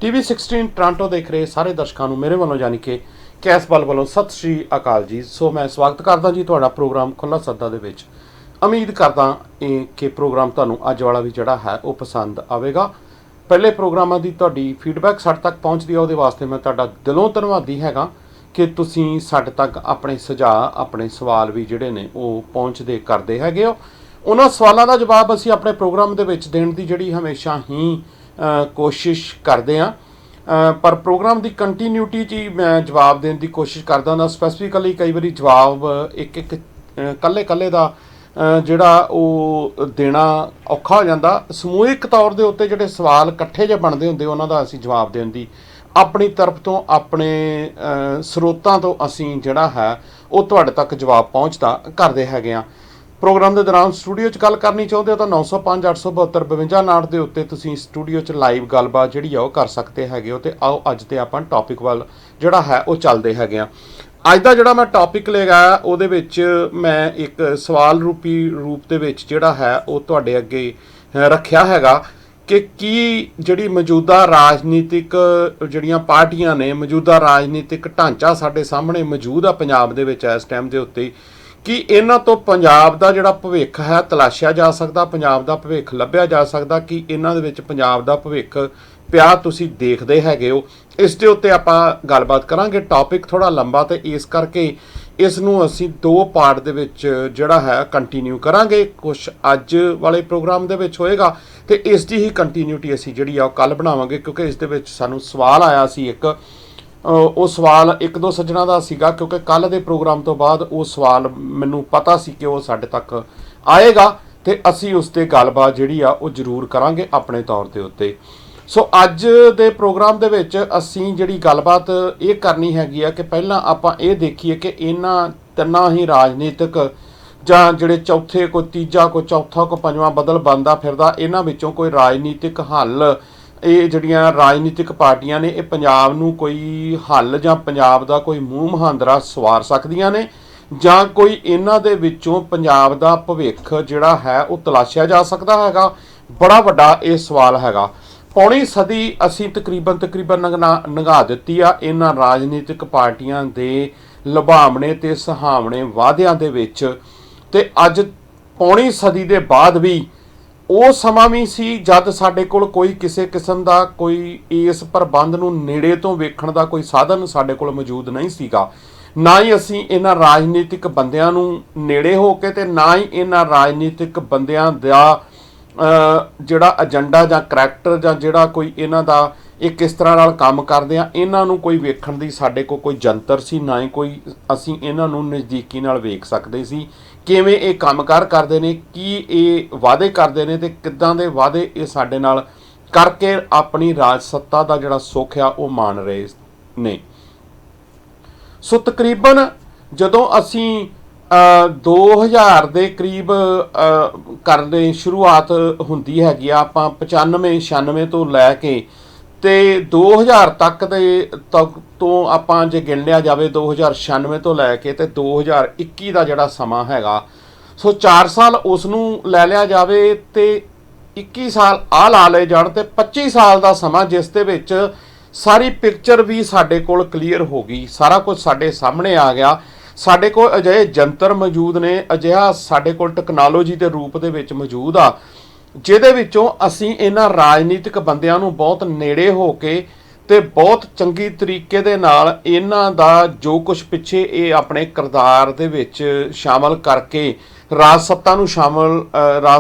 TV16 Toronto ਦੇਖ ਰਹੇ ਸਾਰੇ ਦਰਸ਼ਕਾਂ ਨੂੰ ਮੇਰੇ ਵੱਲੋਂ ਯਾਨੀ ਕਿ ਕੈਸਬਲ ਵੱਲੋਂ ਸਤਿ ਸ਼੍ਰੀ ਅਕਾਲ ਜੀ। ਸੋ ਮੈਂ ਸਵਾਗਤ ਕਰਦਾ ਜੀ ਤੁਹਾਡਾ ਪ੍ਰੋਗਰਾਮ ਖੁੱਲ੍ਹਾ ਸੱਦਾ ਦੇ ਵਿੱਚ। ਉਮੀਦ ਕਰਦਾ ਕਿ ਪ੍ਰੋਗਰਾਮ ਤੁਹਾਨੂੰ ਅੱਜ ਵਾਲਾ ਵੀ ਜਿਹੜਾ ਹੈ ਉਹ ਪਸੰਦ ਆਵੇਗਾ। ਪਹਿਲੇ ਪ੍ਰੋਗਰਾਮਾਂ ਦੀ ਤੁਹਾਡੀ ਫੀਡਬੈਕ ਸਾਡੇ ਤੱਕ ਪਹੁੰਚਦੀ ਆ, ਉਹਦੇ ਵਾਸਤੇ ਮੈਂ ਤੁਹਾਡਾ ਦਿਲੋਂ ਧੰਨਵਾਦੀ ਹੈਗਾ ਕਿ ਤੁਸੀਂ ਸਾਡੇ ਤੱਕ ਆਪਣੇ ਸੁਝਾਅ ਆਪਣੇ ਸਵਾਲ ਵੀ ਜਿਹੜੇ ਨੇ ਉਹ ਪਹੁੰਚਦੇ ਕਰਦੇ ਹੈਗੇ ਹੋ। ਉਹਨਾਂ ਸਵਾਲਾਂ ਦਾ ਜਵਾਬ ਅਸੀਂ ਆਪਣੇ ਪ੍ਰੋਗਰਾਮ ਦੇ ਵਿੱਚ ਦੇਣ ਦੀ ਜਿਹੜੀ ਹਮੇਸ਼ਾ ਹੀ ਕੋਸ਼ਿਸ਼ ਕਰਦੇ ਹਾਂ, ਪਰ ਪ੍ਰੋਗਰਾਮ ਦੀ ਕੰਟੀਨਿਊਟੀ 'ਚ ਹੀ ਮੈਂ ਜਵਾਬ ਦੇਣ ਦੀ ਕੋਸ਼ਿਸ਼ ਕਰਦਾ ਹਾਂ। ਸਪੈਸੀਫਿਕਲੀ ਕਈ ਵਾਰੀ ਜਵਾਬ ਇੱਕ ਇਕੱਲੇ ਦਾ ਜਿਹੜਾ ਉਹ ਦੇਣਾ ਔਖਾ ਹੋ ਜਾਂਦਾ। ਸਮੂਹਿਕ ਤੌਰ ਦੇ ਉੱਤੇ ਜਿਹੜੇ ਸਵਾਲ ਇਕੱਠੇ ਜਿਹੇ ਬਣਦੇ ਹੁੰਦੇ ਉਹਨਾਂ ਦਾ ਅਸੀਂ ਜਵਾਬ ਦੇਣ ਦੀ ਆਪਣੀ ਤਰਫ ਤੋਂ ਆਪਣੇ ਸਰੋਤਾਂ ਤੋਂ ਅਸੀਂ ਜਿਹੜਾ ਹੈ ਉਹ ਤੁਹਾਡੇ ਤੱਕ ਜਵਾਬ ਪਹੁੰਚਦਾ ਕਰਦੇ ਹੈਗੇ ਹਾਂ। ਪ੍ਰੋਗਰਾਮ ਦੇ ਦੌਰਾਨ ਸਟੂਡੀਓ 'ਚ ਗੱਲ ਕਰਨੀ ਚਾਹੁੰਦੇ ਹੋ ਤਾਂ 905 872 52 ਦੇ ਉੱਤੇ ਤੁਸੀਂ ਸਟੂਡੀਓ 'ਚ ਲਾਈਵ ਗੱਲਬਾਤ ਜਿਹੜੀ ਆ ਉਹ ਕਰ ਸਕਦੇ ਹੈਗੇ ਹੋ। ਅਤੇ ਆਓ ਅੱਜ ਤੇ ਆਪਾਂ ਟੌਪਿਕ ਵੱਲ ਜਿਹੜਾ ਹੈ ਉਹ ਚੱਲਦੇ ਹੈਗੇ ਆ। ਅੱਜ ਦਾ ਜਿਹੜਾ ਮੈਂ ਟੌਪਿਕ ਲੇਗਾ ਉਹਦੇ ਵਿੱਚ ਮੈਂ ਇੱਕ ਸਵਾਲ ਰੂਪੀ ਰੂਪ ਦੇ ਵਿੱਚ ਜਿਹੜਾ ਹੈ ਉਹ ਤੁਹਾਡੇ ਅੱਗੇ ਰੱਖਿਆ ਹੈਗਾ ਕਿ ਕੀ ਜਿਹੜੀ ਮੌਜੂਦਾ ਰਾਜਨੀਤਿਕ ਜਿਹੜੀਆਂ ਪਾਰਟੀਆਂ ਨੇ, ਮੌਜੂਦਾ ਰਾਜਨੀਤਿਕ ਢਾਂਚਾ ਸਾਡੇ ਸਾਹਮਣੇ ਮੌਜੂਦ ਆ ਪੰਜਾਬ ਦੇ ਵਿੱਚ ਇਸ ਟਾਈਮ ਦੇ ਉੱਤੇ, ਕਿ ਇਹਨਾਂ ਤੋਂ ਪੰਜਾਬ ਦਾ ਜਿਹੜਾ ਭਵਿੱਖ ਹੈ ਤਲਾਸ਼ਿਆ ਜਾ ਸਕਦਾ, ਪੰਜਾਬ ਦਾ ਭਵਿੱਖ ਲੱਭਿਆ ਜਾ ਸਕਦਾ, ਕਿ ਇਹਨਾਂ ਦੇ ਵਿੱਚ ਪੰਜਾਬ ਦਾ ਭਵਿੱਖ ਪਿਆ ਤੁਸੀਂ ਦੇਖਦੇ ਹੈਗੇ ਹੋ। ਇਸ ਦੇ ਉੱਤੇ ਆਪਾਂ ਗੱਲਬਾਤ ਕਰਾਂਗੇ। ਟੌਪਿਕ ਥੋੜ੍ਹਾ ਲੰਬਾ ਤੇ ਇਸ ਕਰਕੇ ਇਸ ਨੂੰ ਅਸੀਂ ਦੋ ਪਾਰਟ ਦੇ ਵਿੱਚ ਜਿਹੜਾ ਹੈ ਕੰਟੀਨਿਊ ਕਰਾਂਗੇ। ਕੁਛ ਅੱਜ ਵਾਲੇ ਪ੍ਰੋਗਰਾਮ ਦੇ ਵਿੱਚ ਹੋਏਗਾ ਤੇ ਇਸ ਦੀ ਹੀ ਕੰਟੀਨਿਊਟੀ ਅਸੀਂ ਜਿਹੜੀ ਆ ਉਹ ਕੱਲ੍ਹ ਬਣਾਵਾਂਗੇ, ਕਿਉਂਕਿ ਇਸ ਦੇ ਵਿੱਚ ਸਾਨੂੰ ਸਵਾਲ ਆਇਆ ਸੀ ਇੱਕ। ਉਹ ਸਵਾਲ ਇੱਕ ਦੋ ਸੱਜਣਾ ਦਾ ਸੀਗਾ, ਕਿਉਂਕਿ ਕੱਲ੍ਹ ਦੇ ਪ੍ਰੋਗਰਾਮ ਤੋਂ ਬਾਅਦ ਉਹ ਸਵਾਲ ਮੈਨੂੰ ਪਤਾ ਸੀ ਕਿ ਉਹ ਸਾਡੇ ਤੱਕ ਆਏਗਾ ਤੇ ਅਸੀਂ ਉਸ 'ਤੇ ਗੱਲਬਾਤ ਜਿਹੜੀ ਆ ਉਹ ਜ਼ਰੂਰ ਕਰਾਂਗੇ ਆਪਣੇ ਤੌਰ ਦੇ ਉੱਤੇ। ਸੋ ਅੱਜ ਦੇ ਪ੍ਰੋਗਰਾਮ ਦੇ ਵਿੱਚ ਅਸੀਂ ਜਿਹੜੀ ਗੱਲਬਾਤ ਇਹ ਕਰਨੀ ਹੈਗੀ ਆ ਕਿ ਪਹਿਲਾਂ ਆਪਾਂ ਇਹ ਦੇਖੀਏ ਕਿ ਇਹਨਾਂ ਤਿੰਨਾਂ ਹੀ ਰਾਜਨੀਤਿਕ ਜਾਂ ਜਿਹੜੇ ਚੌਥੇ ਕੋਈ ਤੀਜਾ ਕੋਈ ਚੌਥਾ ਕੋਈ ਪੰਜਵਾਂ ਬਦਲ ਬਣਦਾ ਫਿਰਦਾ, ਇਹਨਾਂ ਵਿੱਚੋਂ ਕੋਈ ਰਾਜਨੀਤਿਕ ਹੱਲ, ਇਹ ਜਿਹੜੀਆਂ ਰਾਜਨੀਤਿਕ ਪਾਰਟੀਆਂ ਨੇ ਇਹ ਪੰਜਾਬ ਨੂੰ ਕੋਈ ਹੱਲ ਜਾਂ ਪੰਜਾਬ ਦਾ ਕੋਈ ਮੂੰਹ ਮੁਹਾਂਦਰਾ ਸਵਾਰ ਸਕਦੀਆਂ ਨੇ, ਜਾਂ ਕੋਈ ਇਹਨਾਂ ਦੇ ਵਿੱਚੋਂ ਪੰਜਾਬ ਦਾ ਭਵਿੱਖ ਜਿਹੜਾ ਹੈ ਉਹ ਤਲਾਸ਼ਿਆ ਜਾ ਸਕਦਾ ਹੈਗਾ। ਬੜਾ ਵੱਡਾ ਇਹ ਸਵਾਲ ਹੈਗਾ। ਪੌਣੀ ਸਦੀ ਅਸੀਂ ਤਕਰੀਬਨ ਨੰਘਾ ਦਿੱਤੀ ਆ ਇਹਨਾਂ ਰਾਜਨੀਤਿਕ ਪਾਰਟੀਆਂ ਦੇ ਲੁਭਾਵਣੇ ਤੇ ਸੁਹਾਵਣੇ ਵਾਅਦਿਆਂ ਦੇ ਵਿੱਚ, ਤੇ ਅੱਜ ਪੌਣੀ ਸਦੀ ਦੇ ਬਾਅਦ ਵੀ ਉਹ ਸਮਾਂ ਵੀ ਸੀ ਜਦ ਸਾਡੇ ਕੋਲ ਕੋਈ ਕਿਸੇ ਕਿਸਮ ਦਾ ਕੋਈ ਇਸ ਪ੍ਰਬੰਧ ਨੂੰ ਨੇੜੇ ਤੋਂ ਵੇਖਣ ਦਾ ਕੋਈ ਸਾਧਨ ਸਾਡੇ ਕੋਲ ਮੌਜੂਦ ਨਹੀਂ ਸੀਗਾ। ਨਾ ਹੀ ਅਸੀਂ ਇਹਨਾਂ ਰਾਜਨੀਤਿਕ ਬੰਦਿਆਂ ਨੂੰ ਨੇੜੇ ਹੋ ਕੇ ਤੇ ਨਾ ਹੀ ਇਹਨਾਂ ਰਾਜਨੀਤਿਕ ਬੰਦਿਆਂ ਦਾ ਜਿਹੜਾ ਏਜੰਡਾ ਜਾਂ ਕਰੈਕਟਰ ਜਾਂ ਜਿਹੜਾ ਕੋਈ ਇਹਨਾਂ ਦਾ ਇਹ ਕਿਸ ਤਰ੍ਹਾਂ ਨਾਲ ਕੰਮ ਕਰਦੇ ਆ ਇਹਨਾਂ ਨੂੰ ਕੋਈ ਵੇਖਣ ਦੀ ਸਾਡੇ ਕੋਲ ਕੋਈ ਜੰਤਰ ਸੀ, ਨਾ ਹੀ ਕੋਈ ਅਸੀਂ ਇਹਨਾਂ ਨੂੰ ਨਜ਼ਦੀਕੀ ਨਾਲ ਵੇਖ ਸਕਦੇ ਸੀ ਕਿਵੇਂ ਇਹ ਕੰਮਕਾਰ ਕਰਦੇ ਨੇ, ਕੀ ਇਹ ਵਾਅਦੇ ਕਰਦੇ ਨੇ ਤੇ ਕਿੱਦਾਂ ਦੇ ਵਾਅਦੇ ਇਹ ਸਾਡੇ ਨਾਲ ਕਰਕੇ ਆਪਣੀ ਰਾਜ ਸੱਤਾ ਦਾ ਜਿਹੜਾ ਸੁੱਖ ਆ ਉਹ ਮਾਣ ਰਹੇ ਨੇ। ਸੋ ਤਕਰੀਬਨ ਜਦੋਂ ਅਸੀਂ 2000 ਦੇ ਕਰੀਬ ਕਰਦੇ ਸ਼ੁਰੂਆਤ ਹੁੰਦੀ ਹੈਗੀ ਆ, ਆਪਾਂ 95 96 ਤੋਂ ਲੈ ਕੇ ਤੇ 2000 ਤੱਕ ਦੇ ਤੋਂ ਆਪਾਂ ਜੇ ਗਿਣ ਲਿਆ ਜਾਵੇ 2096 ਤੋਂ ਲੈ ਕੇ ਤੇ 2021 ਦਾ ਜਿਹੜਾ ਸਮਾਂ ਹੈਗਾ, ਸੋ 4 ਸਾਲ ਉਸ ਨੂੰ ਲੈ ਲਿਆ ਜਾਵੇ ਤੇ 21 ਸਾਲ ਆਹ ਲਾ ਲਏ ਜਾਣ ਤੇ 25 ਸਾਲ ਦਾ ਸਮਾਂ, ਜਿਸ ਦੇ ਵਿੱਚ ਸਾਰੀ ਪਿਕਚਰ ਵੀ ਸਾਡੇ ਕੋਲ ਕਲੀਅਰ ਹੋ ਗਈ, ਸਾਰਾ ਕੁਝ ਸਾਡੇ ਸਾਹਮਣੇ ਆ ਗਿਆ। ਸਾਡੇ ਕੋਲ ਅਜਿਹੇ ਜੰਤਰ ਮੌਜੂਦ ਨੇ, ਅਜਿਹਾ ਸਾਡੇ ਕੋਲ ਟੈਕਨੋਲੋਜੀ ਦੇ ਰੂਪ ਦੇ ਵਿੱਚ ਮੌਜੂਦ ਆ ਜਿਹਦੇ ਵਿੱਚੋਂ ਅਸੀਂ ਇਹਨਾਂ ਰਾਜਨੀਤਿਕ ਬੰਦਿਆਂ ਨੂੰ ਬਹੁਤ ਨੇੜੇ ਹੋ ਕੇ ਤੇ ਬਹੁਤ ਚੰਗੀ ਤਰੀਕੇ ਦੇ ਨਾਲ ਇਹਨਾਂ ਦਾ ਜੋ ਕੁਝ ਪਿੱਛੇ ਇਹ ਆਪਣੇ ਕਿਰਦਾਰ ਦੇ ਵਿੱਚ ਸ਼ਾਮਲ ਕਰਕੇ ਰਾਜ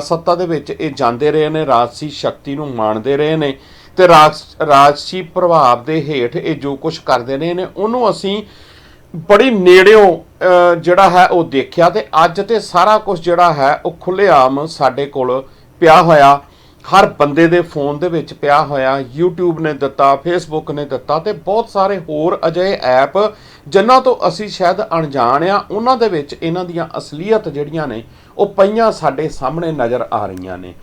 ਸੱਤਾ ਦੇ ਵਿੱਚ ਇਹ ਜਾਂਦੇ ਰਹੇ ਨੇ, ਰਾਜਸੀ ਸ਼ਕਤੀ ਨੂੰ ਮਾਣਦੇ ਰਹੇ ਨੇ ਤੇ ਰਾਜਸੀ ਪ੍ਰਭਾਵ ਦੇ ਹੇਠ ਇਹ ਜੋ ਕੁਝ ਕਰਦੇ ਰਹੇ ਨੇ ਉਹਨੂੰ ਅਸੀਂ ਬੜੀ ਨੇੜਿਓਂ ਜਿਹੜਾ ਹੈ ਉਹ ਦੇਖਿਆ। ਤੇ ਅੱਜ ਤੇ ਸਾਰਾ ਕੁਝ ਜਿਹੜਾ ਹੈ ਉਹ ਖੁੱਲ੍ਹੇਆਮ ਸਾਡੇ ਕੋਲ ਪਿਆ ਹੋਇਆ, ਹਰ ਬੰਦੇ ਦੇ ਫੋਨ ਦੇ ਵਿੱਚ ਪਿਆ ਹੋਇਆ। YouTube ਨੇ ਦਿੱਤਾ, Facebook ਨੇ ਦਿੱਤਾ ਤੇ ਬਹੁਤ ਸਾਰੇ ਹੋਰ ਅਜਿਹੇ ਐਪ ਜਿਨ੍ਹਾਂ ਤੋਂ ਅਸੀਂ ਸ਼ਾਇਦ ਅਣਜਾਣ ਆ, ਉਹਨਾਂ ਦੇ ਵਿੱਚ ਇਹਨਾਂ ਦੀਆਂ ਅਸਲੀਅਤ ਜਿਹੜੀਆਂ ਨੇ ਉਹ ਪਈਆਂ ਸਾਡੇ ਸਾਹਮਣੇ ਨਜ਼ਰ ਆ ਰਹੀਆਂ ਨੇ।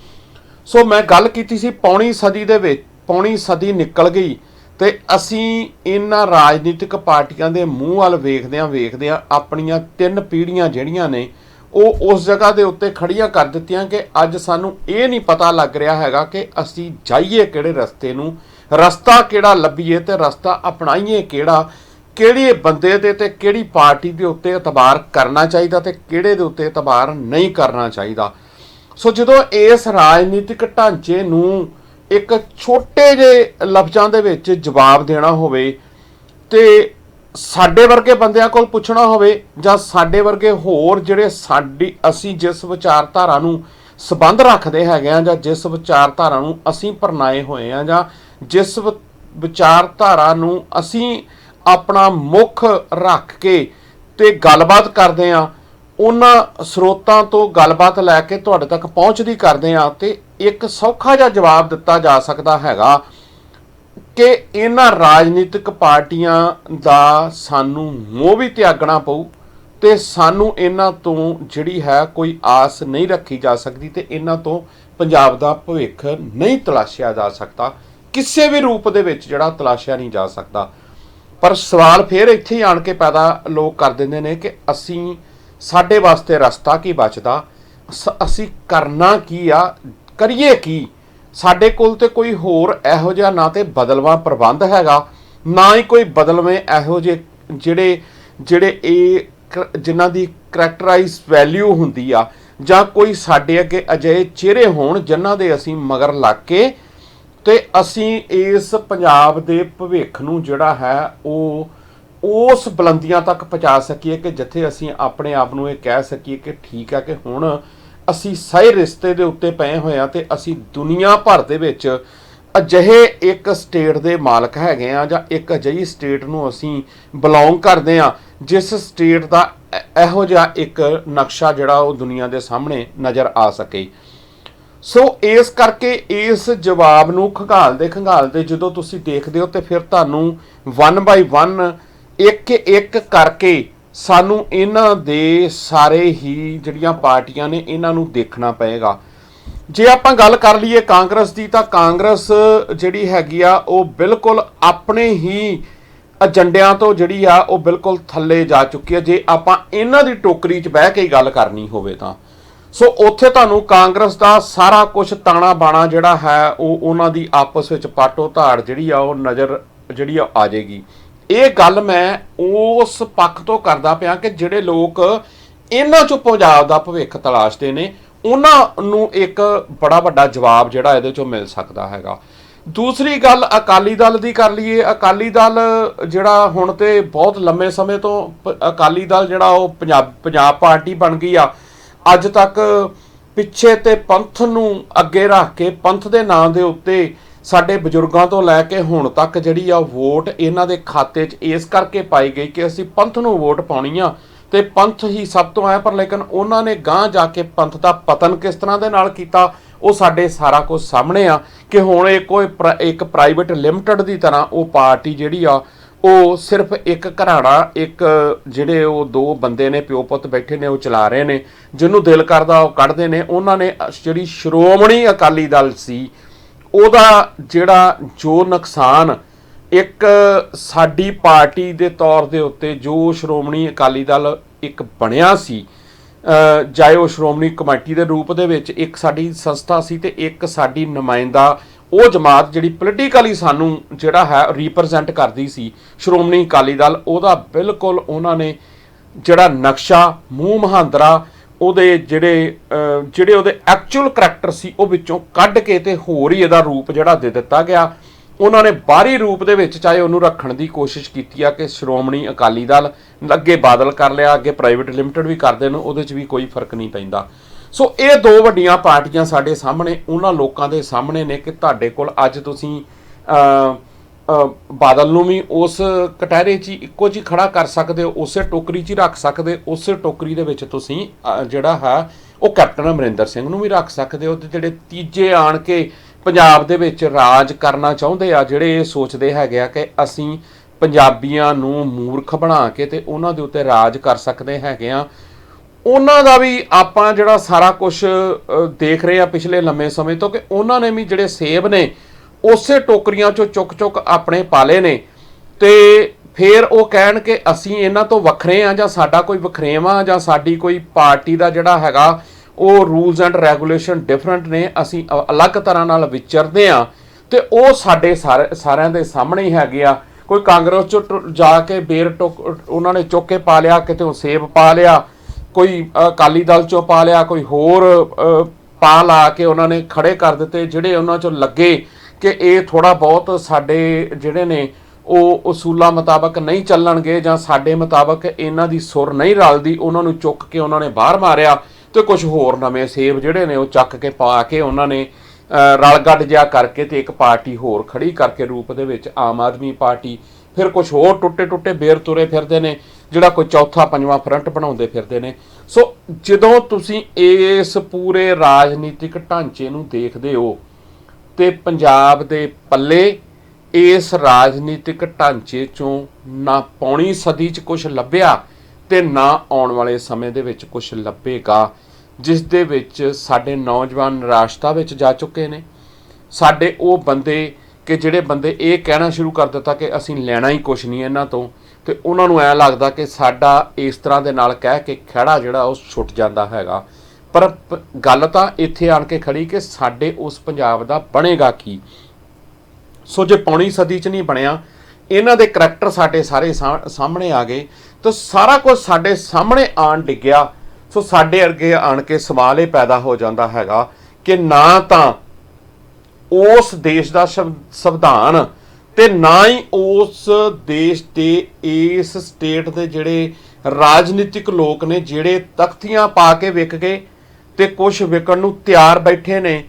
ਸੋ ਮੈਂ ਗੱਲ ਕੀਤੀ ਸੀ ਪੌਣੀ ਸਦੀ ਦੇ ਵਿੱਚ, ਪੌਣੀ ਸਦੀ ਨਿਕਲ ਗਈ ਤੇ ਅਸੀਂ ਇਹਨਾਂ ਰਾਜਨੀਤਿਕ ਪਾਰਟੀਆਂ ਦੇ ਮੂੰਹ ਵੱਲ ਵੇਖਦਿਆਂ ਆਪਣੀਆਂ 3 ਪੀੜ੍ਹੀਆਂ ਜਿਹੜੀਆਂ ਨੇ ਉਹ ਉਸ ਜਗ੍ਹਾ ਦੇ ਉੱਤੇ ਖੜੀਆਂ ਕਰ ਦਿੱਤੀਆਂ ਕਿ ਅੱਜ ਸਾਨੂੰ ਇਹ ਨਹੀਂ ਪਤਾ ਲੱਗ ਰਿਹਾ ਹੈਗਾ ਕਿ ਅਸੀਂ ਜਾਈਏ ਕਿਹੜੇ ਰਸਤੇ ਨੂੰ, ਰਸਤਾ ਕਿਹੜਾ ਲੱਭੀਏ ਤੇ ਰਸਤਾ ਅਪਣਾਈਏ ਕਿਹੜੇ ਬੰਦੇ ਦੇ ਤੇ ਕਿਹੜੀ ਪਾਰਟੀ ਦੇ ਉੱਤੇ ਇਤਬਾਰ ਕਰਨਾ ਚਾਹੀਦਾ ਤੇ ਕਿਹੜੇ ਦੇ ਉੱਤੇ ਇਤਬਾਰ ਨਹੀਂ ਕਰਨਾ ਚਾਹੀਦਾ। ਸੋ ਜਦੋਂ ਇਸ ਰਾਜਨੀਤਿਕ ਢਾਂਚੇ ਨੂੰ ਇੱਕ ਛੋਟੇ ਜਿਹੇ ਲਫ਼ਜ਼ਾਂ ਦੇ ਵਿੱਚ ਜਵਾਬ ਦੇਣਾ ਹੋਵੇ ਤੇ ਸਾਡੇ ਵਰਗੇ ਬੰਦਿਆਂ ਕੋਲ ਪੁੱਛਣਾ ਹੋਵੇ ਜਾਂ ਸਾਡੇ ਵਰਗੇ ਹੋਰ ਜਿਹੜੇ ਅਸੀਂ ਜਿਸ ਵਿਚਾਰਧਾਰਾ ਨੂੰ ਸੰਬੰਧ ਰੱਖਦੇ ਹੈਗੇ ਆ ਜਾਂ ਜਿਸ ਵਿਚਾਰਧਾਰਾ ਨੂੰ ਅਸੀਂ ਪਰਨਾਏ ਹੋਏ ਆ ਜਾਂ ਜਿਸ ਵਿਚਾਰਧਾਰਾ ਨੂੰ ਅਸੀਂ ਆਪਣਾ ਮੁੱਖ ਰੱਖ ਕੇ ਤੇ ਗੱਲਬਾਤ ਕਰਦੇ ਆ, ਉਹਨਾਂ ਸਰੋਤਾਂ ਤੋਂ ਗੱਲਬਾਤ ਲੈ ਕੇ ਤੁਹਾਡੇ ਤੱਕ ਪਹੁੰਚਦੀ ਕਰਦੇ ਆ ਤੇ ਇੱਕ ਸੌਖਾ ਜਿਹਾ ਜਵਾਬ ਦਿੱਤਾ ਜਾ ਸਕਦਾ ਹੈਗਾ ਕਿ ਇਹਨਾਂ ਰਾਜਨੀਤਿਕ ਪਾਰਟੀਆਂ ਦਾ ਸਾਨੂੰ ਮੋਹ ਵੀ ਤਿਆਗਣਾ ਪਊ ਤੇ ਸਾਨੂੰ ਇਹਨਾਂ ਤੋਂ ਜਿਹੜੀ ਹੈ ਕੋਈ ਆਸ ਨਹੀਂ ਰੱਖੀ ਜਾ ਸਕਦੀ ਤੇ ਇਹਨਾਂ ਤੋਂ ਪੰਜਾਬ ਦਾ ਭਵਿੱਖ ਨਹੀਂ ਤਲਾਸ਼ਿਆ ਜਾ ਸਕਦਾ, ਕਿਸੇ ਵੀ ਰੂਪ ਦੇ ਵਿੱਚ ਜਿਹੜਾ ਤਲਾਸ਼ਿਆ ਨਹੀਂ ਜਾ ਸਕਦਾ। ਪਰ ਸਵਾਲ ਫਿਰ ਇੱਥੇ ਹੀ ਆਣ ਕੇ ਪੈਦਾ ਲੋਕ ਕਰ ਦਿੰਦੇ ਨੇ ਕਿ ਸਾਡੇ ਵਾਸਤੇ ਰਸਤਾ ਕੀ ਬਚਦਾ, ਅਸੀਂ ਕਰਨਾ ਕੀ ਆ, ਕਰੀਏ ਕੀ। ਸਾਡੇ ਕੋਲ ਤੇ ਕੋਈ ਹੋਰ ਇਹੋ ਜਿਹਾ ਨਾ ਤੇ ਬਦਲਵਾਂ ਪ੍ਰਬੰਧ ਹੈਗਾ, ਨਾ ਹੀ ਕੋਈ ਬਦਲਵੇਂ ਇਹੋ ਜਿਹੇ ਜਿਹੜੇ ਜਿਨ੍ਹਾਂ ਦੀ ਕਰੈਕਟਰਾਈਜ਼ ਵੈਲਿਊ ਹੁੰਦੀ ਆ, ਜਾਂ ਕੋਈ ਸਾਡੇ ਅੱਗੇ ਅਜਿਹੇ ਚਿਹਰੇ ਹੋਣ ਜਿਨ੍ਹਾਂ ਦੇ ਅਸੀਂ ਮਗਰ ਲੱਗ ਕੇ ਤੇ ਅਸੀਂ ਇਸ ਪੰਜਾਬ ਦੇ ਭਵਿੱਖ ਨੂੰ ਜਿਹੜਾ ਹੈ ਉਹ ਉਸ ਬੁਲੰਦੀਆਂ ਤੱਕ ਪਹੁੰਚਾ ਸਕੀਏ ਕਿ ਜਿੱਥੇ ਅਸੀਂ ਆਪਣੇ ਆਪ ਨੂੰ ਇਹ ਕਹਿ ਸਕੀਏ ਕਿ ਠੀਕ ਹੈ ਕਿ ਹੁਣ ਅਸੀਂ ਸਹੀ ਰਿਸ਼ਤੇ ਦੇ ਉੱਤੇ ਪਏ ਹੋਏ ਹਾਂ ਤੇ ਅਸੀਂ ਦੁਨੀਆ ਭਰ ਦੇ ਵਿੱਚ ਅਜਿਹੇ ਇੱਕ ਸਟੇਟ ਦੇ ਮਾਲਕ ਹੈਗੇ ਆ ਜਾਂ ਇੱਕ ਅਜਿਹੀ ਸਟੇਟ ਨੂੰ ਅਸੀਂ ਬਿਲੋਂਗ ਕਰਦੇ ਆ ਜਿਸ ਸਟੇਟ ਦਾ ਇਹੋ ਜਿਹਾ ਇੱਕ ਨਕਸ਼ਾ ਜਿਹੜਾ ਉਹ ਦੁਨੀਆ ਦੇ ਸਾਹਮਣੇ ਨਜ਼ਰ ਆ ਸਕੇ। ਸੋ ਇਸ ਕਰਕੇ ਇਸ ਜਵਾਬ ਨੂੰ ਖੰਗਾਲਦੇ ਜਦੋਂ ਤੁਸੀਂ ਦੇਖਦੇ ਹੋ ਤੇ ਫਿਰ ਤੁਹਾਨੂੰ 1 by 1 ਇੱਕ ਕਰਕੇ ਸਾਨੂੰ ਇਹਨਾਂ ਦੇ ਸਾਰੇ ਹੀ ਜਿਹੜੀਆਂ ਪਾਰਟੀਆਂ ਨੇ ਇਹਨਾਂ ਨੂੰ ਦੇਖਣਾ ਪਏਗਾ। ਜੇ ਆਪਾਂ ਗੱਲ ਕਰ ਲਈਏ ਕਾਂਗਰਸ ਦੀ ਤਾਂ ਕਾਂਗਰਸ ਜਿਹੜੀ ਹੈਗੀ ਆ ਉਹ ਬਿਲਕੁਲ ਆਪਣੇ ਹੀ ਏਜੰਡਿਆਂ ਤੋਂ ਜਿਹੜੀ ਆ ਉਹ ਬਿਲਕੁਲ ਥੱਲੇ ਜਾ ਚੁੱਕੀ ਆ ਜੇ ਆਪਾਂ ਇਹਨਾਂ ਦੀ ਟੋਕਰੀ 'ਚ ਬਹਿ ਕੇ ਗੱਲ ਕਰਨੀ ਹੋਵੇ ਤਾਂ। ਸੋ ਉੱਥੇ ਤੁਹਾਨੂੰ ਕਾਂਗਰਸ ਦਾ ਸਾਰਾ ਕੁਝ ਤਾਣਾ ਬਾਣਾ ਜਿਹੜਾ ਹੈ ਉਹ ਉਹਨਾਂ ਦੀ ਆਪਸ ਵਿੱਚ ਪਾਟੋ ਧਾੜ ਜਿਹੜੀ ਆ ਉਹ ਨਜ਼ਰ ਜਿਹੜੀ ਆ ਜਾਏਗੀ। ਇਹ ਗੱਲ ਮੈਂ ਉਸ ਪੱਖ ਤੋਂ ਕਰਦਾ ਪਿਆ ਕਿ ਜਿਹੜੇ ਲੋਕ ਇਹਨਾਂ 'ਚੋਂ ਪੰਜਾਬ ਦਾ ਭਵਿੱਖ ਤਲਾਸ਼ਦੇ ਨੇ ਉਹਨਾਂ ਨੂੰ ਇੱਕ ਬੜਾ ਵੱਡਾ ਜਵਾਬ ਜਿਹੜਾ ਇਹਦੇ 'ਚੋਂ ਮਿਲ ਸਕਦਾ ਹੈਗਾ। ਦੂਸਰੀ ਗੱਲ ਅਕਾਲੀ ਦਲ ਦੀ ਕਰ ਲਈਏ। ਅਕਾਲੀ ਦਲ ਜਿਹੜਾ ਹੁਣ ਤੇ ਬਹੁਤ ਲੰਮੇ ਸਮੇਂ ਤੋਂ ਅਕਾਲੀ ਦਲ ਜਿਹੜਾ ਉਹ ਪੰਜਾਬ ਪਾਰਟੀ ਬਣ ਗਈ ਆ। ਅੱਜ ਤੱਕ ਪਿੱਛੇ ਤੇ ਪੰਥ ਨੂੰ ਅੱਗੇ ਰੱਖ ਕੇ ਪੰਥ ਦੇ ਨਾਂ ਦੇ ਉੱਤੇ ਸਾਡੇ ਬਜ਼ੁਰਗਾਂ ਤੋਂ ਲੈ ਕੇ ਹੁਣ ਤੱਕ ਜਿਹੜੀ ਆ ਵੋਟ ਇਹਨਾਂ ਦੇ ਖਾਤੇ 'ਚ ਇਸ ਕਰਕੇ ਪਾਈ ਗਈ ਕਿ ਅਸੀਂ ਪੰਥ ਨੂੰ ਵੋਟ ਪਾਉਣੀ ਆ ਤੇ ਪੰਥ ਹੀ ਸਭ ਤੋਂ ਹੈ। ਪਰ ਲੇਕਿਨ ਉਹਨਾਂ ਨੇ ਗਾਂਹ ਜਾ ਕੇ ਪੰਥ ਦਾ ਪਤਨ ਕਿਸ ਤਰ੍ਹਾਂ ਦੇ ਨਾਲ ਕੀਤਾ ਉਹ ਸਾਡੇ ਸਾਰਾ ਕੁਝ ਸਾਹਮਣੇ ਆ ਕਿ ਹੁਣ ਇੱਕ ਪ੍ਰਾਈਵੇਟ ਲਿਮਟਿਡ ਦੀ ਤਰ੍ਹਾਂ ਉਹ ਪਾਰਟੀ ਜਿਹੜੀ ਆ ਉਹ ਸਿਰਫ ਇੱਕ ਘਰਾਣਾ ਇੱਕ ਜਿਹੜੇ ਉਹ ਦੋ ਬੰਦੇ ਨੇ ਪਿਓ ਪੁੱਤ ਬੈਠੇ ਨੇ ਉਹ ਚਲਾ ਰਹੇ ਨੇ, ਜਿਹਨੂੰ ਦਿਲ ਕਰਦਾ ਉਹ ਕੱਢਦੇ ਨੇ। ਉਹਨਾਂ ਨੇ ਜਿਹੜੀ ਸ਼੍ਰੋਮਣੀ ਅਕਾਲੀ ਦਲ ਸੀ ਉਹਦਾ ਜਿਹੜਾ ਜੋ ਨੁਕਸਾਨ ਇੱਕ ਸਾਡੀ ਪਾਰਟੀ ਦੇ ਤੌਰ ਦੇ ਉੱਤੇ ਜੋ ਸ਼੍ਰੋਮਣੀ ਅਕਾਲੀ ਦਲ ਇੱਕ ਬਣਿਆ ਸੀ, ਚਾਹੇ ਉਹ ਸ਼੍ਰੋਮਣੀ ਕਮੇਟੀ ਦੇ ਰੂਪ ਦੇ ਵਿੱਚ ਇੱਕ ਸਾਡੀ ਸੰਸਥਾ ਸੀ ਤੇ ਇੱਕ ਸਾਡੀ ਨੁਮਾਇੰਦਾ ਉਹ ਜਮਾਤ ਜਿਹੜੀ ਪੋਲੀਟੀਕਲੀ ਸਾਨੂੰ ਜਿਹੜਾ ਹੈ ਰੀਪ੍ਰੈਜ਼ੈਂਟ ਕਰਦੀ ਸੀ ਸ਼੍ਰੋਮਣੀ ਅਕਾਲੀ ਦਲ, ਉਹਦਾ ਬਿਲਕੁਲ ਉਹਨਾਂ ਨੇ ਜਿਹੜਾ ਨਕਸ਼ਾ ਮੂੰਹ ਮਹਾਂਦਰਾ ਉਹਦੇ ਜਿਹੜੇ ਉਹਦੇ ਐਕਚੁਅਲ ਕਰੈਕਟਰ ਸੀ ਉਹ ਵਿੱਚੋਂ ਕੱਢ ਕੇ ਤੇ ਹੋਰ ਹੀ ਇਹਦਾ ਰੂਪ ਜਿਹੜਾ ਦੇ ਦਿੱਤਾ ਗਿਆ। ਉਹਨਾਂ ਨੇ ਬਾਹਰੀ ਰੂਪ ਦੇ ਵਿੱਚ ਚਾਹੇ ਉਹਨੂੰ ਰੱਖਣ ਦੀ ਕੋਸ਼ਿਸ਼ ਕੀਤੀ ਆ ਕਿ ਸ਼੍ਰੋਮਣੀ ਅਕਾਲੀ ਦਲ, ਅੱਗੇ ਬਾਦਲ ਕਰ ਲਿਆ, ਅੱਗੇ ਪ੍ਰਾਈਵੇਟ ਲਿਮਟਿਡ ਵੀ ਕਰਦੇ ਨੇ, ਉਹਦੇ 'ਚ ਵੀ ਕੋਈ ਫਰਕ ਨਹੀਂ ਪੈਂਦਾ। ਸੋ ਇਹ ਦੋ ਵੱਡੀਆਂ ਪਾਰਟੀਆਂ ਸਾਡੇ ਸਾਹਮਣੇ ਉਹਨਾਂ ਲੋਕਾਂ ਦੇ ਸਾਹਮਣੇ ਨੇ ਕਿ ਤੁਹਾਡੇ ਕੋਲ ਅੱਜ ਤੁਸੀਂ ਬਾਦਲ ਨੂੰ ਵੀ ਉਸ ਕਟਹਿਰੇ 'ਚ ਇੱਕੋ ਜਿਹੀ ਖੜਾ ਕਰ ਸਕਦੇ ਹੋ, ਉਸੇ ਟੋਕਰੀ 'ਚ ਹੀ ਰੱਖ ਸਕਦੇ, ਉਸੇ ਟੋਕਰੀ ਦੇ ਵਿੱਚ ਤੁਸੀਂ ਜਿਹੜਾ ਹੈ ਉਹ ਕੈਪਟਨ ਅਮਰਿੰਦਰ ਸਿੰਘ ਨੂੰ ਵੀ ਰੱਖ ਸਕਦੇ ਹੋ। ਤੇ ਜਿਹੜੇ ਤੀਜੇ ਆਣ ਕੇ ਪੰਜਾਬ ਦੇ ਵਿੱਚ ਰਾਜ ਕਰਨਾ ਚਾਹੁੰਦੇ ਆ, ਜਿਹੜੇ ਇਹ ਸੋਚਦੇ ਹੈਗੇ ਆ ਕਿ ਅਸੀਂ ਪੰਜਾਬੀਆਂ ਨੂੰ ਮੂਰਖ ਬਣਾ ਕੇ ਤੇ ਉਹਨਾਂ ਦੇ ਉੱਤੇ ਰਾਜ ਕਰ ਸਕਦੇ ਹੈਗੇ ਆ, ਉਹਨਾਂ ਦਾ ਵੀ ਆਪਾਂ ਜਿਹੜਾ ਸਾਰਾ ਕੁਝ ਦੇਖ ਰਹੇ ਆ ਪਿਛਲੇ ਲੰਮੇ ਸਮੇਂ ਤੋਂ ਕਿ ਉਹਨਾਂ ਨੇ ਵੀ ਜਿਹੜੇ ਸੇਬ ਨੇ ਉਸੇ ਟੋਕਰੀਆਂ 'ਚੋਂ ਚੁੱਕ ਆਪਣੇ ਪਾਲੇ ਨੇ ਤੇ ਫਿਰ ਉਹ ਕਹਿਣ ਕਿ ਅਸੀਂ ਇਹਨਾਂ ਤੋਂ ਵੱਖਰੇ ਆ ਜਾਂ ਸਾਡਾ ਕੋਈ ਵਖਰੇਵਾਂ ਜਾਂ ਸਾਡੀ ਕੋਈ ਪਾਰਟੀ ਦਾ ਜਿਹੜਾ ਹੈਗਾ ਉਹ ਰੂਲਸ ਐਂਡ ਰੈਗੂਲੇਸ਼ਨ ਡਿਫਰੈਂਟ ਨੇ, ਅਸੀਂ ਅਲੱਗ ਤਰ੍ਹਾਂ ਨਾਲ ਵਿਚਰਦੇ ਆ ਤੇ ਉਹ ਸਾਡੇ ਸਾਰਿਆਂ ਦੇ ਸਾਹਮਣੇ ਹੀ ਹੈਗੇ ਆ। ਕੋਈ ਕਾਂਗਰਸ ਚ ਜਾ ਕੇ ਬੇਰ ਉਹਨਾਂ ਨੇ ਚੁੱਕ ਕੇ ਪਾ ਲਿਆ, ਕਿਤੇ ਸੇਬ ਪਾ ਲਿਆ, ਕੋਈ ਅਕਾਲੀ ਦਲ ਚੋਂ ਪਾ ਲਿਆ, ਕੋਈ ਹੋਰ ਪਾ ਲਾ ਕੇ ਉਹਨਾਂ ਨੇ ਖੜੇ ਕਰ ਦਿੱਤੇ, ਜਿਹੜੇ ਉਹਨਾਂ ਚੋਂ ਲੱਗੇ ਕਿ ਇਹ ਥੋੜਾ ਬਹੁਤ ਸਾਡੇ ਜਿਹੜੇ ਨੇ ਉਹ ਉਸੂਲਾਂ ਮੁਤਾਬਕ ਨਹੀਂ ਚੱਲਣਗੇ ਜਾਂ ਸਾਡੇ ਮੁਤਾਬਕ ਇਹਨਾਂ ਦੀ ਸੁਰ ਨਹੀਂ ਰਲਦੀ, ਉਹਨਾਂ ਨੂੰ ਚੁੱਕ ਕੇ ਉਹਨਾਂ ਨੇ ਬਾਹਰ ਮਾਰਿਆ। ਤੇ ਕੁਝ ਹੋਰ ਨਵੇਂ ਸੇਬ ਜਿਹੜੇ ਨੇ ਉਹ ਚੱਕ ਕੇ ਪਾ ਕੇ ਉਹਨਾਂ ਨੇ ਰਲ ਗੱਡ ਜਿਹਾ ਕਰਕੇ ਤੇ ਇੱਕ ਪਾਰਟੀ ਹੋਰ ਖੜੀ ਕਰਕੇ ਰੂਪ ਦੇ ਵਿੱਚ ਆਮ ਆਦਮੀ ਪਾਰਟੀ। ਫਿਰ ਕੁਝ ਹੋਰ ਟੁੱਟੇ ਬੇਰ ਤੁਰੇ ਫਿਰਦੇ ਨੇ, ਜਿਹੜਾ ਕੋਈ ਚੌਥਾ ਪੰਜਵਾਂ ਫਰੰਟ ਬਣਾਉਂਦੇ ਫਿਰਦੇ ਨੇ। ਸੋ ਜਦੋਂ ਤੁਸੀਂ ਇਸ ਪੂਰੇ ਰਾਜਨੀਤਿਕ ਢਾਂਚੇ ਨੂੰ ਦੇਖਦੇ ਹੋ ਤੇ ਪੰਜਾਬ ਦੇ ਪੱਲੇ ਇਸ ਰਾਜਨੀਤਿਕ ਢਾਂਚੇ ਚੋਂ ਨਾ ਪੌਣੀ ਸਦੀ 'ਚ ਕੁਝ ਲੱਭਿਆ ਤੇ ਨਾ ਆਉਣ ਵਾਲੇ ਸਮੇਂ ਦੇ ਵਿੱਚ ਕੁਝ ਲੱਭੇਗਾ, ਜਿਸ ਦੇ ਵਿੱਚ ਸਾਡੇ ਨੌਜਵਾਨ ਨਿਰਾਸ਼ਤਾ ਵਿੱਚ ਜਾ ਚੁੱਕੇ ਨੇ। ਸਾਡੇ ਉਹ ਬੰਦੇ ਕਿ ਜਿਹੜੇ ਬੰਦੇ ਇਹ ਕਹਿਣਾ ਸ਼ੁਰੂ ਕਰ ਦਿੱਤਾ ਕਿ ਅਸੀਂ ਲੈਣਾ ਹੀ ਕੁਛ ਨਹੀਂ ਇਹਨਾਂ ਤੋਂ, ਤੇ ਉਹਨਾਂ ਨੂੰ ਐਂ ਲੱਗਦਾ ਕਿ ਸਾਡਾ ਇਸ ਤਰ੍ਹਾਂ ਦੇ ਨਾਲ ਕਹਿ ਕੇ ਖਹਿੜਾ ਜਿਹੜਾ ਉਹ ਛੁੱਟ ਜਾਂਦਾ ਹੈਗਾ। ਪਰ ਗੱਲ ਤਾਂ ਇੱਥੇ ਆਣ ਕੇ ਖੜੀ ਕਿ ਸਾਡੇ ਉਸ ਪੰਜਾਬ ਦਾ ਬਣੇਗਾ ਕੀ। ਸੋ ਜੇ ਪੌਣੀ ਸਦੀ 'ਚ ਨਹੀਂ ਬਣਿਆ, ਇਹਨਾਂ ਦੇ ਕਰੈਕਟਰ ਸਾਡੇ ਸਾਰੇ ਸਾਹਮਣੇ ਆ ਗਏ ਤਾਂ ਸਾਰਾ ਕੁਝ ਸਾਡੇ ਸਾਹਮਣੇ ਆਣ ਡਿੱਗਿਆ। ਸੋ ਸਾਡੇ ਅੱਗੇ ਆਣ ਕੇ ਸਵਾਲ ਇਹ ਪੈਦਾ ਹੋ ਜਾਂਦਾ ਹੈਗਾ ਕਿ ਨਾ ਤਾਂ ਉਸ ਦੇਸ਼ ਦਾ ਸੰਵਿਧਾਨ ਤੇ ਨਾ ਹੀ ਉਸ ਦੇਸ਼ ਦੇ ਇਸ ਸਟੇਟ ਦੇ ਜਿਹੜੇ ਰਾਜਨੀਤਿਕ ਲੋਕ ਨੇ, ਜਿਹੜੇ ਤਖਤੀਆਂ ਪਾ ਕੇ ਵਿਕ ਗਏ ਤੇ ਕੁਝ ਵਿਕਣ ਨੂੰ ਤਿਆਰ ਬੈਠੇ ਨੇ।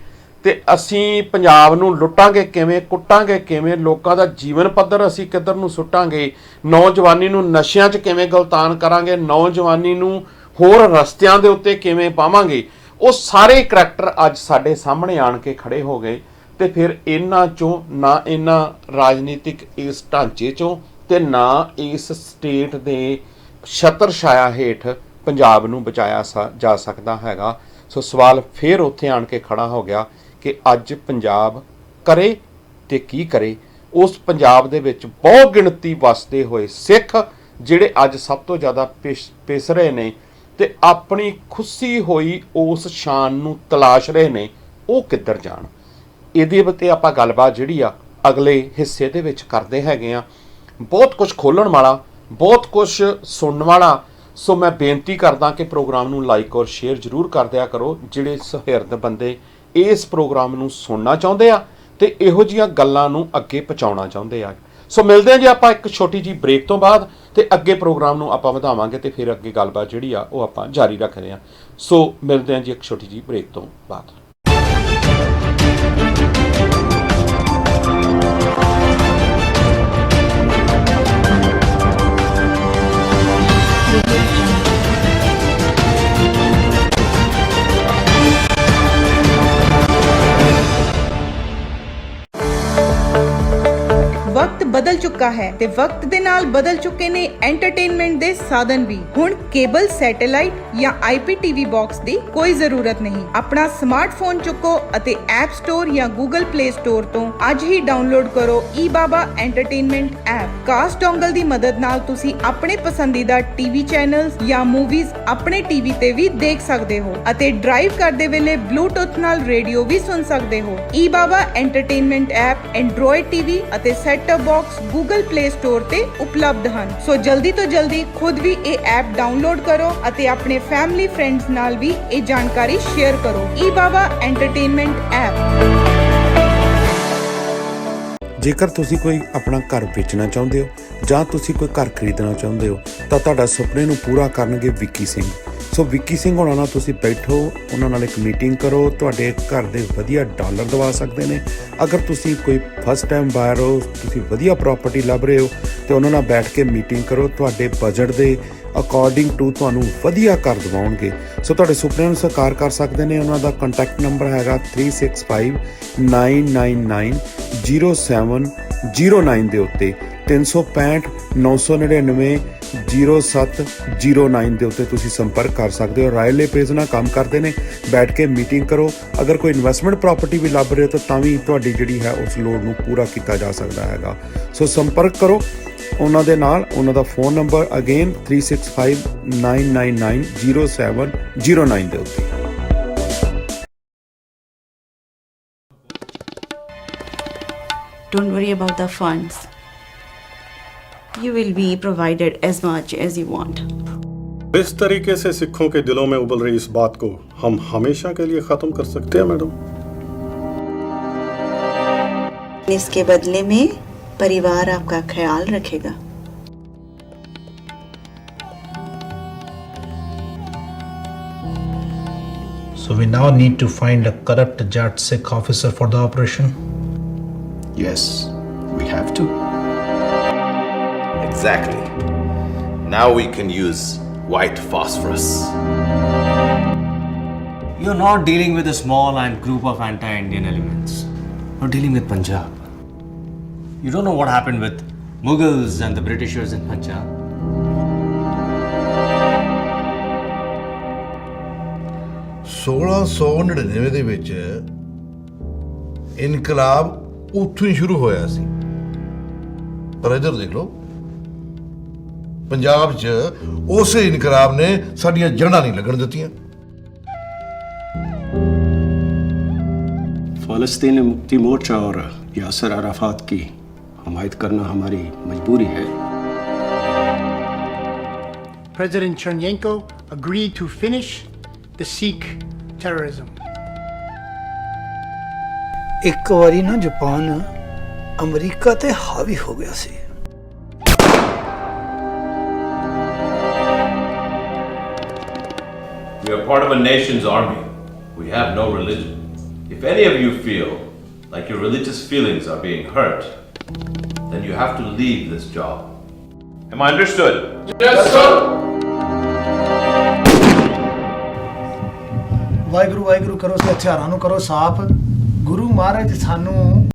ਤੇ ਅਸੀਂ ਪੰਜਾਬ ਨੂੰ ਲੁੱਟਾਂਗੇ ਕਿਵੇਂ, ਕੁੱਟਾਂਗੇ ਕਿਵੇਂ, ਲੋਕਾਂ ਦਾ ਜੀਵਨ ਪੱਧਰ ਅਸੀਂ ਕਿੱਧਰ ਨੂੰ ਸੁੱਟਾਂਗੇ, ਨੌਜਵਾਨੀ ਨੂੰ ਨਸ਼ਿਆਂ 'ਚ ਕਿਵੇਂ ਗਲਤਾਨ ਕਰਾਂਗੇ, ਨੌਜਵਾਨੀ ਨੂੰ ਹੋਰ ਰਸਤਿਆਂ ਦੇ ਉੱਤੇ ਕਿਵੇਂ ਪਾਵਾਂਗੇ, ਉਹ ਸਾਰੇ ਕਰੈਕਟਰ ਅੱਜ ਸਾਡੇ ਸਾਹਮਣੇ ਆਣ ਕੇ ਖੜੇ ਹੋ ਗਏ। ਤੇ ਫਿਰ ਇਹਨਾਂ ਚੋਂ ਨਾ ਇਹਨਾਂ ਰਾਜਨੀਤਿਕ ਇਸ ਢਾਂਚੇ ਚੋਂ ਤੇ ਨਾ ਇਸ ਸਟੇਟ ਦੇ ਛਤਰ ਛਾਇਆ ਹੇਠ ਪੰਜਾਬ ਨੂੰ ਬਚਾਇਆ ਜਾ ਸਕਦਾ ਹੈਗਾ। ਸੋ ਸਵਾਲ ਫਿਰ ਉੱਥੇ ਆਣ ਕੇ ਖੜਾ ਹੋ ਗਿਆ ਕਿ ਅੱਜ ਪੰਜਾਬ ਕਰੇ ਤੇ ਕੀ ਕਰੇ। ਉਸ ਪੰਜਾਬ ਦੇ ਵਿੱਚ ਬਹੁ ਗਿਣਤੀ ਵਸਦੇ ਹੋਏ ਸਿੱਖ ਜਿਹੜੇ ਅੱਜ ਸਭ ਤੋਂ ਜ਼ਿਆਦਾ ਪਿਸ ਰਹੇ ਨੇ ਤੇ ਆਪਣੀ ਖੁੱਸੀ ਹੋਈ ਉਸ ਸ਼ਾਨ ਨੂੰ ਤਲਾਸ਼ ਰਹੇ ਨੇ, ਉਹ ਕਿੱਧਰ ਜਾਣ। ਇਹਦੇ ਉੱਤੇ ਆਪਾਂ ਗੱਲਬਾਤ ਜਿਹੜੀ ਆ ਅਗਲੇ ਹਿੱਸੇ ਦੇ ਵਿੱਚ ਕਰਦੇ ਹੈਗੇ ਆ। ਬਹੁਤ ਕੁਝ ਖੋਲ੍ਹਣ ਵਾਲਾ, ਬਹੁਤ ਕੁਝ ਸੁਣਨ ਵਾਲਾ। ਸੋ ਮੈਂ ਬੇਨਤੀ ਕਰਦਾ ਕਿ ਪ੍ਰੋਗਰਾਮ ਨੂੰ ਲਾਈਕ ਔਰ ਸ਼ੇਅਰ ਜ਼ਰੂਰ ਕਰ ਦਿਆ ਕਰੋ, ਜਿਹੜੇ ਸੁਹਿਰਦ ਬੰਦੇ ਇਸ ਪ੍ਰੋਗਰਾਮ ਨੂੰ ਸੁਣਨਾ ਚਾਹੁੰਦੇ ਆ ਤੇ ਇਹੋ ਜਿਹੀਆਂ ਗੱਲਾਂ ਨੂੰ ਅੱਗੇ ਪਹੁੰਚਾਉਣਾ ਚਾਹੁੰਦੇ ਆ। ਸੋ ਮਿਲਦੇ ਹਾਂ ਜੀ ਆਪਾਂ ਇੱਕ ਛੋਟੀ ਜਿਹੀ ਬ੍ਰੇਕ ਤੋਂ ਬਾਅਦ, ਤੇ ਅੱਗੇ ਪ੍ਰੋਗਰਾਮ ਨੂੰ ਆਪਾਂ ਵਧਾਵਾਂਗੇ ਤੇ ਫਿਰ ਅੱਗੇ ਗੱਲਬਾਤ ਜਿਹੜੀ ਆ ਉਹ ਆਪਾਂ ਜਾਰੀ ਰੱਖਦੇ ਹਾਂ। ਸੋ ਮਿਲਦੇ ਹਾਂ ਜੀ ਇੱਕ ਛੋਟੀ ਜਿਹੀ ਬ੍ਰੇਕ ਤੋਂ ਬਾਅਦ। वक्त बदल चुका है ते वक्त दे नाल बदल चुके ने एंटरटेनमेंट दे साधन भी। हुण केबल, सैटेलाइट या IPTV बॉक्स दी कोई जरूरत नहीं। अपना स्मार्टफोन चुको अते ऐप स्टोर या गूगल प्ले स्टोर तो आज ही डाउनलोड करो ईबाबा एंटरटेनमेंट ऐप। कास्ट डोंगल दी मदद नाल तुसी अपने पसंदीदा टीवी चैनल्स या मूवीज अपने टीवी ते भी देख सकदे हो अते ड्राइव करदे वेले ब्लूटूथ नाल रेडियो भी सुन सकदे हो। ईबाबा एंटरटेनमेंट ऐप एंड्रॉयड टीवी अते set top box Google play store ते उपलब्ध ਹਨ। सो जल्दी तो जल्दी खुद भी ਇਹ ऐप डाउनलोड करो ਅਤੇ ਆਪਣੇ फैमिली फ्रेंड्स ਨਾਲ ਵੀ ਇਹ ਜਾਣਕਾਰੀ शेयर करो। ईबाबा एंटरटेनमेंट ऐप। ਜੇਕਰ ਤੁਸੀਂ ਕੋਈ ਆਪਣਾ ਘਰ ਵੇਚਣਾ ਚਾਹੁੰਦੇ ਹੋ ਜਾਂ ਤੁਸੀਂ ਕੋਈ ਘਰ ਖਰੀਦਣਾ ਚਾਹੁੰਦੇ ਹੋ ਤਾਂ ਤੁਹਾਡਾ ਸੁਪਨੇ ਨੂੰ ਪੂਰਾ ਕਰਨਗੇ ਵਿੱਕੀ ਸਿੰਘ। ਸੋ ਵਿੱਕੀ ਸਿੰਘ ਹੋਣਾ ਨਾਲ ਤੁਸੀਂ ਬੈਠੋ, ਉਹਨਾਂ ਨਾਲ ਇੱਕ ਮੀਟਿੰਗ ਕਰੋ, ਤੁਹਾਡੇ ਘਰ ਦੇ ਵਧੀਆ ਡਾਲਰ ਦਵਾ ਸਕਦੇ ਨੇ। ਅਗਰ ਤੁਸੀਂ ਕੋਈ ਫਸਟ ਟਾਈਮ ਬਾਇਰ ਹੋ, ਤੁਸੀਂ ਵਧੀਆ ਪ੍ਰਾਪਰਟੀ ਲੱਭ ਰਹੇ ਹੋ ਤੇ ਉਹਨਾਂ ਨਾਲ ਬੈਠ ਕੇ ਮੀਟਿੰਗ ਕਰੋ, ਤੁਹਾਡੇ ਬਜਟ ਦੇ ਅਕੋਰਡਿੰਗ ਟੂ ਤੁਹਾਨੂੰ ਵਧੀਆ ਘਰ ਦਿਵਾਉਣਗੇ। ਸੋ ਤੁਹਾਡੇ ਸੁਪਨਿਆਂ ਨੂੰ ਸਾਕਾਰ ਕਰ ਸਕਦੇ ਨੇ। ਉਹਨਾਂ ਦਾ ਕੰਟੈਕਟ ਨੰਬਰ ਹੈਗਾ 3659990709 ਦੇ ਉੱਤੇ 365 999 0709 ਦੇ ਉੱਤੇ ਤੁਸੀਂ ਸੰਪਰਕ ਕਰ ਸਕਦੇ ਹੋ। ਰਾਇਲੇ ਪੇਜ ਨਾਲ ਕੰਮ ਕਰਦੇ ਨੇ, ਬੈਠ ਕੇ ਮੀਟਿੰਗ ਕਰੋ। ਅਗਰ ਕੋਈ ਇਨਵੈਸਟਮੈਂਟ ਪ੍ਰਾਪਰਟੀ ਵੀ ਲੱਭ ਰਹੇ ਹੋ ਤਾਂ ਵੀ ਤੁਹਾਡੀ ਜਿਹੜੀ ਹੈ ਉਸ ਲੋੜ ਨੂੰ ਪੂਰਾ ਕੀਤਾ ਜਾ ਸਕਦਾ ਹੈਗਾ। ਸੋ ਸੰਪਰਕ ਕਰੋ ਉਹਨਾਂ ਦੇ ਨਾਲ। ਉਹਨਾਂ ਦਾ ਫੋਨ ਨੰਬਰ ਅਗੇਨ 3659990709 ਦੇ ਉੱਤੇ। Don't worry about the funds. You will be provided as much as you want. इस तरीके से सिखों के दिलों में उबल रही इस बात को हम हमेशा के लिए खत्म कर सकते हैं मैडम। इसके बदले में परिवार आपका ख्याल रखेगा। So we now need to find a corrupt Jat Sikh officer for the operation. Yes, we have to. Exactly. Now we can use white phosphorus. You're not dealing with a small and group of anti-Indian elements. You're dealing with Punjab. You don't know what happened with Mughals and the Britishers in Punjab. (1699) ਦੇ ਵਿੱਚ ਇਨਕਲਾਬ ਉੱਥੋਂ ਹੀ ਸ਼ੁਰੂ ਹੋਇਆ ਸੀ। ਪਰ ਇੱਧਰ ਦੇਖ ਲਓ, ਪੰਜਾਬ 'ਚ ਉਸੇ ਇਨਕਲਾਬ ਨੇ ਸਾਡੀਆਂ ਜੜ੍ਹਾਂ ਨਹੀਂ ਲੱਗਣ ਦਿੱਤੀਆਂ। फ़लस्तीनी मुक्ति मोर्चा और यासर अराफात की हमायत करना हमारी मजबूरी है। President Chernyenko agreed to finish the Sikh terrorism. ਇੱਕ ਵਾਰੀ ਨਾ ਜਾਪਾਨ ਅਮਰੀਕਾ ਤੇ ਹਾਵੀ ਹੋ ਗਿਆ ਸੀ। We are part of a nation's army. We have no religion. If any of you feel like your religious feelings are being hurt, then you have to leave this job. Am I understood? Yes, sir. Waheguru Waheguru ਕਰੋ ਤੇ ਹਥਿਆਰਾਂ ਨੂੰ ਕਰੋ ਸਾਫ਼। ਗੁਰੂ ਮਹਾਰਾਜ ਸਾਨੂੰ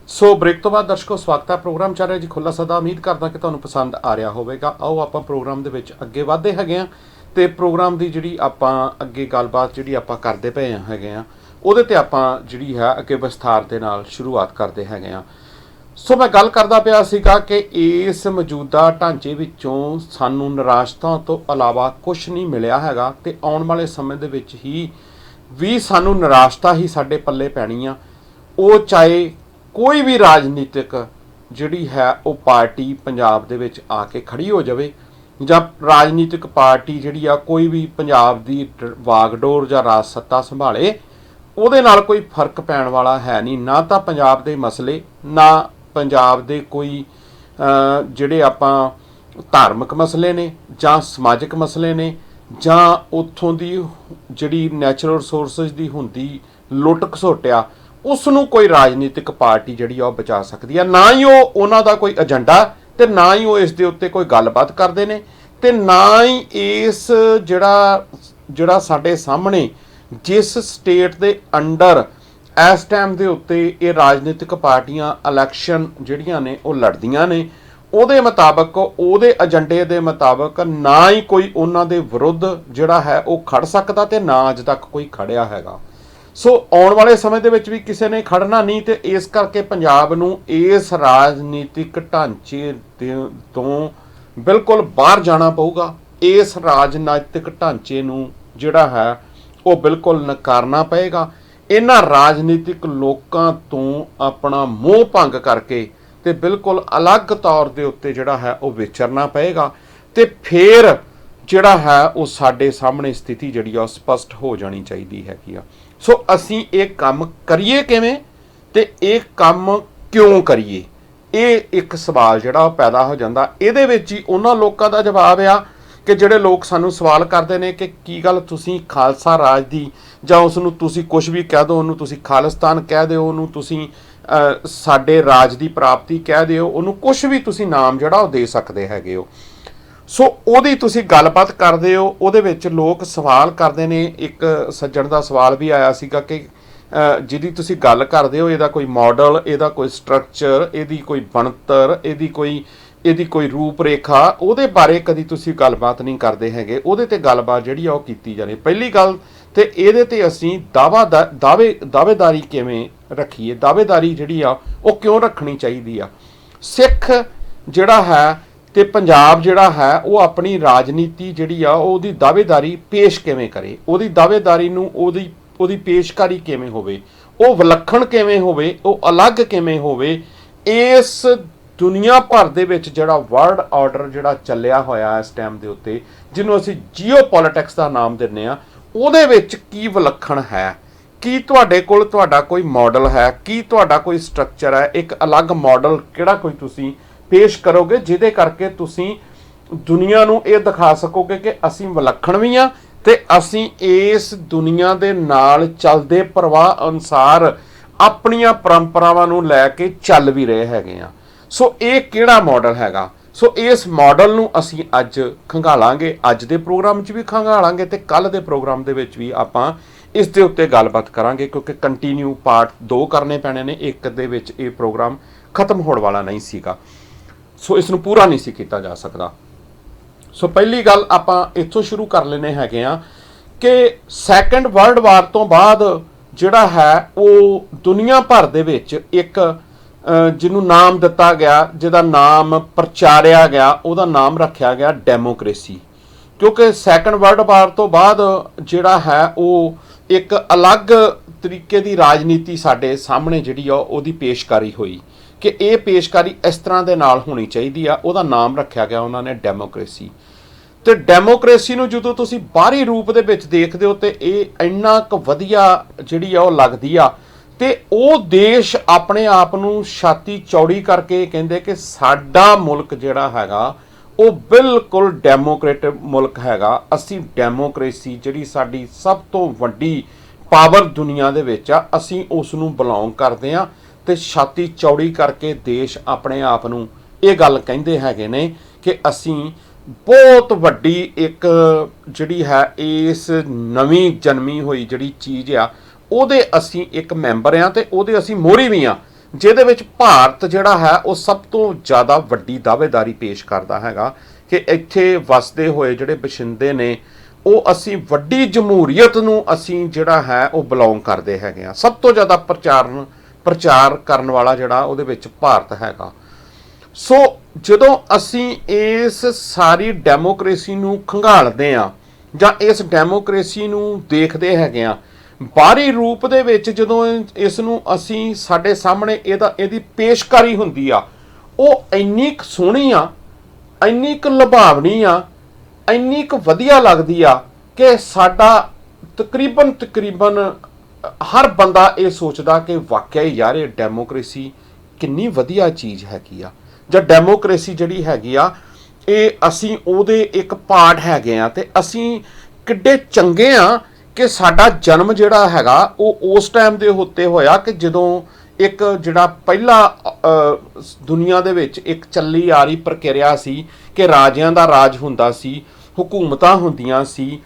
ਸੋ break ਤੋਂ ਬਾਅਦ ਦਰਸ਼ਕੋ ਸਵਾਗਤ ਹੈ। ਪ੍ਰੋਗਰਾਮ ਚੱਲ ਰਿਹਾ ਜੀ ਖੁੱਲਾ ਸੱਦਾ। ਉਮੀਦ ਕਰਦਾ ਕਿ ਤੁਹਾਨੂੰ ਪਸੰਦ ਆ ਰਿਹਾ ਹੋਵੇਗਾ। ਆਓ ਆਪਾਂ ਪ੍ਰੋਗਰਾਮ ਦੇ ਵਿੱਚ ਅੱਗੇ ਵਧਦੇ ਹੈਗੇ ਆ ਤੇ ਪ੍ਰੋਗਰਾਮ ਦੀ ਜਿਹੜੀ ਆਪਾਂ ਅੱਗੇ ਗੱਲਬਾਤ ਜਿਹੜੀ ਆਪਾਂ ਕਰਦੇ ਪਏ ਹੈਗੇ ਆ ਉਹਦੇ ਤੇ ਆਪਾਂ ਜਿਹੜੀ ਹੈ ਅੱਗੇ ਵਿਸਥਾਰ ਦੇ ਨਾਲ ਸ਼ੁਰੂਆਤ ਕਰਦੇ ਹੈਗੇ ਆ। ਸੋ ਮੈਂ ਗੱਲ ਕਰਦਾ ਪਿਆ ਸੀਗਾ ਕਿ ਇਸ ਮੌਜੂਦਾ ਢਾਂਚੇ ਵਿੱਚੋਂ ਸਾਨੂੰ ਨਿਰਾਸ਼ਤਾ ਤੋਂ ਇਲਾਵਾ ਕੁਝ ਨਹੀਂ ਮਿਲਿਆ ਹੈਗਾ ਤੇ ਆਉਣ ਵਾਲੇ ਸਮੇਂ ਦੇ ਵਿੱਚ ਹੀ ਵੀ ਸਾਨੂੰ ਨਿਰਾਸ਼ਤਾ ਹੀ ਸਾਡੇ ਪੱਲੇ ਪੈਣੀ ਆ। ਉਹ ਚਾਹੇ ਕੋਈ ਵੀ ਰਾਜਨੀਤਿਕ ਜਿਹੜੀ ਹੈ ਉਹ ਪਾਰਟੀ ਪੰਜਾਬ ਦੇ ਵਿੱਚ ਆ ਕੇ ਖੜੀ ਹੋ ਜਾਵੇ ਜਾਂ ਰਾਜਨੀਤਿਕ ਪਾਰਟੀ ਜਿਹੜੀ ਆ ਕੋਈ ਵੀ ਪੰਜਾਬ ਦੀ ਵਾਗਡੋਰ ਜਾਂ ਰਾਜ ਸੱਤਾ ਸੰਭਾਲੇ, ਉਹਦੇ ਨਾਲ ਕੋਈ ਫਰਕ ਪੈਣ ਵਾਲਾ ਹੈ ਨਹੀਂ। ਨਾ ਤਾਂ ਪੰਜਾਬ ਦੇ ਮਸਲੇ, ਨਾ ਪੰਜਾਬ ਦੇ ਕੋਈ ਜਿਹੜੇ ਆਪਾਂ ਧਾਰਮਿਕ ਮਸਲੇ ਨੇ ਜਾਂ ਸਮਾਜਿਕ ਮਸਲੇ ਨੇ ਜਾਂ ਉੱਥੋਂ ਦੀ ਜਿਹੜੀ ਨੈਚੁਰਲ ਰਿਸੋਰਸਿਸ ਦੀ ਹੁੰਦੀ ਲੁੱਟ ਖਸੋਟਿਆ, ਉਸ ਨੂੰ ਕੋਈ ਰਾਜਨੀਤਿਕ ਪਾਰਟੀ ਜਿਹੜੀ ਆ ਉਹ ਬਚਾ ਸਕਦੀ ਆ। ਨਾ ਹੀ ਉਹ ਉਹਨਾਂ ਦਾ ਕੋਈ ਏਜੰਡਾ ਤੇ ਨਾ ਹੀ ਉਹ ਇਸ ਦੇ ਉੱਤੇ ਕੋਈ ਗੱਲਬਾਤ ਕਰਦੇ ਨੇ ਤੇ ਨਾ ਹੀ ਇਸ ਜਿਹੜਾ ਸਾਡੇ ਸਾਹਮਣੇ ਜਿਸ ਸਟੇਟ ਦੇ ਅੰਡਰ ਇਸ ਟਾਈਮ ਦੇ ਉੱਤੇ ਇਹ ਰਾਜਨੀਤਿਕ ਪਾਰਟੀਆਂ ਇਲੈਕਸ਼ਨ ਜਿਹੜੀਆਂ ਨੇ ਉਹ ਲੜਦੀਆਂ ਨੇ, ਉਹਦੇ ਮੁਤਾਬਕ ਉਹਦੇ ਏਜੰਡੇ ਦੇ ਮੁਤਾਬਕ ਨਾ ਹੀ ਕੋਈ ਉਹਨਾਂ ਦੇ ਵਿਰੁੱਧ ਜਿਹੜਾ ਹੈ ਉਹ ਖੜ ਸਕਦਾ ਤੇ ਨਾ ਅੱਜ ਤੱਕ ਕੋਈ ਖੜਿਆ ਹੈਗਾ। ਸੋ ਆਉਣ ਵਾਲੇ ਸਮੇਂ ਦੇ ਵਿੱਚ ਵੀ ਕਿਸੇ ਨੇ ਖੜਨਾ ਨਹੀਂ ਤੇ ਇਸ ਕਰਕੇ ਪੰਜਾਬ ਨੂੰ ਇਸ ਰਾਜਨੀਤਿਕ ਢਾਂਚੇ ਤੋਂ ਬਿਲਕੁਲ ਬਾਹਰ ਜਾਣਾ ਪਊਗਾ। ਇਸ ਰਾਜਨੀਤਿਕ ਢਾਂਚੇ ਨੂੰ ਜਿਹੜਾ ਹੈ ਉਹ ਬਿਲਕੁਲ ਨਕਾਰਨਾ ਪਏਗਾ। ਇਹਨਾਂ ਰਾਜਨੀਤਿਕ ਲੋਕਾਂ ਤੋਂ ਆਪਣਾ ਮੋਹ ਭੰਗ ਕਰਕੇ ਤੇ ਬਿਲਕੁਲ ਅਲੱਗ ਤੌਰ ਦੇ ਉੱਤੇ ਜਿਹੜਾ ਹੈ ਉਹ ਵਿਚਰਨਾ ਪਏਗਾ ਤੇ ਫਿਰ ਜਿਹੜਾ ਹੈ ਉਹ ਸਾਡੇ ਸਾਹਮਣੇ ਸਥਿਤੀ ਜਿਹੜੀ ਆ ਉਹ ਸਪਸ਼ਟ ਹੋ ਜਾਣੀ ਚਾਹੀਦੀ ਹੈਗੀ ਆ। ਸੋ ਅਸੀਂ ਇਹ ਕੰਮ ਕਰੀਏ ਕਿਵੇਂ ਤੇ ਇਹ ਕੰਮ ਕਿਉਂ ਕਰੀਏ, ਇਹ ਇੱਕ ਸਵਾਲ ਜਿਹੜਾ ਉਹ ਪੈਦਾ ਹੋ ਜਾਂਦਾ। ਇਹਦੇ ਵਿੱਚ ਹੀ ਉਹਨਾਂ ਲੋਕਾਂ ਦਾ ਜਵਾਬ ਆ ਕਿ ਜਿਹੜੇ ਲੋਕ ਸਾਨੂੰ ਸਵਾਲ ਕਰਦੇ ਨੇ ਕਿ ਕੀ ਗੱਲ ਤੁਸੀਂ ਖਾਲਸਾ ਰਾਜ ਦੀ ਜਾਂ ਉਸ ਨੂੰ ਤੁਸੀਂ ਕੁਝ ਵੀ ਕਹਿ ਦਿਓ, ਉਹਨੂੰ ਤੁਸੀਂ ਖਾਲਿਸਤਾਨ ਕਹਿ ਦਿਓ, ਉਹਨੂੰ ਤੁਸੀਂ ਸਾਡੇ ਰਾਜ ਦੀ ਪ੍ਰਾਪਤੀ ਕਹਿ ਦਿਓ, ਉਹਨੂੰ ਕੁਝ ਵੀ ਤੁਸੀਂ ਨਾਮ ਜਿਹੜਾ ਉਹ ਦੇ ਸਕਦੇ ਹੈਗੇ ਹੋ। ਸੋ ਉਹਦੀ ਤੁਸੀਂ ਗੱਲਬਾਤ ਕਰਦੇ ਹੋ, ਉਹਦੇ ਵਿੱਚ ਲੋਕ ਸਵਾਲ ਕਰਦੇ ਨੇ। ਇੱਕ ਸੱਜਣ ਦਾ ਸਵਾਲ ਵੀ ਆਇਆ ਸੀਗਾ ਕਿ ਜਿਹਦੀ ਤੁਸੀਂ ਗੱਲ ਕਰਦੇ ਹੋ ਇਹਦਾ ਕੋਈ ਮਾਡਲ, ਇਹਦਾ ਕੋਈ ਸਟਰਕਚਰ, ਇਹਦੀ ਕੋਈ ਬਣਤਰ, ਇਹਦੀ ਕੋਈ ਇਹਦੀ ਕੋਈ ਰੂਪ ਰੇਖਾ, ਉਹਦੇ ਬਾਰੇ ਕਦੀ ਤੁਸੀਂ ਗੱਲਬਾਤ ਨਹੀਂ ਕਰਦੇ ਹੈਗੇ। ਉਹਦੇ ਤੇ ਗੱਲਬਾਤ ਜਿਹੜੀ ਆ ਉਹ ਕੀਤੀ ਜਾਣੀ। ਪਹਿਲੀ ਗੱਲ ਤੇ ਇਹਦੇ ਤੇ ਅਸੀਂ ਦਾਅਵੇਦਾਰੀ ਕਿਵੇਂ ਰੱਖੀਏ, ਦਾਅਵੇਦਾਰੀ ਜਿਹੜੀ ਆ ਉਹ ਕਿਉਂ ਰੱਖਣੀ ਚਾਹੀਦੀ ਆ। ਸਿੱਖ ਜਿਹੜਾ ਹੈ ਤੇ ਪੰਜਾਬ ਜਿਹੜਾ ਹੈ ਉਹ ਆਪਣੀ ਰਾਜਨੀਤੀ ਜਿਹੜੀ ਆ ਉਹਦੀ ਦਾਅਵੇਦਾਰੀ ਪੇਸ਼ ਕਿਵੇਂ ਕਰੇ, ਉਹਦੀ ਦਾਅਵੇਦਾਰੀ ਨੂੰ ਉਹਦੀ ਪੇਸ਼ਕਾਰੀ ਕਿਵੇਂ ਹੋਵੇ, ਉਹ ਵਿਲੱਖਣ ਕਿਵੇਂ ਹੋਵੇ, ਉਹ ਅਲੱਗ ਕਿਵੇਂ ਹੋਵੇ। ਇਸ ਦੁਨੀਆ ਭਰ ਦੇ ਵਿੱਚ ਜਿਹੜਾ ਵਰਲਡ ਆਰਡਰ ਜਿਹੜਾ ਚੱਲਿਆ ਹੋਇਆ ਇਸ ਟਾਈਮ ਦੇ ਉੱਤੇ, ਜਿਹਨੂੰ ਅਸੀਂ ਜੀਓ ਪੋਲਿਟਿਕਸ ਦਾ ਨਾਮ ਦਿੰਦੇ ਆ, ਉਹਦੇ ਵਿੱਚ ਕੀ ਵਿਲੱਖਣ ਹੈ। ਕੀ ਤੁਹਾਡੇ ਕੋਲ ਤੁਹਾਡਾ ਕੋਈ ਮਾਡਲ ਹੈ, ਕੀ ਤੁਹਾਡਾ ਕੋਈ ਸਟਰਕਚਰ ਹੈ, ਇੱਕ ਅਲੱਗ ਮਾਡਲ ਕਿਹੜਾ ਕੋਈ ਤੁਸੀਂ ਪੇਸ਼ ਕਰੋਗੇ ਜਿਹਦੇ ਕਰਕੇ ਤੁਸੀਂ ਦੁਨੀਆ ਨੂੰ ਇਹ ਦਿਖਾ ਸਕੋਗੇ ਕਿ ਅਸੀਂ ਵਿਲੱਖਣ ਵੀ ਆ ਤੇ ਅਸੀਂ ਇਸ ਦੁਨੀਆ ਦੇ ਨਾਲ ਚੱਲਦੇ ਪ੍ਰਵਾਹ ਅਨੁਸਾਰ ਆਪਣੀਆਂ ਪਰੰਪਰਾਵਾਂ ਨੂੰ ਲੈ ਕੇ ਚੱਲ ਵੀ ਰਹੇ ਹੈਗੇ ਆ। ਸੋ ਇਹ ਕਿਹੜਾ ਮਾਡਲ ਹੈਗਾ। ਸੋ ਇਸ ਮਾਡਲ ਨੂੰ ਅਸੀਂ ਅੱਜ ਖੰਗਾਲਾਂਗੇ, ਅੱਜ ਦੇ ਪ੍ਰੋਗਰਾਮ 'ਚ ਵੀ ਖੰਗਾਲਾਂਗੇ ਤੇ ਕੱਲ ਦੇ ਪ੍ਰੋਗਰਾਮ ਦੇ ਵਿੱਚ ਵੀ ਆਪਾਂ ਇਸ ਦੇ ਉੱਤੇ ਗੱਲਬਾਤ ਕਰਾਂਗੇ, ਕਿਉਂਕਿ ਕੰਟੀਨਿਊ ਪਾਰਟ 2 ਕਰਨੇ ਪੈਣੇ ਨੇ। ਇੱਕ ਦੇ ਵਿੱਚ ਇਹ ਪ੍ਰੋਗਰਾਮ ਖਤਮ ਹੋਣ ਵਾਲਾ ਨਹੀਂ ਸੀਗਾ, ਸੋ ਇਸ ਨੂੰ ਪੂਰਾ ਨਹੀਂ ਸੀ ਕੀਤਾ ਜਾ ਸਕਦਾ। ਸੋ ਪਹਿਲੀ ਗੱਲ ਆਪਾਂ ਇੱਥੋਂ ਸ਼ੁਰੂ ਕਰ ਲੈਣੇ ਹੈਗੇ ਆ ਕਿ ਸੈਕੰਡ ਵਰਲਡ ਵਾਰ ਤੋਂ ਬਾਅਦ ਜਿਹੜਾ ਹੈ ਉਹ ਦੁਨੀਆ ਭਰ ਦੇ ਵਿੱਚ ਇੱਕ ਜਿਹਨੂੰ ਨਾਮ ਦਿੱਤਾ ਗਿਆ, ਜਿਹਦਾ ਨਾਮ ਪ੍ਰਚਾਰਿਆ ਗਿਆ, ਉਹਦਾ ਨਾਮ ਰੱਖਿਆ ਗਿਆ ਡੈਮੋਕ੍ਰੇਸੀ। ਕਿਉਂਕਿ ਸੈਕੰਡ ਵਰਲਡ ਵਾਰ ਤੋਂ ਬਾਅਦ ਜਿਹੜਾ ਹੈ ਉਹ ਇੱਕ ਅਲੱਗ ਤਰੀਕੇ ਦੀ ਰਾਜਨੀਤੀ ਸਾਡੇ ਸਾਹਮਣੇ ਜਿਹੜੀ ਆ ਉਹਦੀ ਪੇਸ਼ਕਾਰੀ ਹੋਈ ਕਿ ਇਹ ਪੇਸ਼ਕਾਰੀ ਇਸ ਤਰ੍ਹਾਂ ਦੇ ਨਾਲ ਹੋਣੀ ਚਾਹੀਦੀ ਆ। ਉਹਦਾ ਨਾਮ ਰੱਖਿਆ ਗਿਆ ਉਹਨਾਂ ਨੇ ਡੈਮੋਕ੍ਰੇਸੀ। ਤੇ ਡੈਮੋਕ੍ਰੇਸੀ ਨੂੰ ਜਦੋਂ ਤੁਸੀਂ ਬਾਹਰੀ ਰੂਪ ਦੇ ਵਿੱਚ ਦੇਖਦੇ ਹੋ ਤੇ ਇਹ ਇੰਨਾ ਕੁ ਵਧੀਆ ਜਿਹੜੀ ਆ ਉਹ ਲੱਗਦੀ ਆ ਤੇ ਉਹ ਦੇਸ਼ ਆਪਣੇ ਆਪ ਨੂੰ ਛਾਤੀ ਚੌੜੀ ਕਰਕੇ ਕਹਿੰਦੇ ਕਿ ਸਾਡਾ ਮੁਲਕ ਜਿਹੜਾ ਹੈਗਾ ਉਹ ਬਿਲਕੁਲ ਡੈਮੋਕ੍ਰੇਟਿਕ ਮੁਲਕ ਹੈਗਾ। ਅਸੀਂ ਡੈਮੋਕ੍ਰੇਸੀ ਜਿਹੜੀ ਸਾਡੀ ਸਭ ਤੋਂ ਵੱਡੀ ਪਾਵਰ ਦੁਨੀਆ ਦੇ ਵਿੱਚ ਆ, ਅਸੀਂ ਉਸ ਨੂੰ ਬਿਲੋਂਗ ਕਰਦੇ ਆ ਤੇ ਛਾਤੀ ਚੌੜੀ ਕਰਕੇ ਦੇਸ਼ ਆਪਣੇ ਆਪ ਨੂੰ ਇਹ ਗੱਲ ਕਹਿੰਦੇ ਹੈਗੇ ਨੇ ਕਿ ਅਸੀਂ ਬਹੁਤ ਵੱਡੀ ਇੱਕ ਜਿਹੜੀ ਹੈ ਇਸ ਨਵੀਂ ਜਨਮੀ ਹੋਈ ਜਿਹੜੀ ਚੀਜ਼ ਆ ਉਹਦੇ ਅਸੀਂ ਇੱਕ ਮੈਂਬਰ ਆ ਤੇ ਉਹਦੇ ਅਸੀਂ ਮੋਹਰੀ ਵੀ ਆ, ਜਿਹਦੇ ਵਿੱਚ ਭਾਰਤ ਜਿਹੜਾ ਹੈ ਉਹ ਸਭ ਤੋਂ ਜ਼ਿਆਦਾ ਵੱਡੀ ਦਾਅਵੇਦਾਰੀ ਪੇਸ਼ ਕਰਦਾ ਹੈਗਾ ਕਿ ਇੱਥੇ ਵਸਦੇ ਹੋਏ ਜਿਹੜੇ ਬਸ਼ਿੰਦੇ ਨੇ ਉਹ ਅਸੀਂ ਵੱਡੀ ਜਮਹੂਰੀਅਤ ਨੂੰ ਅਸੀਂ ਜਿਹੜਾ ਹੈ ਉਹ ਬਿਲੋਂਗ ਕਰਦੇ ਹੈਗੇ ਆ। ਸਭ ਤੋਂ ਜ਼ਿਆਦਾ ਪ੍ਰਚਾਰ ਕਰਨ ਵਾਲਾ ਜਿਹੜਾ ਉਹਦੇ ਵਿੱਚ ਭਾਰਤ ਹੈਗਾ। ਸੋ ਜਦੋਂ ਅਸੀਂ ਇਸ ਸਾਰੀ ਡੈਮੋਕ੍ਰੇਸੀ ਨੂੰ ਖੰਗਾਲਦੇ ਆ ਜਾਂ ਇਸ ਡੈਮੋਕ੍ਰੇਸੀ ਨੂੰ ਦੇਖਦੇ ਹੈਗੇ ਆ ਬਾਹਰੀ ਰੂਪ ਦੇ ਵਿੱਚ, ਜਦੋਂ ਇਸ ਨੂੰ ਅਸੀਂ ਸਾਡੇ ਸਾਹਮਣੇ ਇਹਦੀ ਪੇਸ਼ਕਾਰੀ ਹੁੰਦੀ ਆ, ਉਹ ਇੰਨੀ ਕੁ ਸੋਹਣੀ ਆ, ਇੰਨੀ ਕੁ ਲੁਭਾਵਣੀ ਆ, ਇੰਨੀ ਕੁ ਵਧੀਆ ਲੱਗਦੀ ਆ ਕਿ ਸਾਡਾ ਤਕਰੀਬਨ ਹਰ ਬੰਦਾ ਇਹ ਸੋਚਦਾ ਕਿ ਵਾਕਿਆ ਹੀ ਯਾਰ ਇਹ ਡੈਮੋਕ੍ਰੇਸੀ ਕਿੰਨੀ ਵਧੀਆ ਚੀਜ਼ ਹੈਗੀ ਆ, ਜਾਂ ਡੈਮੋਕ੍ਰੇਸੀ ਜਿਹੜੀ ਹੈਗੀ ਆ ਇਹ ਅਸੀਂ ਉਹਦੇ ਇੱਕ ਪਾਰਟ ਹੈਗੇ ਆ ਤੇ ਅਸੀਂ ਕਿੱਡੇ ਚੰਗੇ ਆ ਕਿ ਸਾਡਾ ਜਨਮ ਜਿਹੜਾ ਹੈਗਾ ਉਹ ਉਸ ਟਾਈਮ ਦੇ ਉੱਤੇ ਹੋਇਆ ਕਿ ਜਦੋਂ ਇੱਕ ਜਿਹੜਾ ਪਹਿਲਾ ਦੁਨੀਆ ਦੇ ਵਿੱਚ ਇੱਕ ਚੱਲੀ ਆ ਰਹੀ ਪ੍ਰਕਿਰਿਆ ਸੀ ਕਿ ਰਾਜਿਆਂ ਦਾ ਰਾਜ ਹੁੰਦਾ ਸੀ, ਹਕੂਮਤਾਂ ਹੁੰਦੀਆਂ ਸੀ,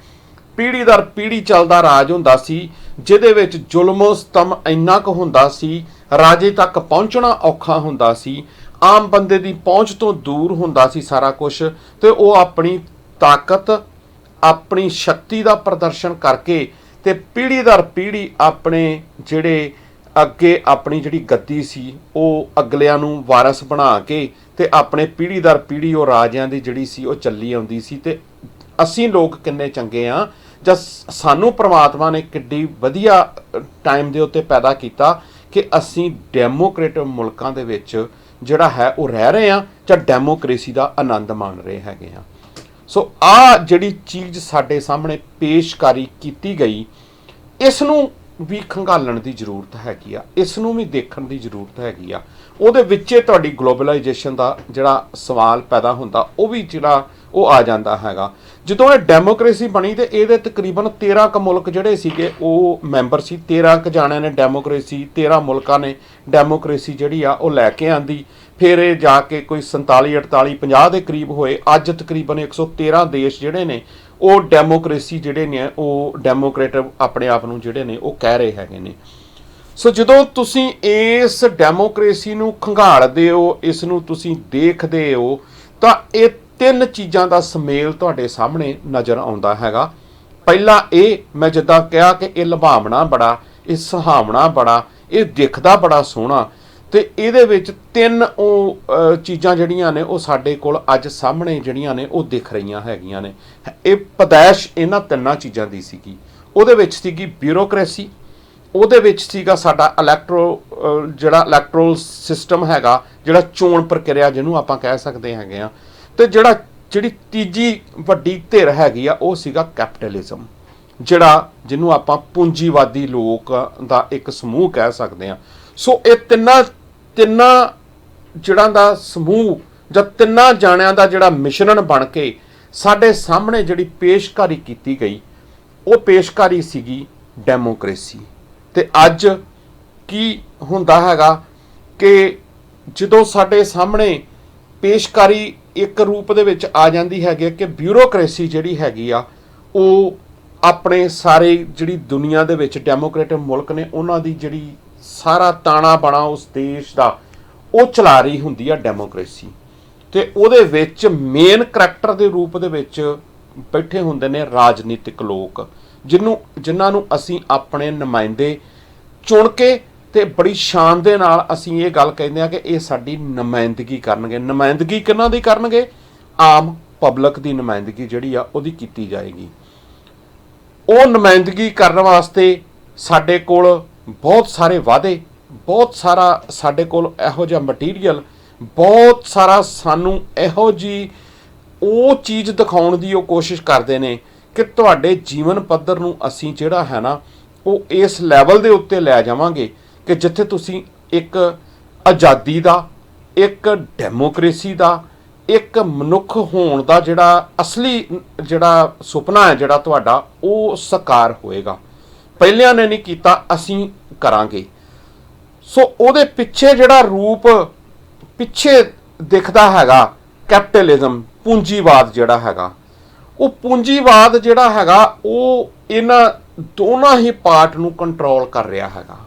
ਪੀੜ੍ਹੀ ਦਰ ਪੀੜ੍ਹੀ ਚੱਲਦਾ ਰਾਜ ਹੁੰਦਾ ਸੀ, ਜਿਹਦੇ ਵਿੱਚ ਜ਼ੁਲਮ ਸਤਮ ਇੰਨਾ ਕੁ ਹੁੰਦਾ ਸੀ, ਰਾਜੇ ਤੱਕ ਪਹੁੰਚਣਾ ਔਖਾ ਹੁੰਦਾ ਸੀ, ਆਮ ਬੰਦੇ ਦੀ ਪਹੁੰਚ ਤੋਂ ਦੂਰ ਹੁੰਦਾ ਸੀ ਸਾਰਾ ਕੁਝ, ਤੇ ਉਹ ਆਪਣੀ ਤਾਕਤ ਆਪਣੀ ਸ਼ਕਤੀ ਦਾ ਪ੍ਰਦਰਸ਼ਨ ਕਰਕੇ ਤੇ ਪੀੜ੍ਹੀ ਦਰ ਪੀੜ੍ਹੀ ਆਪਣੇ ਜਿਹੜੇ ਅੱਗੇ ਆਪਣੀ ਜਿਹੜੀ ਗੱਦੀ ਸੀ ਉਹ ਅਗਲਿਆਂ ਨੂੰ ਵਾਰਸ ਬਣਾ ਕੇ ਤੇ ਆਪਣੇ ਪੀੜ੍ਹੀ ਦਰ ਪੀੜ੍ਹੀ ਉਹ ਰਾਜਿਆਂ ਦੀ ਜਿਹੜੀ ਸੀ ਉਹ ਚੱਲੀ ਆਉਂਦੀ ਸੀ। ਤੇ ਅਸੀਂ ਲੋਕ ਕਿੰਨੇ ਚੰਗੇ ਆ ਜਾਂ ਸਾਨੂੰ ਪ੍ਰਮਾਤਮਾ ਨੇ ਕਿੱਡੀ ਵਧੀਆ ਟਾਈਮ ਦੇ ਉੱਤੇ ਪੈਦਾ ਕੀਤਾ ਕਿ ਅਸੀਂ ਡੈਮੋਕ੍ਰੇਟਿਕ ਮੁਲਕਾਂ ਦੇ ਵਿੱਚ ਜਿਹੜਾ ਹੈ ਉਹ ਰਹਿ ਰਹੇ ਆ ਜਾਂ ਡੈਮੋਕ੍ਰੇਸੀ ਦਾ ਆਨੰਦ ਮਾਣ ਰਹੇ ਹੈਗੇ ਆ। ਸੋ ਆ ਜਿਹੜੀ ਚੀਜ਼ ਸਾਡੇ ਸਾਹਮਣੇ ਪੇਸ਼ਕਾਰੀ ਕੀਤੀ ਗਈ, ਇਸ ਨੂੰ ਵੀ ਖੰਗਾਲਣ ਦੀ ਜ਼ਰੂਰਤ ਹੈਗੀ ਆ, ਇਸ ਨੂੰ ਵੀ ਦੇਖਣ ਦੀ ਜ਼ਰੂਰਤ ਹੈਗੀ ਆ। ਉਹਦੇ ਵਿੱਚੇ ਤੁਹਾਡੀ ਗਲੋਬਲਾਈਜੇਸ਼ਨ ਦਾ ਜਿਹੜਾ ਸਵਾਲ ਪੈਦਾ ਹੁੰਦਾ ਉਹ ਵੀ ਜਿਹੜਾ ਉਹ ਆ ਜਾਂਦਾ ਹੈਗਾ। ਜਦੋਂ ਇਹ ਡੈਮੋਕ੍ਰੇਸੀ ਬਣੀ ਤੇ ਇਹਦੇ ਤਕਰੀਬਨ 13 ਕੁ ਮੁਲਕ ਜਿਹੜੇ ਸੀਗੇ ਉਹ ਮੈਂਬਰ ਸੀ, 13 ਕੁ ਜਾਣਿਆਂ ਨੇ ਡੈਮੋਕ੍ਰੇਸੀ, 13 ਮੁਲਕਾਂ ਨੇ ਡੈਮੋਕ੍ਰੇਸੀ ਜਿਹੜੀ ਆ ਉਹ ਲੈ ਕੇ ਆਂਦੀ। ਫਿਰ ਇਹ ਜਾ ਕੇ ਕੋਈ 47 48 50 ਦੇ ਕਰੀਬ ਹੋਏ। ਅੱਜ ਤਕਰੀਬਨ 113 ਦੇਸ਼ ਜਿਹੜੇ ਨੇ ਉਹ ਡੈਮੋਕ੍ਰੇਸੀ ਜਿਹੜੇ ਨੇ ਉਹ ਡੈਮੋਕ੍ਰੇਟਿਕ ਆਪਣੇ ਆਪ ਨੂੰ ਜਿਹੜੇ ਨੇ ਉਹ ਕਹਿ ਰਹੇ ਹੈਗੇ ਨੇ। ਸੋ ਜਦੋਂ ਤੁਸੀਂ ਇਸ ਡੈਮੋਕ੍ਰੇਸੀ ਨੂੰ ਖੰਗਾਲਦੇ ਹੋ, ਇਸ ਨੂੰ ਤੁਸੀਂ ਦੇਖਦੇ ਹੋ, ਤਾਂ ਇਹ ਤਿੰਨ ਚੀਜ਼ਾਂ ਦਾ ਸੁਮੇਲ ਤੁਹਾਡੇ ਸਾਹਮਣੇ ਨਜ਼ਰ ਆਉਂਦਾ ਹੈਗਾ। ਪਹਿਲਾ ਇਹ, ਮੈਂ ਜਿੱਦਾਂ ਕਿਹਾ ਕਿ ਇਹ ਲੁਭਾਵਣਾ ਬੜਾ, ਇਹ ਸੁਹਾਵਣਾ ਬੜਾ, ਇਹ ਦਿਖਦਾ ਬੜਾ ਸੋਹਣਾ, ਤੇ ਇਹਦੇ ਵਿੱਚ ਤਿੰਨ ਉਹ ਚੀਜ਼ਾਂ ਜਿਹੜੀਆਂ ਨੇ ਉਹ ਸਾਡੇ ਕੋਲ ਅੱਜ ਸਾਹਮਣੇ ਜਿਹੜੀਆਂ ਨੇ ਉਹ ਦਿਖ ਰਹੀਆਂ ਹੈਗੀਆਂ ਨੇ। ਇਹ ਪਦੈਸ਼ ਇਹਨਾਂ ਤਿੰਨਾਂ ਚੀਜ਼ਾਂ ਦੀ ਸੀਗੀ। ਉਹਦੇ ਵਿੱਚ ਸੀਗੀ ਬਿਊਰੋਕ੍ਰੇਸੀ, ਉਹਦੇ ਵਿੱਚ ਸੀਗਾ ਸਾਡਾ ਜਿਹੜਾ ਇਲੈਕਟਰਲ ਸਿਸਟਮ ਹੈਗਾ, ਜਿਹੜਾ ਚੋਣ ਪ੍ਰਕਿਰਿਆ ਜਿਹਨੂੰ ਆਪਾਂ ਕਹਿ ਸਕਦੇ ਹੈਗੇ ਆ, ਤੇ ਜਿਹੜੀ ਤੀਜੀ ਵੱਡੀ ਧਿਰ ਹੈਗੀ ਆ ਉਹ ਸੀਗਾ ਕੈਪੀਟਲਿਜ਼ਮ, ਜਿਹਨੂੰ ਆਪਾਂ ਪੂੰਜੀਵਾਦੀ ਲੋਕ ਦਾ ਇੱਕ ਸਮੂਹ ਕਹਿ ਸਕਦੇ ਆ। ਸੋ ਇਹ ਤਿੰਨਾਂ ਜਿਹੜਾ ਦਾ ਸਮੂਹ ਜਾਂ ਤਿੰਨਾਂ ਜਾਣਿਆਂ ਦਾ ਜਿਹੜਾ ਮਿਸ਼ਰਣ ਬਣ ਕੇ ਸਾਡੇ ਸਾਹਮਣੇ ਜਿਹੜੀ ਪੇਸ਼ਕਾਰੀ ਕੀਤੀ ਗਈ, ਉਹ ਪੇਸ਼ਕਾਰੀ ਸੀਗੀ ਡੈਮੋਕ੍ਰੇਸੀ। ਤੇ ਅੱਜ ਕੀ ਹੁੰਦਾ ਹੈਗਾ ਕਿ ਜਦੋਂ ਸਾਡੇ ਸਾਹਮਣੇ ਪੇਸ਼ਕਾਰੀ ਇੱਕ ਰੂਪ ਦੇ ਵਿੱਚ ਆ ਜਾਂਦੀ ਹੈਗੀ ਕਿ ਬਿਊਰੋਕ੍ਰੇਸੀ ਜਿਹੜੀ ਹੈਗੀ ਆ ਉਹ ਆਪਣੇ ਸਾਰੇ ਜਿਹੜੀ ਦੁਨੀਆ ਦੇ ਵਿੱਚ ਡੈਮੋਕ੍ਰੇਟਿਕ ਮੁਲਕ ਨੇ ਉਹਨਾਂ ਦੀ ਜਿਹੜੀ ਸਾਰਾ ਤਾਣਾ ਬਾਣਾ ਉਸ ਦੇਸ਼ ਦਾ ਉਹ ਚਲਾ ਰਹੀ ਹੁੰਦੀ ਆ ਡੈਮੋਕ੍ਰੇਸੀ। ਤੇ ਉਹਦੇ ਵਿੱਚ ਮੇਨ ਕਰੈਕਟਰ ਦੇ ਰੂਪ ਦੇ ਵਿੱਚ ਬੈਠੇ ਹੁੰਦੇ ਨੇ ਰਾਜਨੀਤਿਕ ਲੋਕ, ਜਿਨ੍ਹਾਂ ਨੂੰ ਅਸੀਂ ਆਪਣੇ ਨੁਮਾਇੰਦੇ ਚੁਣ ਕੇ ਤੇ ਬੜੀ ਸ਼ਾਨ ਦੇ ਨਾਲ ਅਸੀਂ ਇਹ ਗੱਲ ਕਹਿੰਦੇ ਆ ਕਿ ਇਹ ਸਾਡੀ ਨੁਮਾਇੰਦਗੀ ਕਰਨਗੇ। ਨੁਮਾਇੰਦਗੀ ਕਿਹਨਾਂ ਦੀ ਕਰਨਗੇ? ਆਮ ਪਬਲਿਕ ਦੀ ਨੁਮਾਇੰਦਗੀ ਜਿਹੜੀ ਆ ਉਹਦੀ ਕੀਤੀ ਜਾਏਗੀ। ਉਹ ਨੁਮਾਇੰਦਗੀ ਕਰਨ ਵਾਸਤੇ ਸਾਡੇ ਕੋਲ ਬਹੁਤ ਸਾਰੇ ਵਾਅਦੇ, ਬਹੁਤ ਸਾਰਾ ਸਾਡੇ ਕੋਲ ਇਹੋ ਜਿਹਾ ਮਟੀਰੀਅਲ, ਬਹੁਤ ਸਾਰਾ ਸਾਨੂੰ ਇਹੋ ਜਿਹੀ ਉਹ ਚੀਜ਼ ਦਿਖਾਉਣ ਦੀ ਉਹ ਕੋਸ਼ਿਸ਼ ਕਰਦੇ ਨੇ ਕਿ ਤੁਹਾਡੇ ਜੀਵਨ ਪੱਧਰ ਨੂੰ ਅਸੀਂ ਜਿਹੜਾ ਹੈ ਨਾ ਉਹ ਇਸ ਲੈਵਲ ਦੇ ਉੱਤੇ ਲੈ ਜਾਵਾਂਗੇ ਕਿ ਜਿੱਥੇ ਤੁਸੀਂ ਇੱਕ ਆਜ਼ਾਦੀ ਦਾ, ਇੱਕ ਡੈਮੋਕ੍ਰੇਸੀ ਦਾ, ਇੱਕ ਮਨੁੱਖ ਹੋਣ ਦਾ ਜਿਹੜਾ ਅਸਲੀ ਜਿਹੜਾ ਸੁਪਨਾ ਹੈ ਜਿਹੜਾ ਤੁਹਾਡਾ ਉਹ ਸਾਕਾਰ ਹੋਏਗਾ। ਪਹਿਲਿਆਂ ਨੇ ਨਹੀਂ ਕੀਤਾ, ਅਸੀਂ ਕਰਾਂਗੇ। ਸੋ ਉਹਦੇ ਪਿੱਛੇ ਜਿਹੜਾ ਰੂਪ ਪਿੱਛੇ ਦਿਖਦਾ ਹੈਗਾ ਕੈਪੀਟਲਿਜ਼ਮ, ਪੂੰਜੀਵਾਦ ਜਿਹੜਾ ਹੈਗਾ, ਉਹ ਪੂੰਜੀਵਾਦ ਜਿਹੜਾ ਹੈਗਾ ਉਹ ਇਹਨਾਂ ਦੋਨਾਂ ਹੀ ਪਾਰਟ ਨੂੰ ਕੰਟਰੋਲ ਕਰ ਰਿਹਾ ਹੈਗਾ।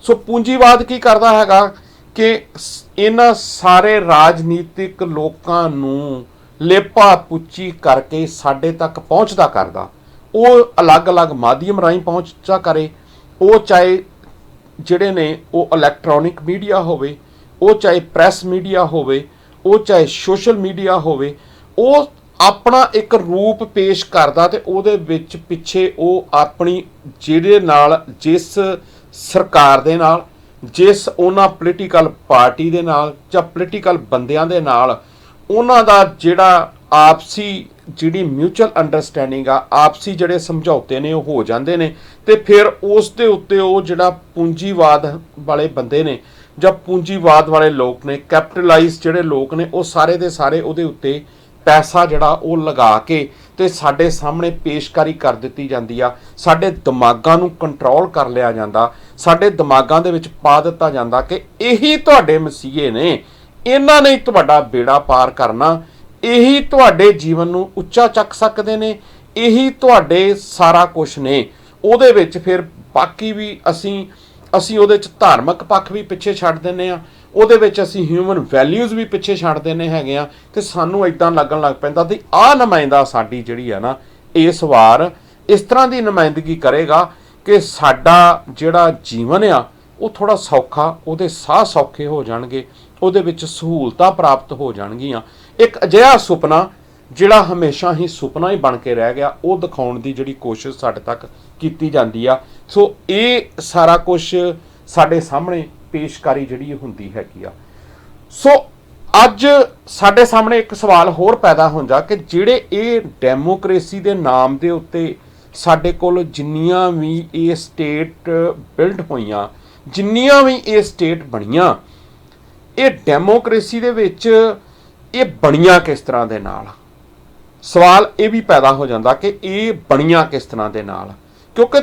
ਸੋ ਪੂੰਜੀਵਾਦ ਕੀ ਕਰਦਾ ਹੈਗਾ ਕਿ ਇਹਨਾਂ ਸਾਰੇ ਰਾਜਨੀਤਿਕ ਲੋਕਾਂ ਨੂੰ ਲੇਪਾ ਪੁੱਚੀ ਕਰਕੇ ਸਾਡੇ ਤੱਕ ਪਹੁੰਚਦਾ ਕਰਦਾ। ਉਹ ਅਲੱਗ-ਅਲੱਗ ਮਾਧਿਅਮ ਰਾਹੀਂ ਪਹੁੰਚਾ ਕਰੇ, ਉਹ ਚਾਹੇ ਜਿਹੜੇ ਨੇ ਉਹ ਇਲੈਕਟ੍ਰੋਨਿਕ ਮੀਡੀਆ ਹੋਵੇ, ਉਹ ਚਾਹੇ ਪ੍ਰੈਸ ਮੀਡੀਆ ਹੋਵੇ, ਉਹ ਚਾਹੇ ਸੋਸ਼ਲ ਮੀਡੀਆ ਹੋਵੇ, ਉਹ ਆਪਣਾ ਇੱਕ ਰੂਪ ਪੇਸ਼ ਕਰਦਾ ਤੇ ਉਹਦੇ ਵਿੱਚ ਪਿੱਛੇ ਉਹ ਆਪਣੀ ਜਿਹਦੇ ਨਾਲ, ਜਿਸ ਸਰਕਾਰ ਦੇ ਨਾਲ, ਜਿਸ ਉਹਨਾਂ ਪੋਲੀਟੀਕਲ ਪਾਰਟੀ ਦੇ ਨਾਲ ਜਾਂ ਪੋਲੀਟੀਕਲ ਬੰਦਿਆਂ ਦੇ ਨਾਲ ਉਹਨਾਂ ਦਾ ਜਿਹੜਾ ਆਪਸੀ ਜਿਹੜੀ ਮਿਊਚੁਅਲ ਅੰਡਰਸਟੈਂਡਿੰਗ ਆ, ਆਪਸੀ ਜਿਹੜੇ ਸਮਝੌਤੇ ਨੇ ਉਹ ਹੋ ਜਾਂਦੇ ਨੇ। ਤੇ ਫਿਰ ਉਸ ਦੇ ਉੱਤੇ ਉਹ ਜਿਹੜਾ ਪੂੰਜੀਵਾਦ ਵਾਲੇ ਬੰਦੇ ਨੇ ਜਾਂ ਪੂੰਜੀਵਾਦ ਵਾਲੇ ਲੋਕ ਨੇ, ਕੈਪੀਟਲਾਈਜ਼ ਜਿਹੜੇ ਲੋਕ ਨੇ, ਉਹ ਸਾਰੇ ਦੇ ਸਾਰੇ ਉਹਦੇ ਉੱਤੇ ਪੈਸਾ ਜਿਹੜਾ ਉਹ ਲਗਾ ਕੇ ਤੇ ਸਾਡੇ ਸਾਹਮਣੇ ਪੇਸ਼ਕਾਰੀ ਕਰ ਦਿੱਤੀ ਜਾਂਦੀ ਆ। ਸਾਡੇ ਦਿਮਾਗਾਂ ਨੂੰ ਕੰਟਰੋਲ ਕਰ ਲਿਆ ਜਾਂਦਾ, ਸਾਡੇ ਦਿਮਾਗਾਂ ਦੇ ਵਿੱਚ ਪਾ ਦਿੱਤਾ ਜਾਂਦਾ ਕਿ ਇਹੀ ਤੁਹਾਡੇ ਮਸੀਹੇ ਨੇ, ਇਹਨਾਂ ਨੇ ਤੁਹਾਡਾ ਬੇੜਾ ਪਾਰ ਕਰਨਾ, ਇਹੀ ਤੁਹਾਡੇ ਜੀਵਨ ਨੂੰ ਉੱਚਾ ਚੱਕ ਸਕਦੇ ਨੇ, ਇਹੀ ਤੁਹਾਡੇ ਸਾਰਾ ਕੁਝ ਨੇ। ਉਹਦੇ ਵਿੱਚ ਫਿਰ ਬਾਕੀ ਵੀ ਅਸੀਂ ਉਹਦੇ 'ਚ ਧਾਰਮਿਕ ਪੱਖ ਵੀ ਪਿੱਛੇ ਛੱਡ ਦਿੰਦੇ ਆ, ਉਹਦੇ ਵਿੱਚ ਅਸੀਂ ਹਿਊਮਨ ਵੈਲਿਊਜ਼ ਵੀ ਪਿੱਛੇ ਛੱਡ ਦਿੰਦੇ ਹੈਗੇ ਆ। ਤੇ ਸਾਨੂੰ ਇਦਾਂ ਲੱਗਣ ਲੱਗ ਪੈਂਦਾ ਕਿ ਆਹ ਨੁਮਾਇੰਦਾ ਸਾਡੀ ਜਿਹੜੀ ਆ ਨਾ ਇਸ ਵਾਰ ਇਸ ਤਰ੍ਹਾਂ ਦੀ ਨੁਮਾਇੰਦਗੀ ਕਰੇਗਾ ਕਿ ਸਾਡਾ ਜਿਹੜਾ ਜੀਵਨ ਆ ਉਹ ਥੋੜਾ ਸੌਖਾ, ਉਹਦੇ ਸਾਹ ਸੌਖੇ ਹੋ ਜਾਣਗੇ, ਉਹਦੇ ਵਿੱਚ ਸਹੂਲਤਾਂ ਪ੍ਰਾਪਤ ਹੋ ਜਾਣਗੀਆਂ। ਇੱਕ ਅਜਿਹਾ ਸੁਪਨਾ ਜਿਹੜਾ ਹਮੇਸ਼ਾ ਹੀ ਸੁਪਨਾ ਹੀ ਬਣ ਕੇ ਰਹਿ ਗਿਆ, ਉਹ ਦਿਖਾਉਣ ਦੀ ਜਿਹੜੀ ਕੋਸ਼ਿਸ਼ ਸਾਡੇ ਤੱਕ ਕੀਤੀ ਜਾਂਦੀ ਆ। ਸੋ ਇਹ ਸਾਰਾ ਕੁਝ ਸਾਡੇ ਸਾਹਮਣੇ ਪੇਸ਼ਕਾਰੀ ਜਿਹੜੀ ਹੁੰਦੀ ਹੈਗੀ ਆ। ਸੋ ਅੱਜ ਸਾਡੇ ਸਾਹਮਣੇ ਇੱਕ ਸਵਾਲ ਹੋਰ ਪੈਦਾ ਹੁੰਦਾ ਕਿ ਜਿਹੜੇ ਇਹ ਡੈਮੋਕ੍ਰੇਸੀ ਦੇ ਨਾਮ ਦੇ ਉੱਤੇ ਸਾਡੇ ਕੋਲ ਜਿੰਨੀਆਂ ਵੀ ਇਹ ਸਟੇਟ ਬਿਲਡ ਹੋਈਆਂ, ਜਿੰਨੀਆਂ ਵੀ ਇਹ ਸਟੇਟ ਬਣੀਆਂ, ਇਹ ਡੈਮੋਕ੍ਰੇਸੀ ਦੇ ਵਿੱਚ ਇਹ ਬਣੀਆਂ ਕਿਸ ਤਰ੍ਹਾਂ ਦੇ ਨਾਲ? ਸਵਾਲ ਇਹ ਵੀ ਪੈਦਾ ਹੋ ਜਾਂਦਾ ਕਿ ਇਹ ਬਣੀਆਂ ਕਿਸ ਤਰ੍ਹਾਂ ਦੇ ਨਾਲ, ਕਿਉਂਕਿ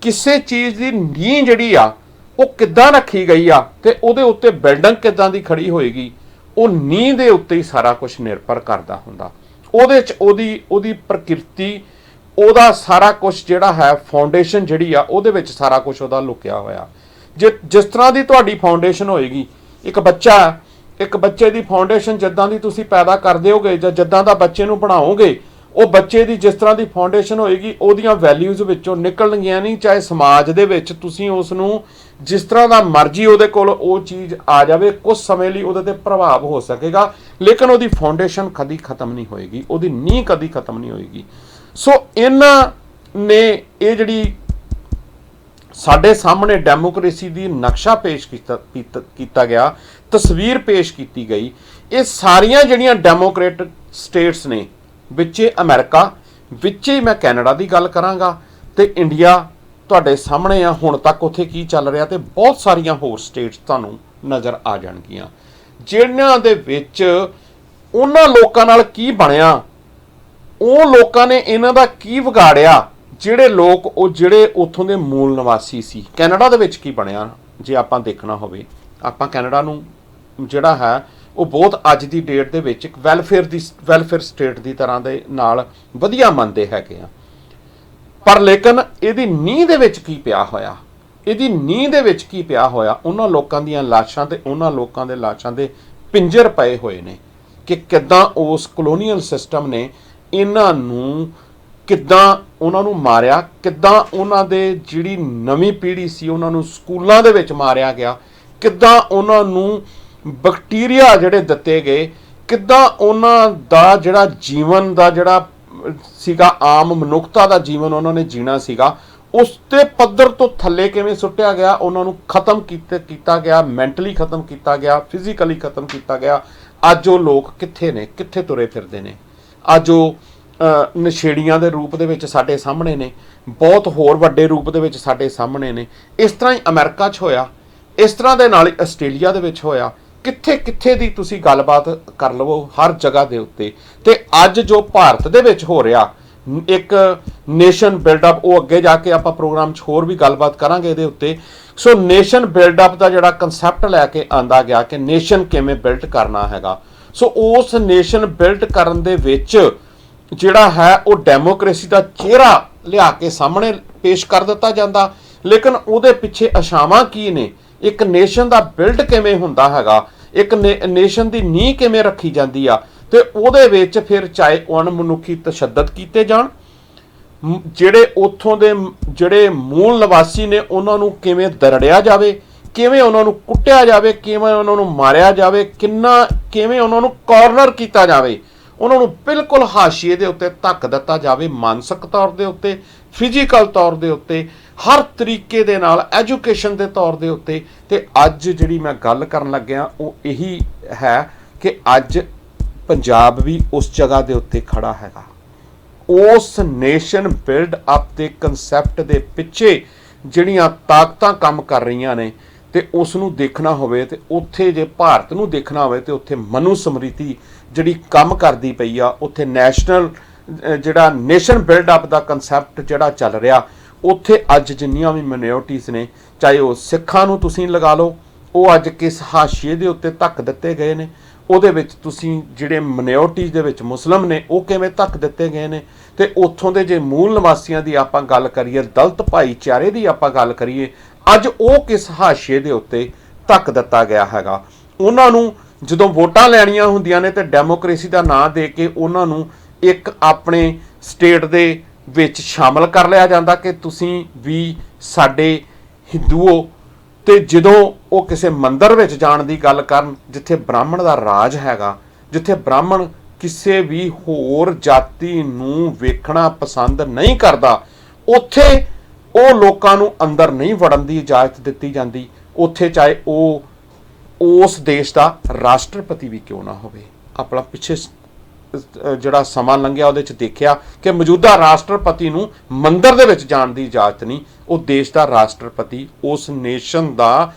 ਕਿਸੇ ਚੀਜ਼ ਦੀ ਨੀਂਹ ਜਿਹੜੀ ਆ ਉਹ ਕਿੱਦਾਂ ਰੱਖੀ ਗਈ ਆ ਤੇ ਉਹਦੇ ਉੱਤੇ ਬਿਲਡਿੰਗ ਕਿੱਦਾਂ ਦੀ ਖੜੀ ਹੋਏਗੀ, ਉਹ ਨੀਂਹ ਦੇ ਉੱਤੇ ਹੀ ਸਾਰਾ ਕੁਝ ਨਿਰਭਰ ਕਰਦਾ ਹੁੰਦਾ। ਉਹਦੇ 'ਚ ਉਹਦੀ ਪ੍ਰਕਿਰਤੀ, ਉਹਦਾ ਸਾਰਾ ਕੁਝ ਜਿਹੜਾ ਹੈ, ਫਾਊਂਡੇਸ਼ਨ ਜਿਹੜੀ ਆ ਉਹਦੇ ਵਿੱਚ ਸਾਰਾ ਕੁਝ ਉਹਦਾ ਲੁਕਿਆ ਹੋਇਆ। ਜਿਸ ਤਰ੍ਹਾਂ ਦੀ ਤੁਹਾਡੀ ਫਾਊਂਡੇਸ਼ਨ ਹੋਏਗੀ, ਇੱਕ ਬੱਚੇ ਦੀ ਫਾਊਂਡੇਸ਼ਨ ਜਿੱਦਾਂ ਦੀ ਤੁਸੀਂ ਪੈਦਾ ਕਰਦੇ ਹੋਗੇ ਜਾਂ ਜਿੱਦਾਂ ਦਾ ਬੱਚੇ ਨੂੰ ਬਣਾਓਗੇ, ਉਹ ਬੱਚੇ ਦੀ ਜਿਸ ਤਰ੍ਹਾਂ ਦੀ ਫਾਊਂਡੇਸ਼ਨ ਹੋਏਗੀ ਉਹਦੀਆਂ ਵੈਲਿਊਜ਼ ਵਿੱਚੋਂ ਨਿਕਲਣਗੀਆਂ ਨਹੀਂ। ਚਾਹੇ ਸਮਾਜ ਦੇ ਵਿੱਚ ਤੁਸੀਂ ਉਸ ਨੂੰ ਜਿਸ ਤਰ੍ਹਾਂ ਦਾ ਮਰਜ਼ੀ ਉਹਦੇ ਕੋਲ ਉਹ ਚੀਜ਼ ਆ ਜਾਵੇ, ਕੁਝ ਸਮੇਂ ਲਈ ਉਹਦੇ ਤੇ ਪ੍ਰਭਾਵ ਹੋ ਸਕੇਗਾ, ਲੇਕਿਨ ਉਹਦੀ ਫਾਊਂਡੇਸ਼ਨ ਕਦੀ ਖਤਮ ਨਹੀਂ ਹੋਏਗੀ, ਉਹਦੀ ਨੀਂਹ ਕਦੀ ਖਤਮ ਨਹੀਂ ਹੋਏਗੀ। ਸੋ ਇਹਨਾਂ ਨੇ ਇਹ ਜਿਹੜੀ ਸਾਡੇ ਸਾਹਮਣੇ ਡੈਮੋਕ੍ਰੇਸੀ ਦੀ ਨਕਸ਼ਾ ਪੇਸ਼ ਕੀਤਾ ਗਿਆ, ਤਸਵੀਰ ਪੇਸ਼ ਕੀਤੀ ਗਈ, ਇਹ ਸਾਰੀਆਂ ਜਿਹੜੀਆਂ ਡੈਮੋਕ੍ਰੇਟਿਕ ਸਟੇਟਸ ਨੇ, ਵਿੱਚੇ ਅਮਰੀਕਾ, ਵਿੱਚੇ ਮੈਂ ਕੈਨੇਡਾ ਦੀ ਗੱਲ ਕਰਾਂਗਾ, ਤੇ ਇੰਡੀਆ ਤੁਹਾਡੇ ਸਾਹਮਣੇ ਆ ਹੁਣ ਤੱਕ ਉੱਥੇ ਕੀ ਚੱਲ ਰਿਹਾ, ਤੇ ਬਹੁਤ ਸਾਰੀਆਂ ਹੋਰ ਸਟੇਟਸ ਤੁਹਾਨੂੰ ਨਜ਼ਰ ਆ ਜਾਣਗੀਆਂ ਜਿਹਨਾਂ ਦੇ ਵਿੱਚ ਉਹਨਾਂ ਲੋਕਾਂ ਨਾਲ ਕੀ ਬਣਿਆ, ਉਹ ਲੋਕਾਂ ਨੇ ਇਹਨਾਂ ਦਾ ਕੀ ਵਿਗਾੜਿਆ, ਜਿਹੜੇ ਲੋਕ ਉਹ ਜਿਹੜੇ ਉੱਥੋਂ ਦੇ ਮੂਲ ਨਿਵਾਸੀ ਸੀ। ਕੈਨੇਡਾ ਦੇ ਵਿੱਚ ਕੀ ਬਣਿਆ ਜੇ ਆਪਾਂ ਦੇਖਣਾ ਹੋਵੇ, ਆਪਾਂ ਕੈਨੇਡਾ ਨੂੰ ਜਿਹੜਾ ਹੈ ਉਹ ਬਹੁਤ ਅੱਜ ਦੀ ਡੇਟ ਦੇ ਵਿੱਚ ਇੱਕ ਵੈਲਫੇਅਰ ਸਟੇਟ ਦੀ ਤਰ੍ਹਾਂ ਦੇ ਨਾਲ ਵਧੀਆ ਮੰਨਦੇ ਹੈਗੇ ਆ। ਪਰ ਲੇਕਿਨ ਇਹਦੀ ਨੀਂਹ ਦੇ ਵਿੱਚ ਕੀ ਪਿਆ ਹੋਇਆ, ਇਹਦੀ ਨੀਂਹ ਦੇ ਵਿੱਚ ਕੀ ਪਿਆ ਹੋਇਆ, ਉਹਨਾਂ ਲੋਕਾਂ ਦੀਆਂ ਲਾਸ਼ਾਂ ਤੇ ਉਹਨਾਂ ਲੋਕਾਂ ਦੇ ਲਾਸ਼ਾਂ ਦੇ ਪਿੰਜਰ ਪਏ ਹੋਏ ਨੇ ਕਿ ਕਿੱਦਾਂ ਉਸ ਕਲੋਨੀਅਲ ਸਿਸਟਮ ਨੇ ਇਹਨਾਂ ਨੂੰ ਕਿੱਦਾਂ ਉਹਨਾਂ ਨੂੰ ਮਾਰਿਆ, ਕਿੱਦਾਂ ਉਹਨਾਂ ਦੇ ਜਿਹੜੀ ਨਵੀਂ ਪੀੜ੍ਹੀ ਸੀ ਉਹਨਾਂ ਨੂੰ ਸਕੂਲਾਂ ਦੇ ਵਿੱਚ ਮਾਰਿਆ ਗਿਆ, ਕਿੱਦਾਂ ਉਹਨਾਂ ਨੂੰ ਬੈਕਟੀਰੀਆ ਜਿਹੜੇ ਦਿੱਤੇ ਗਏ, ਕਿੱਦਾਂ ਉਹਨਾਂ ਦਾ ਜਿਹੜਾ ਜੀਵਨ ਦਾ ਜਿਹੜਾ ਸੀਗਾ, ਆਮ ਮਨੁੱਖਤਾ ਦਾ ਜੀਵਨ ਉਹਨਾਂ ਨੇ ਜੀਣਾ ਸੀਗਾ, ਉਸ ਦੇ ਪੱਧਰ ਤੋਂ ਥੱਲੇ ਕਿਵੇਂ ਸੁੱਟਿਆ ਗਿਆ, ਉਹਨਾਂ ਨੂੰ ਖਤਮ ਕੀਤਾ ਗਿਆ, ਮੈਂਟਲੀ ਖਤਮ ਕੀਤਾ ਗਿਆ, ਫਿਜ਼ੀਕਲੀ ਖਤਮ ਕੀਤਾ ਗਿਆ। ਅੱਜ ਉਹ ਲੋਕ ਕਿੱਥੇ ਨੇ, ਕਿੱਥੇ ਤੁਰੇ ਫਿਰਦੇ ਨੇ, ਅੱਜ ਉਹ ਨਸ਼ੇੜੀਆਂ ਦੇ ਰੂਪ ਦੇ ਵਿੱਚ ਸਾਡੇ ਸਾਹਮਣੇ ਨੇ, ਬਹੁਤ ਹੋਰ ਵੱਡੇ ਰੂਪ ਦੇ ਵਿੱਚ ਸਾਡੇ ਸਾਹਮਣੇ ਨੇ। ਇਸ ਤਰ੍ਹਾਂ ਹੀ ਅਮਰੀਕਾ 'ਚ ਹੋਇਆ, ਇਸ ਤਰ੍ਹਾਂ ਦੇ ਨਾਲ ਆਸਟ੍ਰੇਲੀਆ ਦੇ ਵਿੱਚ ਹੋਇਆ, ਕਿੱਥੇ ਦੀ ਤੁਸੀਂ ਗੱਲਬਾਤ ਕਰ ਲਵੋ ਹਰ ਜਗ੍ਹਾ ਦੇ ਉੱਤੇ। ਤੇ ਅੱਜ ਜੋ ਭਾਰਤ ਦੇ ਵਿੱਚ ਹੋ ਰਿਹਾ ਇੱਕ ਨੇਸ਼ਨ ਬਿਲਡਅਪ, ਉਹ ਅੱਗੇ ਜਾ ਕੇ ਆਪਾਂ ਪ੍ਰੋਗਰਾਮ 'ਚ ਹੋਰ ਵੀ ਗੱਲਬਾਤ ਕਰਾਂਗੇ ਇਹਦੇ ਉੱਤੇ। ਸੋ ਨੇਸ਼ਨ ਬਿਲਡਅਪ ਦਾ ਜਿਹੜਾ ਕਨਸੈਪਟ ਲੈ ਕੇ ਆਂਦਾ ਗਿਆ ਕਿ ਨੇਸ਼ਨ ਕਿਵੇਂ ਬਿਲਡ ਕਰਨਾ ਹੈਗਾ। ਸੋ ਉਸ ਨੇਸ਼ਨ ਬਿਲਡ ਕਰਨ ਦੇ ਵਿੱਚ ਜਿਹੜਾ ਹੈ ਉਹ ਡੈਮੋਕ੍ਰੇਸੀ ਦਾ ਚਿਹਰਾ ਲਿਆ ਕੇ ਸਾਹਮਣੇ ਪੇਸ਼ ਕਰ ਦਿੱਤਾ ਜਾਂਦਾ, ਲੇਕਿਨ ਉਹਦੇ ਪਿੱਛੇ ਆਸ਼ਾਵਾਂ ਕੀ ਨੇ, ਇੱਕ ਨੇਸ਼ਨ ਦਾ ਬਿਲਡ ਕਿਵੇਂ ਹੁੰਦਾ ਹੈਗਾ, ਇੱਕ ਨੇਸ਼ਨ ਦੀ ਨੀਂਹ ਕਿਵੇਂ ਰੱਖੀ ਜਾਂਦੀ ਆ, ਤੇ ਉਹਦੇ ਵਿੱਚ ਫਿਰ ਚਾਹੇ ਅਣਮਨੁੱਖੀ ਤਸ਼ੱਦਦ ਕੀਤੇ ਜਾਣ, ਜਿਹੜੇ ਉੱਥੋਂ ਦੇ ਜਿਹੜੇ ਮੂਲ ਨਿਵਾਸੀ ਨੇ ਉਹਨਾਂ ਨੂੰ ਕਿਵੇਂ ਦਰੜਿਆ ਜਾਵੇ, ਕਿਵੇਂ ਉਹਨਾਂ ਨੂੰ ਕੁੱਟਿਆ ਜਾਵੇ, ਕਿਵੇਂ ਉਹਨਾਂ ਨੂੰ ਮਾਰਿਆ ਜਾਵੇ, ਕਿਵੇਂ ਉਹਨਾਂ ਨੂੰ ਕਾਰਨਰ ਕੀਤਾ ਜਾਵੇ, ਉਹਨਾਂ ਨੂੰ ਬਿਲਕੁਲ ਹਾਸ਼ੀਏ ਦੇ ਉੱਤੇ ਧੱਕ ਦਿੱਤਾ ਜਾਵੇ, ਮਾਨਸਿਕ ਤੌਰ ਦੇ ਉੱਤੇ, ਫਿਜ਼ੀਕਲ ਤੌਰ ਦੇ ਉੱਤੇ, ਹਰ ਤਰੀਕੇ ਦੇ ਨਾਲ, ਐਜੂਕੇਸ਼ਨ ਦੇ ਤੌਰ ਦੇ ਉੱਤੇ। ਤੇ ਅੱਜ ਜਿਹੜੀ ਮੈਂ ਗੱਲ ਕਰਨ ਲੱਗਿਆ ਉਹ ਇਹੀ ਹੈ ਕਿ ਅੱਜ ਪੰਜਾਬ ਵੀ ਉਸ ਜਗ੍ਹਾ ਦੇ ਉੱਤੇ ਖੜਾ ਹੈਗਾ। ਉਸ ਨੇਸ਼ਨ ਬਿਲਡ ਅਪ ਦੇ ਕਨਸੈਪਟ ਦੇ ਪਿੱਛੇ ਜਿਹੜੀਆਂ ਤਾਕਤਾਂ ਕੰਮ ਕਰ ਰਹੀਆਂ ਨੇ, ਤੇ ਉਸ ਨੂੰ ਦੇਖਣਾ ਹੋਵੇ ਤੇ ਉੱਥੇ ਜੇ ਭਾਰਤ ਨੂੰ ਦੇਖਣਾ ਹੋਵੇ ਤੇ ਉੱਥੇ ਮਨੂ ਸਮ੍ਰਿਤੀ ਜਿਹੜੀ ਕੰਮ ਕਰਦੀ ਪਈ ਆ, ਉੱਥੇ ਨੈਸ਼ਨਲ ਜਿਹੜਾ ਨੇਸ਼ਨ ਬਿਲਡ ਅਪ ਦਾ ਕਨਸੈਪਟ ਜਿਹੜਾ ਚੱਲ ਰਿਹਾ, ਉੱਥੇ ਅੱਜ ਜਿੰਨੀਆਂ ਵੀ ਮਾਈਨੋਰਟੀਜ਼ ਨੇ, ਚਾਹੇ ਉਹ ਸਿੱਖਾਂ ਨੂੰ ਤੁਸੀਂ ਲਗਾ ਲਓ, ਉਹ ਅੱਜ ਕਿਸ ਹਾਸ਼ੀਏ ਦੇ ਉੱਤੇ ਧੱਕ ਦਿੱਤੇ ਗਏ ਨੇ, ਉਹਦੇ ਵਿੱਚ ਤੁਸੀਂ ਜਿਹੜੇ ਮਾਈਨੋਰਟੀਜ਼ ਦੇ ਵਿੱਚ ਮੁਸਲਿਮ ਨੇ ਉਹ ਕਿਵੇਂ ਧੱਕ ਦਿੱਤੇ ਗਏ ਨੇ, ਤੇ ਉੱਥੋਂ ਦੇ ਜੇ ਮੂਲ ਨਿਵਾਸੀਆਂ ਦੀ ਆਪਾਂ ਗੱਲ ਕਰੀਏ, ਦਲਿਤ ਭਾਈਚਾਰੇ ਦੀ ਆਪਾਂ ਗੱਲ ਕਰੀਏ, ਅੱਜ ਉਹ ਕਿਸ ਹਾਸ਼ੀਏ ਦੇ ਉੱਤੇ ਧੱਕ ਦਿੱਤਾ ਗਿਆ ਹੈਗਾ। ਉਹਨਾਂ ਨੂੰ ਜਦੋਂ ਵੋਟਾਂ ਲੈਣੀਆਂ ਹੁੰਦੀਆਂ ਨੇ ਤੇ ਡੈਮੋਕ੍ਰੇਸੀ ਦਾ ਨਾਂ ਦੇ ਕੇ ਉਹਨਾਂ ਨੂੰ ਇੱਕ ਆਪਣੇ ਸਟੇਟ ਦੇ ਵਿੱਚ ਸ਼ਾਮਲ ਕਰ ਲਿਆ ਜਾਂਦਾ ਕਿ ਤੁਸੀਂ ਵੀ ਸਾਡੇ ਹਿੰਦੂਓ, ਤੇ ਜਦੋਂ ਉਹ ਕਿਸੇ ਮੰਦਿਰ ਵਿੱਚ ਜਾਣ ਦੀ ਗੱਲ ਕਰਨ ਜਿੱਥੇ ਬ੍ਰਾਹਮਣ ਦਾ ਰਾਜ ਹੈਗਾ, ਜਿੱਥੇ ਬ੍ਰਾਹਮਣ ਕਿਸੇ ਵੀ ਹੋਰ ਜਾਤੀ ਨੂੰ ਵੇਖਣਾ ਪਸੰਦ ਨਹੀਂ ਕਰਦਾ, ਉੱਥੇ ਉਹ ਲੋਕਾਂ ਨੂੰ ਅੰਦਰ ਨਹੀਂ ਵੜਨ ਦੀ ਇਜਾਜ਼ਤ ਦਿੱਤੀ ਜਾਂਦੀ, ਉੱਥੇ ਚਾਹੇ ਉਹ ਉਸ ਦੇਸ਼ ਦਾ ਰਾਸ਼ਟਰਪਤੀ ਵੀ ਕਿਉਂ ਨਾ ਹੋਵੇ। ਆਪਣਾ ਪਿੱਛੇ ਜਿਹੜਾ ਸਮਾਂ ਲੰਘਿਆ ਉਹਦੇ 'ਚ ਦੇਖਿਆ ਕਿ ਮੌਜੂਦਾ ਰਾਸ਼ਟਰਪਤੀ ਨੂੰ ਮੰਦਿਰ ਦੇ ਵਿੱਚ ਜਾਣ ਦੀ ਇਜਾਜ਼ਤ ਨਹੀਂ, ਉਹ ਦੇਸ਼ ਦਾ ਰਾਸ਼ਟਰਪਤੀ ਉਸ ਨੇਸ਼ਨ ਦਾ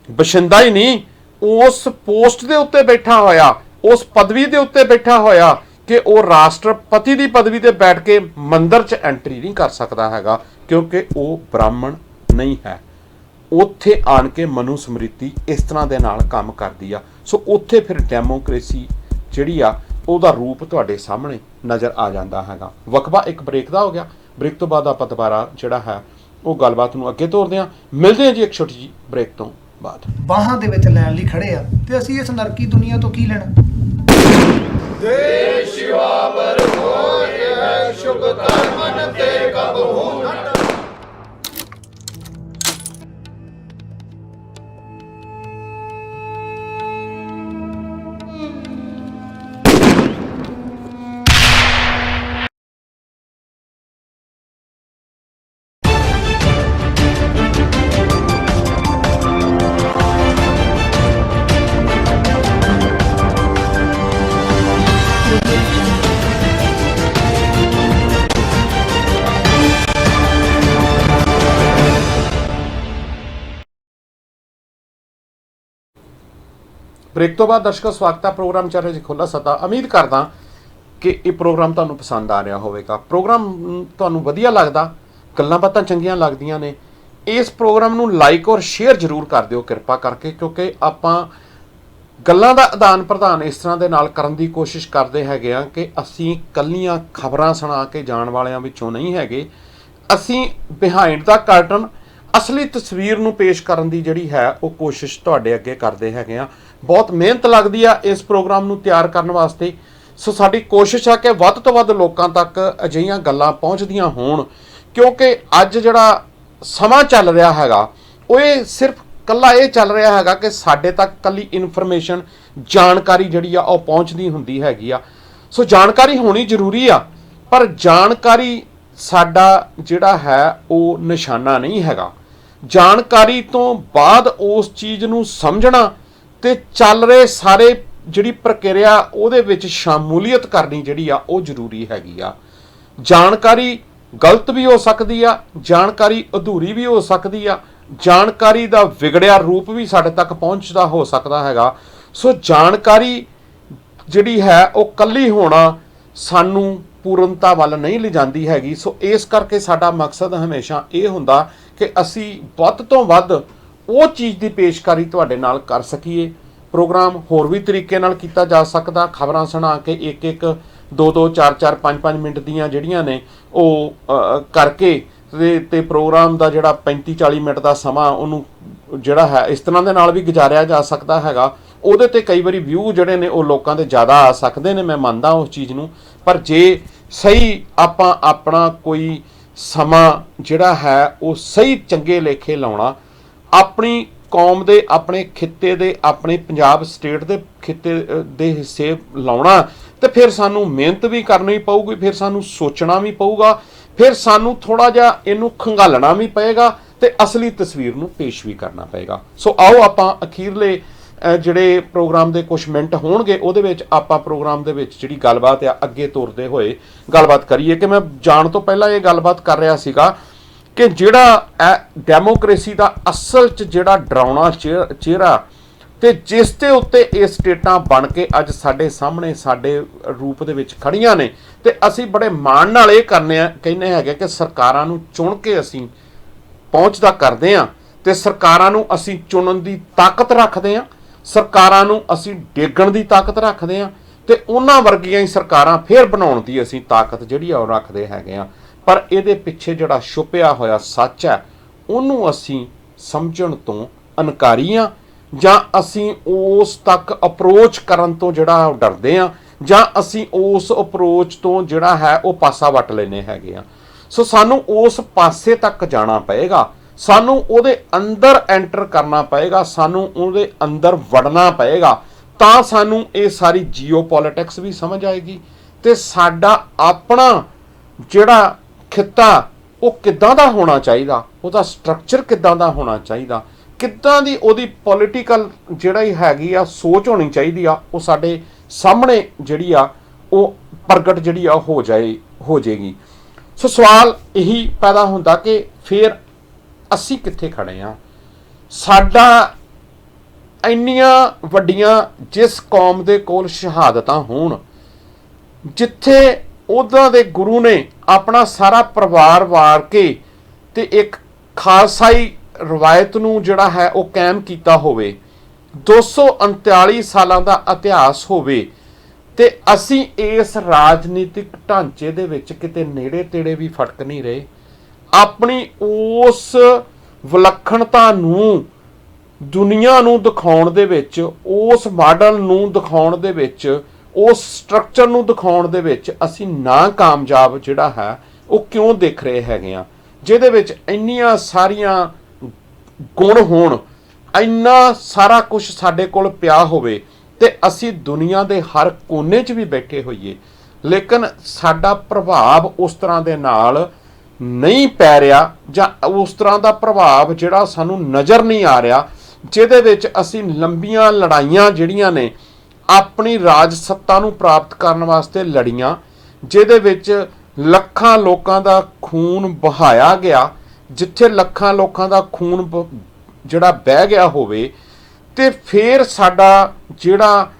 ਬਸ਼ਿੰਦਾ ਹੀ ਨਹੀਂ, ਉਸ ਪੋਸਟ ਦੇ ਉੱਤੇ ਬੈਠਾ ਹੋਇਆ, ਉਸ ਪਦਵੀ ਦੇ ਉੱਤੇ ਬੈਠਾ ਹੋਇਆ ਕਿ ਉਹ ਰਾਸ਼ਟਰਪਤੀ ਦੀ ਪਦਵੀ ਤੇ ਬੈਠ ਕੇ ਮੰਦਿਰ 'ਚ ਐਂਟਰੀ ਨਹੀਂ ਕਰ ਸਕਦਾ ਹੈਗਾ ਕਿਉਂਕਿ ਉਹ ਬ੍ਰਾਹਮਣ ਨਹੀਂ ਹੈ। ਉੱਥੇ ਆਣ ਕੇ ਮਨੂ ਸਮ੍ਰਿਤੀ ਇਸ ਤਰ੍ਹਾਂ ਦੇ ਨਾਲ ਕੰਮ ਕਰਦੀ ਆ। ਸੋ ਉੱਥੇ ਫਿਰ ਡੈਮੋਕ੍ਰੇਸੀ ਜਿਹੜੀ ਆ ਉਹਦਾ ਰੂਪ ਤੁਹਾਡੇ ਸਾਹਮਣੇ ਨਜ਼ਰ ਆ ਜਾਂਦਾ ਹੈਗਾ। ਵਕਫਾ ਇੱਕ ਬ੍ਰੇਕ ਦਾ ਹੋ ਗਿਆ, ਬ੍ਰੇਕ ਤੋਂ ਬਾਅਦ ਆਪਾਂ ਦੁਬਾਰਾ ਜਿਹੜਾ ਹੈ ਉਹ ਗੱਲਬਾਤ ਨੂੰ ਅੱਗੇ ਤੋਰਦੇ ਹਾਂ। ਮਿਲਦੇ ਹਾਂ ਜੀ ਇੱਕ ਛੋਟੀ ਜਿਹੀ ਬ੍ਰੇਕ ਤੋਂ ਬਾਅਦ। ਬਾਹਾਂ ਦੇ ਵਿੱਚ ਲੈਣ ਲਈ ਖੜੇ ਆ ਤੇ ਅਸੀਂ ਇਸ ਨਰਕੀ ਦੁਨੀਆ ਤੋਂ ਕੀ ਲੈਣਾ। ਬ੍ਰੇਕ ਤੋਂ ਬਾਅਦ ਦਰਸ਼ਕੋ ਸਵਾਗਤ ਹੈ ਪ੍ਰੋਗਰਾਮ ਚੱਲ ਰਿਹਾ ਜੀ ਖੁੱਲ੍ਹਾ ਸੱਦਾ। ਉਮੀਦ ਕਰਦਾ ਕਿ ਇਹ ਪ੍ਰੋਗਰਾਮ ਤੁਹਾਨੂੰ ਪਸੰਦ ਆ ਰਿਹਾ ਹੋਵੇਗਾ। ਪ੍ਰੋਗਰਾਮ ਤੁਹਾਨੂੰ ਵਧੀਆ ਲੱਗਦਾ, ਗੱਲਾਂ ਬਾਤਾਂ ਚੰਗੀਆਂ ਲੱਗਦੀਆਂ ਨੇ, ਇਸ ਪ੍ਰੋਗਰਾਮ ਨੂੰ ਲਾਈਕ ਔਰ ਸ਼ੇਅਰ ਜ਼ਰੂਰ ਕਰ ਦਿਓ ਕਿਰਪਾ ਕਰਕੇ, ਕਿਉਂਕਿ ਆਪਾਂ ਗੱਲਾਂ ਦਾ ਆਦਾਨ ਪ੍ਰਦਾਨ ਇਸ ਤਰ੍ਹਾਂ ਦੇ ਨਾਲ ਕਰਨ ਦੀ ਕੋਸ਼ਿਸ਼ ਕਰਦੇ ਹੈਗੇ ਆ ਕਿ ਅਸੀਂ ਕੱਲੀਆਂ ਖਬਰਾਂ ਸੁਣਾ ਕੇ ਜਾਣ ਵਾਲਿਆਂ ਵਿੱਚੋਂ ਨਹੀਂ ਹੈਗੇ। ਅਸੀਂ ਬਿਹਾਈਂਡ ਦਾ ਕਰਟਨ ਅਸਲੀ ਤਸਵੀਰ ਨੂੰ ਪੇਸ਼ ਕਰਨ ਦੀ ਜਿਹੜੀ ਹੈ ਉਹ ਕੋਸ਼ਿਸ਼ ਤੁਹਾਡੇ ਅੱਗੇ ਕਰਦੇ ਹੈਗੇ ਆ। ਬਹੁਤ ਮਿਹਨਤ ਲੱਗਦੀ ਆ ਇਸ ਪ੍ਰੋਗਰਾਮ ਨੂੰ ਤਿਆਰ ਕਰਨ ਵਾਸਤੇ। ਸੋ ਸਾਡੀ ਕੋਸ਼ਿਸ਼ ਆ ਕਿ ਵੱਧ ਤੋਂ ਵੱਧ ਲੋਕਾਂ ਤੱਕ ਅਜਿਹੀਆਂ ਗੱਲਾਂ ਪਹੁੰਚਦੀਆਂ ਹੋਣ, ਕਿਉਂਕਿ ਅੱਜ ਜਿਹੜਾ ਸਮਾਂ ਚੱਲ ਰਿਹਾ ਹੈਗਾ ਉਹ ਇਹ ਸਿਰਫ ਕੱਲਾ ਇਹ ਚੱਲ ਰਿਹਾ ਹੈਗਾ ਕਿ ਸਾਡੇ ਤੱਕ ਕੱਲੀ ਇਨਫੋਰਮੇਸ਼ਨ ਜਾਣਕਾਰੀ ਜਿਹੜੀ ਆ ਉਹ ਪਹੁੰਚਦੀ ਹੁੰਦੀ ਹੈਗੀ ਆ। ਸੋ ਜਾਣਕਾਰੀ ਹੋਣੀ ਜ਼ਰੂਰੀ ਆ, ਪਰ ਜਾਣਕਾਰੀ ਸਾਡਾ ਜਿਹੜਾ ਹੈ ਉਹ ਨਿਸ਼ਾਨਾ ਨਹੀਂ ਹੈਗਾ। ਜਾਣਕਾਰੀ ਤੋਂ ਬਾਅਦ ਉਸ ਚੀਜ਼ ਨੂੰ ਸਮਝਣਾ ਤੇ ਚੱਲ ਰਹੇ ਸਾਰੇ ਜਿਹੜੀ ਪ੍ਰਕਿਰਿਆ ਉਹਦੇ ਵਿੱਚ ਸ਼ਮੂਲੀਅਤ ਕਰਨੀ ਜਿਹੜੀ ਆ ਉਹ ਜ਼ਰੂਰੀ ਹੈਗੀ ਆ। ਜਾਣਕਾਰੀ ਗਲਤ ਵੀ ਹੋ ਸਕਦੀ ਆ, ਜਾਣਕਾਰੀ ਅਧੂਰੀ ਵੀ ਹੋ ਸਕਦੀ ਆ, ਜਾਣਕਾਰੀ ਦਾ ਵਿਗੜਿਆ ਰੂਪ ਵੀ ਸਾਡੇ ਤੱਕ ਪਹੁੰਚਦਾ ਹੋ ਸਕਦਾ ਹੈਗਾ। ਸੋ ਜਾਣਕਾਰੀ ਜਿਹੜੀ ਹੈ ਉਹ ਕੱਲੀ ਹੋਣਾ ਸਾਨੂੰ ਪੂਰਨਤਾ ਵੱਲ ਨਹੀਂ ਲਿਜਾਂਦੀ ਹੈਗੀ। ਸੋ ਇਸ ਕਰਕੇ ਸਾਡਾ ਮਕਸਦ ਹਮੇਸ਼ਾ ਇਹ ਹੁੰਦਾ ਕਿ ਅਸੀਂ ਵੱਧ ਤੋਂ ਵੱਧ ਉਹ ਚੀਜ਼ ਦੀ ਪੇਸ਼ਕਾਰੀ ਤੁਹਾਡੇ ਨਾਲ ਕਰ ਸਕੀਏ। ਪ੍ਰੋਗਰਾਮ ਹੋਰ ਵੀ ਤਰੀਕੇ ਨਾਲ ਕੀਤਾ ਜਾ ਸਕਦਾ, ਖਬਰਾਂ ਸੁਣਾ ਕੇ ਇੱਕ 2 4 5 ਮਿੰਟ ਦੀਆਂ ਜਿਹੜੀਆਂ ਨੇ ਉਹ ਕਰਕੇ ਤੇ ਪ੍ਰੋਗਰਾਮ ਦਾ ਜਿਹੜਾ 35-40 ਮਿੰਟ ਦਾ ਸਮਾਂ ਉਹਨੂੰ ਜਿਹੜਾ ਹੈ ਇਸ ਤਰ੍ਹਾਂ ਦੇ ਨਾਲ ਵੀ ਗੁਜ਼ਾਰਿਆ ਜਾ ਸਕਦਾ ਹੈਗਾ। ਉਹਦੇ ਤੇ ਕਈ ਵਾਰੀ ਵਿਊ ਜਿਹੜੇ ਨੇ ਉਹ ਲੋਕਾਂ ਦੇ ਜ਼ਿਆਦਾ ਆ ਸਕਦੇ ਨੇ, ਮੈਂ ਮੰਨਦਾ ਉਸ ਚੀਜ਼ ਨੂੰ, ਪਰ ਜੇ ਸਹੀ ਆਪਾਂ ਆਪਣਾ ਕੋਈ ਸਮਾਂ ਜਿਹੜਾ ਹੈ ਉਹ ਸਹੀ ਚੰਗੇ ਲੇਖੇ ਲਾਉਣਾ, ਆਪਣੀ ਕੌਮ ਦੇ, ਆਪਣੇ ਖਿੱਤੇ ਦੇ, ਆਪਣੇ ਪੰਜਾਬ ਸਟੇਟ ਦੇ ਖਿੱਤੇ ਦੇ ਹਿੱਸੇ ਲਾਉਣਾ, ਤੇ ਫਿਰ ਸਾਨੂੰ ਮਿਹਨਤ ਵੀ ਕਰਨੀ ਪਊਗੀ, ਫਿਰ ਸਾਨੂੰ ਸੋਚਣਾ ਵੀ ਪਊਗਾ, ਫਿਰ ਸਾਨੂੰ ਥੋੜਾ ਜਿਹਾ ਇਹਨੂੰ ਖੰਗਾਲਣਾ ਵੀ ਪਏਗਾ ਤੇ ਅਸਲੀ ਤਸਵੀਰ ਨੂੰ ਪੇਸ਼ ਵੀ ਕਰਨਾ ਪਏਗਾ। ਸੋ ਆਓ ਆਪਾਂ ਅਖੀਰਲੇ ਜਿਹੜੇ ਪ੍ਰੋਗਰਾਮ ਦੇ ਕੁਝ ਮਿੰਟ ਹੋਣਗੇ ਉਹਦੇ ਵਿੱਚ ਆਪਾਂ ਪ੍ਰੋਗਰਾਮ ਦੇ ਵਿੱਚ ਜਿਹੜੀ ਗੱਲਬਾਤ ਆ ਅੱਗੇ ਤੁਰਦੇ ਹੋਏ ਗੱਲਬਾਤ ਕਰੀਏ। ਕਿ ਮੈਂ ਜਾਣ ਤੋਂ ਪਹਿਲਾਂ ਇਹ ਗੱਲਬਾਤ ਕਰ ਰਿਹਾ ਸੀਗਾ ਕਿ ਜਿਹੜਾ ਡੈਮੋਕ੍ਰੇਸੀ ਦਾ ਅਸਲ 'ਚ ਜਿਹੜਾ ਡਰਾਉਣਾ ਚਿਹਰਾ ਤੇ ਜਿਸ ਦੇ ਉੱਤੇ ਇਹ ਸਟੇਟਾਂ ਬਣ ਕੇ ਅੱਜ ਸਾਡੇ ਸਾਹਮਣੇ ਸਾਡੇ ਰੂਪ ਦੇ ਵਿੱਚ ਖੜੀਆਂ ਨੇ, ਤੇ ਅਸੀਂ ਬੜੇ ਮਾਣ ਨਾਲ ਇਹ ਕਹਿੰਦੇ ਹੈਗੇ ਕਿ ਸਰਕਾਰਾਂ ਨੂੰ ਚੁਣ ਕੇ ਅਸੀਂ ਪਹੁੰਚਦਾ ਕਰਦੇ ਹਾਂ ਤੇ ਸਰਕਾਰਾਂ ਨੂੰ ਅਸੀਂ ਚੁਣਨ ਦੀ ਤਾਕਤ ਰੱਖਦੇ ਹਾਂ, ਸਰਕਾਰਾਂ ਨੂੰ ਅਸੀਂ ਡੇਗਣ ਦੀ ਤਾਕਤ ਰੱਖਦੇ ਹਾਂ, ਤੇ ਉਹਨਾਂ ਵਰਗੀਆਂ ਹੀ ਸਰਕਾਰਾਂ ਫੇਰ ਬਣਾਉਣ ਦੀ ਅਸੀਂ ਤਾਕਤ ਜਿਹੜੀ ਆ ਉਹ ਰੱਖਦੇ ਹੈਗੇ ਆ। ਪਰ ਇਹਦੇ ਪਿੱਛੇ ਜਿਹੜਾ ਛੁਪਿਆ ਹੋਇਆ ਸੱਚ ਹੈ ਉਹਨੂੰ ਅਸੀਂ ਸਮਝਣ ਤੋਂ ਇਨਕਾਰੀ ਹਾਂ, ਜਾਂ ਅਸੀਂ ਉਸ ਤੱਕ ਅਪਰੋਚ ਕਰਨ ਤੋਂ ਜਿਹੜਾ ਉਹ ਡਰਦੇ ਹਾਂ, ਜਾਂ ਅਸੀਂ ਉਸ ਅਪਰੋਚ ਤੋਂ ਜਿਹੜਾ ਹੈ ਉਹ ਪਾਸਾ ਵੱਟ ਲੈਨੇ ਹੈਗੇ ਆ। ਸੋ ਸਾਨੂੰ ਉਸ ਪਾਸੇ ਤੱਕ ਜਾਣਾ ਪਏਗਾ, ਸਾਨੂੰ ਉਹਦੇ ਅੰਦਰ ਐਂਟਰ ਕਰਨਾ ਪਏਗਾ, ਸਾਨੂੰ ਉਹਦੇ ਅੰਦਰ ਵੜਨਾ ਪਏਗਾ, ਤਾਂ ਸਾਨੂੰ ਇਹ ਸਾਰੀ ਜੀਓਪੋਲਿਟਿਕਸ ਵੀ ਸਮਝ ਆਏਗੀ ਤੇ ਸਾਡਾ ਆਪਣਾ ਜਿਹੜਾ ਖਿੱਤਾ ਉਹ ਕਿੱਦਾਂ ਦਾ ਹੋਣਾ ਚਾਹੀਦਾ, ਉਹਦਾ ਸਟਰਕਚਰ ਕਿੱਦਾਂ ਦਾ ਹੋਣਾ ਚਾਹੀਦਾ, ਕਿੱਦਾਂ ਦੀ ਉਹਦੀ ਪੋਲੀਟੀਕਲ ਜਿਹੜਾ ਹੀ ਹੈਗੀ ਆ ਸੋਚ ਹੋਣੀ ਚਾਹੀਦੀ ਆ, ਉਹ ਸਾਡੇ ਸਾਹਮਣੇ ਜਿਹੜੀ ਆ ਉਹ ਪ੍ਰਗਟ ਜਿਹੜੀ ਆ ਹੋ ਜਾਏਗੀ। ਸੋ ਸਵਾਲ ਇਹੀ ਪੈਦਾ ਹੁੰਦਾ ਕਿ ਫਿਰ ਅਸੀਂ ਕਿੱਥੇ ਖੜੇ ਆ। ਸਾਡਾ ਇੰਨੀਆਂ ਵੱਡੀਆਂ ਜਿਸ ਕੌਮ ਦੇ ਕੋਲ ਸ਼ਹਾਦਤਾਂ ਹੋਣ, ਜਿੱਥੇ ਉਹਨਾਂ ਦੇ ਗੁਰੂ ਨੇ ਆਪਣਾ ਸਾਰਾ ਪਰਿਵਾਰ ਵਾਰ ਕੇ ਤੇ ਇੱਕ ਖਾਲਸਾਈ ਰਵਾਇਤ ਨੂੰ ਜਿਹੜਾ ਹੈ ਉਹ ਕਾਇਮ ਕੀਤਾ ਹੋਵੇ, 239 ਸਾਲਾਂ ਦਾ ਇਤਿਹਾਸ ਹੋਵੇ, ਤੇ ਅਸੀਂ ਇਸ ਰਾਜਨੀਤਿਕ ਢਾਂਚੇ ਦੇ ਵਿੱਚ ਕਿਤੇ ਨੇੜੇ ਤੇੜੇ ਵੀ ਫਟਕ ਨਹੀਂ ਰਹੇ। ਆਪਣੀ ਉਸ ਵਿਲੱਖਣਤਾ ਨੂੰ ਦੁਨੀਆ ਨੂੰ ਦਿਖਾਉਣ ਦੇ ਵਿੱਚ, ਉਸ ਮਾਡਲ ਨੂੰ ਦਿਖਾਉਣ ਦੇ ਵਿੱਚ, ਉਸ ਸਟਰਕਚਰ ਨੂੰ ਦਿਖਾਉਣ ਦੇ ਵਿੱਚ ਅਸੀਂ ਨਾ ਕਾਮਯਾਬ ਜਿਹੜਾ ਹੈ ਉਹ ਕਿਉਂ ਦੇਖ ਰਹੇ ਹੈਗੇ ਆ, ਜਿਹਦੇ ਵਿੱਚ ਇੰਨੀਆਂ ਸਾਰੀਆਂ ਗੁਣ ਹੋਣ, ਇੰਨਾ ਸਾਰਾ ਕੁਝ ਸਾਡੇ ਕੋਲ ਪਿਆ ਹੋਵੇ ਤੇ ਅਸੀਂ ਦੁਨੀਆ ਦੇ ਹਰ ਕੋਨੇ 'ਚ ਵੀ ਬੈਠੇ ਹੋਈਏ, ਲੇਕਿਨ ਸਾਡਾ ਪ੍ਰਭਾਵ ਉਸ ਤਰ੍ਹਾਂ ਦੇ ਨਾਲ ਨਹੀਂ ਪੈ ਰਿਹਾ, ਜਾਂ ਉਸ ਤਰ੍ਹਾਂ ਦਾ ਪ੍ਰਭਾਵ ਜਿਹੜਾ ਸਾਨੂੰ ਨਜ਼ਰ ਨਹੀਂ ਆ ਰਿਹਾ, ਜਿਹਦੇ ਵਿੱਚ ਅਸੀਂ ਲੰਬੀਆਂ ਲੜਾਈਆਂ ਜਿਹੜੀਆਂ ਨੇ ਆਪਣੀ ਰਾਜ ਸੱਤਾ ਨੂੰ ਪ੍ਰਾਪਤ ਕਰਨ ਵਾਸਤੇ ਲੜੀਆਂ, ਜਿਹਦੇ ਵਿੱਚ ਲੱਖਾਂ ਲੋਕਾਂ ਦਾ ਖੂਨ ਬਹਾਇਆ ਗਿਆ। ਜਿੱਥੇ ਲੱਖਾਂ ਲੋਕਾਂ ਦਾ ਖੂਨ ਜਿਹੜਾ ਬਹਿ ਗਿਆ ਹੋਵੇ ਤੇ ਫਿਰ ਸਾਡਾ ਜਿਹੜਾ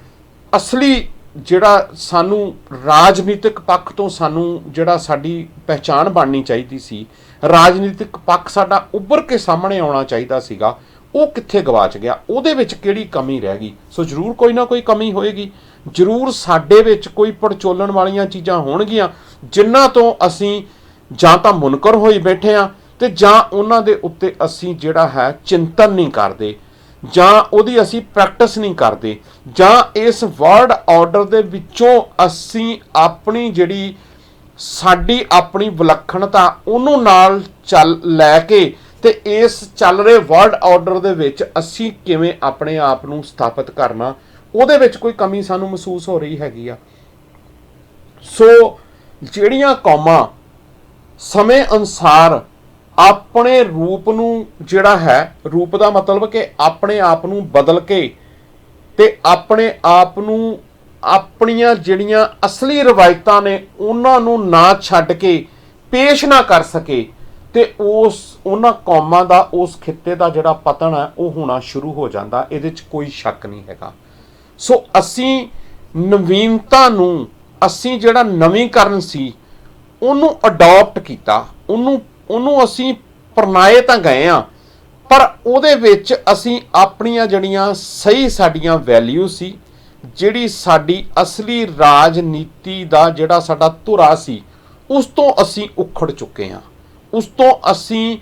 ਅਸਲੀ ਜਿਹੜਾ ਸਾਨੂੰ ਰਾਜਨੀਤਿਕ ਪੱਖ ਤੋਂ ਸਾਨੂੰ ਜਿਹੜਾ ਸਾਡੀ ਪਹਿਚਾਣ ਬਣਨੀ ਚਾਹੀਦੀ ਸੀ, ਰਾਜਨੀਤਿਕ ਪੱਖ ਸਾਡਾ ਉੱਭਰ ਕੇ ਸਾਹਮਣੇ ਆਉਣਾ ਚਾਹੀਦਾ ਸੀਗਾ, ਉਹ ਕਿੱਥੇ ਗਵਾਚ ਗਿਆ, ਉਹਦੇ ਵਿੱਚ ਕਿਹੜੀ ਕਮੀ ਰਹਿ ਗਈ। ਸੋ ਜ਼ਰੂਰ ਕੋਈ ਨਾ ਕੋਈ ਕਮੀ ਹੋਏਗੀ, ਜ਼ਰੂਰ ਸਾਡੇ ਵਿੱਚ ਕੋਈ ਪੜਚੋਲਣ ਵਾਲੀਆਂ ਚੀਜ਼ਾਂ ਹੋਣਗੀਆਂ ਜਿਨ੍ਹਾਂ ਤੋਂ ਅਸੀਂ ਜਾਂ ਤਾਂ ਮੁਨਕਰ ਹੋਈ ਬੈਠੇ ਹਾਂ ਤੇ ਜਾਂ ਉਹਨਾਂ ਦੇ ਉੱਤੇ ਅਸੀਂ ਜਿਹੜਾ ਹੈ ਚਿੰਤਨ ਨਹੀਂ ਕਰਦੇ, ਜਾਂ ਉਹਦੀ ਅਸੀਂ ਪ੍ਰੈਕਟਿਸ ਨਹੀਂ ਕਰਦੇ, ਜਾਂ ਇਸ ਵਰਲਡ ਆਰਡਰ ਦੇ ਵਿੱਚੋਂ ਅਸੀਂ ਆਪਣੀ ਜਿਹੜੀ ਸਾਡੀ ਆਪਣੀ ਵਿਲੱਖਣਤਾ ਉਹਨੂੰ ਨਾਲ ਚੱਲ ਲੈ ਕੇ ਤੇ ਇਸ ਚੱਲ ਰਹੇ ਵਰਲਡ ਆਰਡਰ ਦੇ ਵਿੱਚ ਅਸੀਂ ਕਿਵੇਂ ਆਪਣੇ ਆਪ ਨੂੰ ਸਥਾਪਿਤ ਕਰਨਾ, ਉਹਦੇ ਵਿੱਚ ਕੋਈ ਕਮੀ ਸਾਨੂੰ ਮਹਿਸੂਸ ਹੋ ਰਹੀ ਹੈਗੀ ਆ। ਸੋ ਜਿਹੜੀਆਂ ਕੌਮਾਂ ਸਮੇਂ ਅਨੁਸਾਰ ਆਪਣੇ ਰੂਪ ਨੂੰ ਜਿਹੜਾ ਹੈ, ਰੂਪ ਦਾ ਮਤਲਬ ਕਿ ਆਪਣੇ ਆਪ ਨੂੰ ਬਦਲ ਕੇ ਤੇ ਆਪਣੇ ਆਪ ਨੂੰ ਆਪਣੀਆਂ ਜਿਹੜੀਆਂ ਅਸਲੀ ਰਵਾਇਤਾਂ ਨੇ ਉਹਨਾਂ ਨੂੰ ਨਾ ਛੱਡ ਕੇ ਪੇਸ਼ ਨਾ ਕਰ ਸਕੇ ਤੇ ਉਹਨਾਂ ਕੌਮਾਂ ਦਾ, ਉਸ ਖਿੱਤੇ ਦਾ ਜਿਹੜਾ ਪਤਨ ਹੈ ਉਹ ਹੋਣਾ ਸ਼ੁਰੂ ਹੋ ਜਾਂਦਾ, ਇਹਦੇ 'ਚ ਕੋਈ ਸ਼ੱਕ ਨਹੀਂ ਹੈਗਾ। ਸੋ ਅਸੀਂ ਨਵੀਨਤਾ ਨੂੰ, ਅਸੀਂ ਜਿਹੜਾ ਨਵੀਂਕਰਨ ਸੀ ਉਹਨੂੰ ਅਡਾਪਟ ਕੀਤਾ, ਉਹਨੂੰ ਅਸੀਂ ਪਰਨਾਏ ਤਾਂ ਗਏ ਆ, ਪਰ ਉਹਦੇ ਵਿੱਚ ਅਸੀਂ ਆਪਣੀਆਂ ਜਿਹੜੀਆਂ ਸਹੀ ਸਾਡੀਆਂ ਵੈਲਿਊ ਸੀ, ਜਿਹੜੀ ਸਾਡੀ ਅਸਲੀ ਰਾਜਨੀਤੀ ਦਾ ਜਿਹੜਾ ਸਾਡਾ ਧੁਰਾ ਸੀ, ਉਸ ਤੋਂ ਅਸੀਂ ਉਖੜ ਚੁੱਕੇ ਹਾਂ, ਉਸ ਤੋਂ ਅਸੀਂ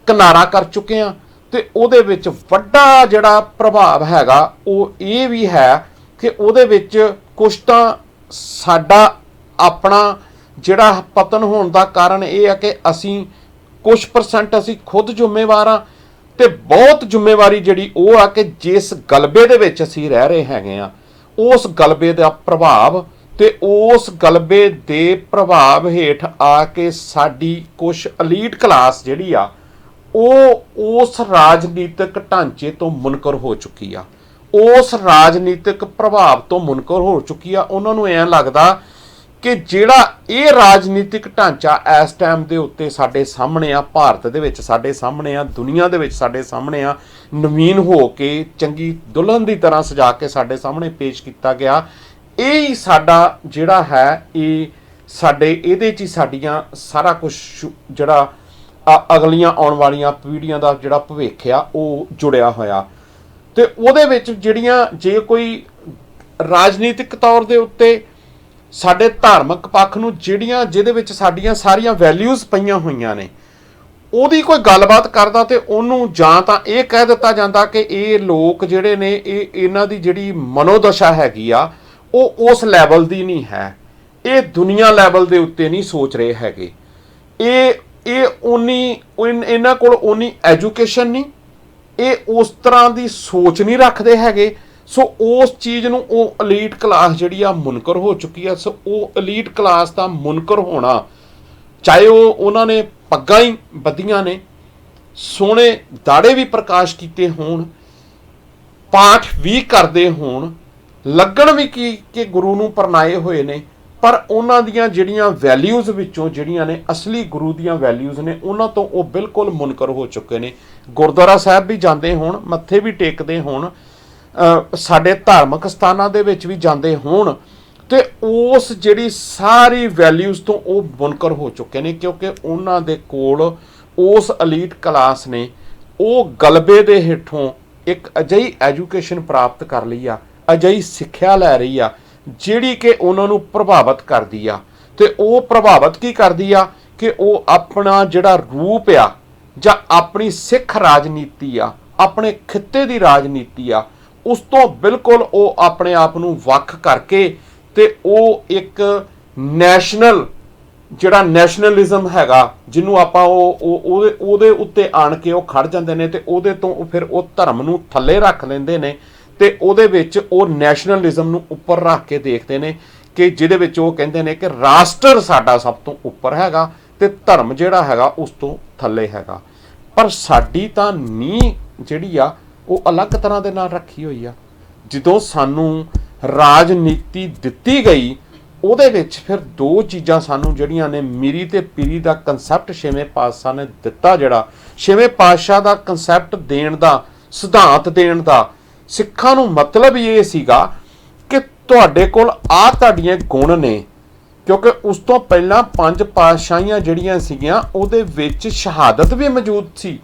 ਕਿਨਾਰਾ ਕਰ ਚੁੱਕੇ ਹਾਂ। ਤੇ ਉਹਦੇ ਵਿੱਚ ਵੱਡਾ ਜਿਹੜਾ ਪ੍ਰਭਾਵ ਹੈਗਾ ਉਹ ਇਹ ਵੀ ਹੈ ਕਿ ਉਹਦੇ ਵਿੱਚ ਕੁਛ ਤਾਂ ਸਾਡਾ ਆਪਣਾ ਜਿਹੜਾ ਪਤਨ ਹੋਣ ਦਾ ਕਾਰਨ ਇਹ ਹੈ ਕਿ ਅਸੀਂ ਕੁਛ % ਅਸੀਂ ਖੁਦ ਜ਼ਿੰਮੇਵਾਰ ਹਾਂ, ਤੇ ਬਹੁਤ ਜ਼ਿੰਮੇਵਾਰੀ ਜਿਹੜੀ ਉਹ ਆ ਕਿ ਜਿਸ ਗਲਬੇ ਦੇ ਵਿੱਚ ਅਸੀਂ ਰਹਿ ਰਹੇ ਹੈਗੇ ਆ, ਉਸ ਗਲਬੇ ਦਾ ਪ੍ਰਭਾਵ ਤੇ ਉਸ ਗਲਬੇ ਦੇ ਪ੍ਰਭਾਵ ਹੇਠ ਆ ਕੇ ਸਾਡੀ ਕੁਛ ਅਲੀਟ ਕਲਾਸ ਜਿਹੜੀ ਆ ਉਹ ਉਸ ਰਾਜਨੀਤਿਕ ਢਾਂਚੇ ਤੋਂ ਮੁਨਕਰ ਹੋ ਚੁੱਕੀ ਆ, ਉਸ ਰਾਜਨੀਤਿਕ ਪ੍ਰਭਾਵ ਤੋਂ ਮੁਨਕਰ ਹੋ ਚੁੱਕੀ ਆ। ਉਹਨਾਂ ਨੂੰ ਐਂ ਲੱਗਦਾ ਕਿ ਜਿਹੜਾ ਇਹ ਰਾਜਨੀਤਿਕ ਢਾਂਚਾ ਇਸ ਟਾਈਮ ਦੇ ਉੱਤੇ ਸਾਡੇ ਸਾਹਮਣੇ ਆ, ਭਾਰਤ ਦੇ ਵਿੱਚ ਸਾਡੇ ਸਾਹਮਣੇ ਆ, ਦੁਨੀਆ ਦੇ ਵਿੱਚ ਸਾਡੇ ਸਾਹਮਣੇ ਆ, ਨਵੀਨ ਹੋ ਕੇ ਚੰਗੀ ਦੁਲਹਨ ਦੀ ਤਰ੍ਹਾਂ ਸਜਾ ਕੇ ਸਾਡੇ ਸਾਹਮਣੇ ਪੇਸ਼ ਕੀਤਾ ਗਿਆ, ਇਹ ਹੀ ਸਾਡਾ ਜਿਹੜਾ ਹੈ, ਇਹ ਸਾਡੇ ਇਹਦੇ 'ਚ ਹੀ ਸਾਡੀਆਂ ਸਾਰਾ ਕੁਝ ਜਿਹੜਾ ਅਗਲੀਆਂ ਆਉਣ ਵਾਲੀਆਂ ਪੀੜ੍ਹੀਆਂ ਦਾ ਜਿਹੜਾ ਭਵਿੱਖ ਆ ਉਹ ਜੁੜਿਆ ਹੋਇਆ। ਤੇ ਉਹਦੇ ਵਿੱਚ ਜਿਹੜੀਆਂ ਜੇ ਕੋਈ ਰਾਜਨੀਤਿਕ ਤੌਰ ਦੇ ਉੱਤੇ ਸਾਡੇ ਧਾਰਮਿਕ ਪੱਖ ਨੂੰ ਜਿਹਦੇ ਵਿੱਚ ਸਾਡੀਆਂ ਸਾਰੀਆਂ ਵੈਲਿਊਜ਼ ਪਈਆਂ ਹੋਈਆਂ ਨੇ, ਉਹਦੀ ਕੋਈ ਗੱਲਬਾਤ ਕਰਦਾ ਤੇ ਉਹਨੂੰ ਜਾਂ ਤਾਂ ਇਹ ਕਹਿ ਦਿੱਤਾ ਜਾਂਦਾ ਕਿ ਇਹ ਲੋਕ ਜਿਹੜੇ ਨੇ ਇਹਨਾਂ ਦੀ ਜਿਹੜੀ ਮਨੋਦਸ਼ਾ ਹੈਗੀ ਆ ਉਹ ਉਸ ਲੈਵਲ ਦੀ ਨਹੀਂ ਹੈ, ਇਹ ਦੁਨੀਆ ਲੈਵਲ ਦੇ ਉੱਤੇ ਨਹੀਂ ਸੋਚ ਰਹੇ ਹੈਗੇ, ਇਹਨਾਂ ਕੋਲ ਉਨੀ ਐਜੂਕੇਸ਼ਨ ਨਹੀਂ, ਇਹ ਉਸ ਤਰ੍ਹਾਂ ਦੀ ਸੋਚ ਨਹੀਂ ਰੱਖਦੇ ਹੈਗੇ। ਸੋ ਉਸ ਚੀਜ਼ ਨੂੰ ਉਹ ਅਲੀਟ ਕਲਾਸ ਜਿਹੜੀ ਆ ਮੁਨਕਰ ਹੋ ਚੁੱਕੀ ਆ। ਸੋ ਉਹ ਅਲੀਟ ਕਲਾਸ ਦਾ ਮੁਨਕਰ ਹੋਣਾ, ਚਾਹੇ ਉਹਨਾਂ ਨੇ ਪੱਗਾਂ ਹੀ ਬੱਧੀਆਂ ਨੇ, ਸੋਹਣੇ ਦਾੜੇ ਵੀ ਪ੍ਰਕਾਸ਼ ਕੀਤੇ ਹੋਣ, ਪਾਠ ਵੀ ਕਰਦੇ ਹੋਣ, ਲੱਗਣ ਵੀ ਕਿ ਗੁਰੂ ਨੂੰ ਪਰਨਾਏ ਹੋਏ ਨੇ, ਪਰ ਉਹਨਾਂ ਦੀਆਂ ਜਿਹੜੀਆਂ ਵੈਲਿਊਜ਼ ਵਿੱਚੋਂ ਜਿਹੜੀਆਂ ਨੇ ਅਸਲੀ ਗੁਰੂ ਦੀਆਂ ਵੈਲਿਊਜ਼ ਨੇ ਉਹਨਾਂ ਤੋਂ ਉਹ ਬਿਲਕੁਲ ਮੁਨਕਰ ਹੋ ਚੁੱਕੇ ਨੇ। ਗੁਰਦੁਆਰਾ ਸਾਹਿਬ ਵੀ ਜਾਂਦੇ ਹੋਣ, ਮੱਥੇ ਵੀ ਟੇਕਦੇ ਹੋਣ, ਸਾਡੇ ਧਾਰਮਿਕ ਸਥਾਨਾਂ ਦੇ ਵਿੱਚ ਵੀ ਜਾਂਦੇ ਹੋਣ, ਤੇ ਉਸ ਜਿਹੜੀ ਸਾਰੀ ਵੈਲਿਊਜ਼ ਤੋਂ ਉਹ ਮੁਨਕਰ ਹੋ ਚੁੱਕੇ ਨੇ, ਕਿਉਂਕਿ ਉਹਨਾਂ ਦੇ ਕੋਲ ਉਸ ਅਲੀਟ ਕਲਾਸ ਨੇ ਉਹ ਗਲਬੇ ਦੇ ਹੇਠੋਂ ਇੱਕ ਅਜਿਹੀ ਐਜੂਕੇਸ਼ਨ ਪ੍ਰਾਪਤ ਕਰ ਲਈ ਆ, ਅਜਿਹੀ ਸਿੱਖਿਆ ਲੈ ਰਹੀ ਆ ਜਿਹੜੀ ਕਿ ਉਹਨਾਂ ਨੂੰ ਪ੍ਰਭਾਵਿਤ ਕਰਦੀ ਆ। ਤੇ ਉਹ ਪ੍ਰਭਾਵਿਤ ਕੀ ਕਰਦੀ ਆ ਕਿ ਉਹ ਆਪਣਾ ਜਿਹੜਾ ਰੂਪ ਆ ਜਾਂ ਆਪਣੀ ਸਿੱਖ ਰਾਜਨੀਤੀ ਆ, ਆਪਣੇ ਖਿੱਤੇ ਦੀ ਰਾਜਨੀਤੀ ਆ, ਉਸ ਤੋਂ ਬਿਲਕੁਲ ਉਹ ਆਪਣੇ ਆਪ ਨੂੰ ਵੱਖ ਕਰਕੇ ਤੇ ਉਹ ਇੱਕ ਨੈਸ਼ਨਲ ਜਿਹੜਾ ਨੈਸ਼ਨਲਿਜ਼ਮ ਹੈਗਾ ਜਿਹਨੂੰ ਆਪਾਂ ਉਹਦੇ ਉੱਤੇ ਆਣ ਕੇ ਉਹ ਖੜ ਜਾਂਦੇ ਨੇ ਤੇ ਉਹਦੇ ਤੋਂ ਫਿਰ ਉਹ ਧਰਮ ਨੂੰ ਥੱਲੇ ਰੱਖ ਲੈਂਦੇ ਨੇ ਤੇ ਉਹਦੇ ਵਿੱਚ ਉਹ ਨੈਸ਼ਨਲਿਜ਼ਮ ਨੂੰ ਉੱਪਰ ਰੱਖ ਕੇ ਦੇਖਦੇ ਨੇ ਕਿ ਜਿਹਦੇ ਵਿੱਚ ਉਹ ਕਹਿੰਦੇ ਨੇ ਕਿ ਰਾਸ਼ਟਰ ਸਾਡਾ ਸਭ ਤੋਂ ਉੱਪਰ ਹੈਗਾ ਤੇ ਧਰਮ ਜਿਹੜਾ ਹੈਗਾ ਉਸ ਤੋਂ ਥੱਲੇ ਹੈਗਾ। ਪਰ ਸਾਡੀ ਤਾਂ ਨੀਂਹ ਜਿਹੜੀ ਆ ਉਹ ਅਲੱਗ ਤਰ੍ਹਾਂ ਦੇ ਨਾਲ ਰੱਖੀ ਹੋਈ ਆ। ਜਦੋਂ ਸਾਨੂੰ ਰਾਜਨੀਤੀ ਦਿੱਤੀ ਗਈ ਉਹਦੇ ਵਿੱਚ ਫਿਰ ਦੋ ਚੀਜ਼ਾਂ ਸਾਨੂੰ ਜਿਹੜੀਆਂ ਨੇ ਮੀਰੀ ਤੇ ਪੀਰੀ ਦਾ ਕਨਸੈਪਟ ਛੇਵੇਂ ਪਾਤਸ਼ਾਹ ਨੇ ਦਿੱਤਾ, ਜਿਹੜਾ ਛੇਵੇਂ ਪਾਤਸ਼ਾਹ ਦਾ ਕਨਸੈਪਟ ਦੇਣ ਦਾ, ਸਿਧਾਂਤ ਦੇਣ ਦਾ ਸਿੱਖਾਂ ਨੂੰ ਮਤਲਬ ਇਹ ਸੀਗਾ ਕਿ ਤੁਹਾਡੇ ਕੋਲ ਆ ਤੁਹਾਡੀਆਂ ਗੁਣ ਨੇ, ਕਿਉਂਕਿ ਉਸ ਤੋਂ ਪਹਿਲਾਂ 5 ਪਾਤਸ਼ਾਹੀਆਂ ਜਿਹੜੀਆਂ ਸੀਗੀਆਂ ਉਹਦੇ ਵਿੱਚ ਸ਼ਹਾਦਤ ਵੀ ਮੌਜੂਦ ਸੀ,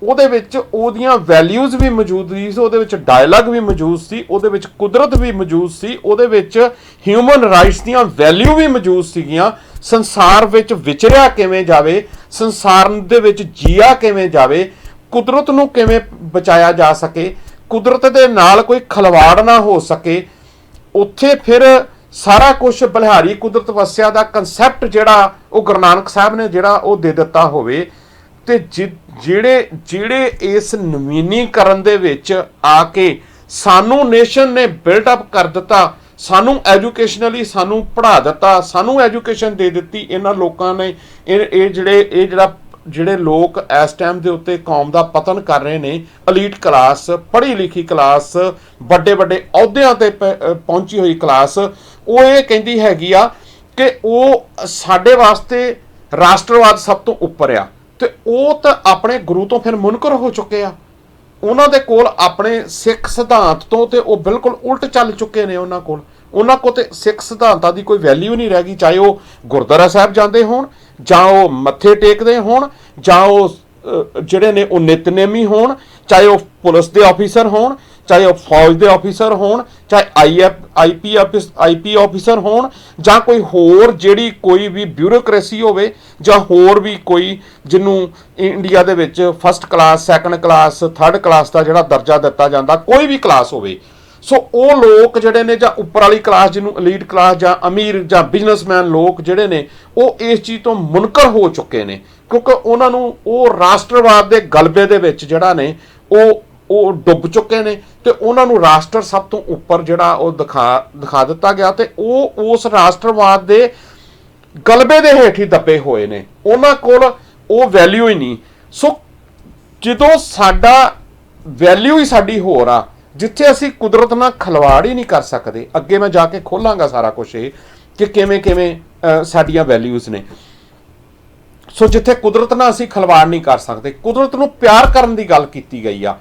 ਉਹਦੇ ਵਿੱਚ ਉਹਦੀਆਂ ਵੈਲਿਊਜ਼ ਵੀ ਮੌਜੂਦ ਸੀ, ਉਹਦੇ ਵਿੱਚ ਡਾਇਲੌਗ ਵੀ ਮੌਜੂਦ ਸੀ, ਉਹਦੇ ਵਿੱਚ ਕੁਦਰਤ ਵੀ ਮੌਜੂਦ ਸੀ, ਉਹਦੇ ਵਿੱਚ ਹਿਊਮਨ ਰਾਈਟਸ ਦੀਆਂ ਵੈਲਿਊ ਵੀ ਮੌਜੂਦ ਸੀਗੀਆਂ। ਸੰਸਾਰ ਵਿੱਚ ਵਿਚਰਿਆ ਕਿਵੇਂ ਜਾਵੇ, ਸੰਸਾਰ ਦੇ ਵਿੱਚ ਜੀਆ ਕਿਵੇਂ ਜਾਵੇ, ਕੁਦਰਤ ਨੂੰ ਕਿਵੇਂ ਬਚਾਇਆ ਜਾ ਸਕੇ, ਕੁਦਰਤ ਦੇ ਨਾਲ ਕੋਈ ਖਲਵਾੜ ਨਾ ਹੋ ਸਕੇ, ਉੱਥੇ ਫਿਰ ਸਾਰਾ ਕੁਝ ਬਲਿਹਾਰੀ ਕੁਦਰਤ ਵਸਿਆ ਦਾ ਕਨਸੈਪਟ ਜਿਹੜਾ ਉਹ ਗੁਰੂ ਨਾਨਕ ਸਾਹਿਬ ਨੇ ਜਿਹੜਾ ਉਹ ਦੇ ਦਿੱਤਾ ਹੋਵੇ ਤੇ ਜਿਹੜੇ ਇਸ ਨਵੀਨੀਕਰਨ ਦੇ ਵਿੱਚ ਆ ਕੇ ਸਾਨੂੰ ਨੇਸ਼ਨ ਨੇ ਬਿਲਡ ਅਪ ਕਰ ਦਿੱਤਾ, ਸਾਨੂੰ ਐਜੂਕੇਸ਼ਨਲੀ ਸਾਨੂੰ ਪੜ੍ਹਾ ਦਿੱਤਾ, ਸਾਨੂੰ ਐਜੂਕੇਸ਼ਨ ਦੇ ਦਿੱਤੀ। ਇਹਨਾਂ ਲੋਕਾਂ ਨੇ ਜਿਹੜੇ ਲੋਕ ਇਸ ਟਾਈਮ ਦੇ ਉੱਤੇ ਕੌਮ ਦਾ ਪਤਨ ਕਰ ਰਹੇ ਨੇ, ਅਲੀਟ ਕਲਾਸ, ਪੜ੍ਹੀ ਲਿਖੀ ਕਲਾਸ, ਵੱਡੇ ਵੱਡੇ ਅਹੁਦਿਆਂ ਤੇ ਪਹੁੰਚੀ ਹੋਈ ਕਲਾਸ, ਉਹ ਇਹ ਕਹਿੰਦੀ ਹੈਗੀ ਆ ਕਿ ਉਹ ਸਾਡੇ ਵਾਸਤੇ ਰਾਸ਼ਟਰਵਾਦ ਸਭ ਤੋਂ ਉੱਪਰ ਆ ਤੇ ਉਹ ਤਾਂ ਆਪਣੇ ਗੁਰੂ ਤੋਂ ਫਿਰ ਮੁਨਕਰ ਹੋ ਚੁੱਕੇ ਆ। ਉਹਨਾਂ ਦੇ ਕੋਲ ਆਪਣੇ ਸਿੱਖ ਸਿਧਾਂਤ ਤੋਂ ਤੇ ਉਹ ਬਿਲਕੁਲ ਉਲਟ ਚੱਲ ਚੁੱਕੇ ਨੇ। ਉਹਨਾਂ ਕੋਲ ਤੇ ਸਿੱਖ ਸਿਧਾਂਤਾਂ ਦੀ ਕੋਈ ਵੈਲਿਊ ਨਹੀਂ ਰਹਿ ਗਈ, ਚਾਹੇ ਉਹ ਗੁਰਦੁਆਰਾ ਸਾਹਿਬ ਜਾਂਦੇ ਹੋਣ ਜਾਂ ਉਹ ਮੱਥੇ ਟੇਕਦੇ ਹੋਣ ਜਾਂ ਉਹ ਜਿਹੜੇ ਨੇ ਉਹ ਨਿਤਨੇਮੀ ਹੋਣ, ਚਾਹੇ ਉਹ ਪੁਲਿਸ ਦੇ ਆਫੀਸਰ ਹੋਣ, ਚਾਹੇ ਉਹ ਫੌਜ ਦੇ ਆਫੀਸਰ ਹੋਣ, ਚਾਹੇ ਆਈਪੀ ਆਫੀਸਰ ਹੋਣ ਜਾਂ ਕੋਈ ਹੋਰ ਜਿਹੜੀ ਕੋਈ ਵੀ ਬਿਊਰੋਕ੍ਰੇਸੀ ਹੋਵੇ ਜਾਂ ਹੋਰ ਵੀ ਕੋਈ ਜਿਹਨੂੰ ਇੰਡੀਆ ਦੇ ਵਿੱਚ first class, second class, third class ਦਾ ਜਿਹੜਾ ਦਰਜਾ ਦਿੱਤਾ ਜਾਂਦਾ, ਕੋਈ ਵੀ ਕਲਾਸ ਹੋਵੇ। ਸੋ ਉਹ ਲੋਕ ਜਿਹੜੇ ਨੇ ਜਾਂ ਉੱਪਰ ਵਾਲੀ ਕਲਾਸ ਜਿਹਨੂੰ ਅਲੀਟ ਕਲਾਸ ਜਾਂ ਅਮੀਰ ਜਾਂ ਬਿਜ਼ਨਸਮੈਨ ਲੋਕ ਜਿਹੜੇ ਨੇ ਉਹ ਇਸ ਚੀਜ਼ ਤੋਂ ਮੁਨਕਰ ਹੋ ਚੁੱਕੇ ਨੇ, ਕਿਉਂਕਿ ਉਹਨਾਂ ਨੂੰ ਉਹ ਰਾਸ਼ਟਰਵਾਦ ਦੇ ਗਲਬੇ ਦੇ ਵਿੱਚ ਜਿਹੜਾ ਨੇ ਉਹ ਡੁੱਬ ਚੁੱਕੇ ਨੇ ਤੇ ਉਹਨਾਂ ਨੂੰ ਰਾਸ਼ਟਰ ਸਭ ਤੋਂ ਉੱਪਰ ਜਿਹੜਾ ਉਹ ਦਿਖਾ ਦਿੱਤਾ ਗਿਆ ਤੇ ਉਹ ਉਸ ਰਾਸ਼ਟਰਵਾਦ ਦੇ ਗਲਬੇ ਦੇ ਹੇਠ ਹੀ ਦੱਬੇ ਹੋਏ ਨੇ। ਉਹਨਾਂ ਕੋਲ ਉਹ ਵੈਲਿਊ ਹੀ ਨਹੀਂ। ਸੋ ਜਦੋਂ ਸਾਡਾ ਵੈਲਿਊ ਹੀ ਸਾਡੀ ਹੋਰ ਆ, ਜਿੱਥੇ ਅਸੀਂ ਕੁਦਰਤ ਨਾਲ ਖਿਲਵਾੜ ਹੀ ਨਹੀਂ ਕਰ ਸਕਦੇ, ਅੱਗੇ ਮੈਂ ਜਾ ਕੇ ਖੋਲਾਂਗਾ ਸਾਰਾ ਕੁਝ ਇਹ ਕਿ ਕਿਵੇਂ ਸਾਡੀਆਂ ਵੈਲਿਊਜ਼ ਨੇ। ਸੋ ਜਿੱਥੇ ਕੁਦਰਤ ਨਾਲ ਅਸੀਂ ਖਿਲਵਾੜ ਨਹੀਂ ਕਰ ਸਕਦੇ, ਕੁਦਰਤ ਨੂੰ ਪਿਆਰ ਕਰਨ ਦੀ ਗੱਲ ਕੀਤੀ ਗਈ ਆ।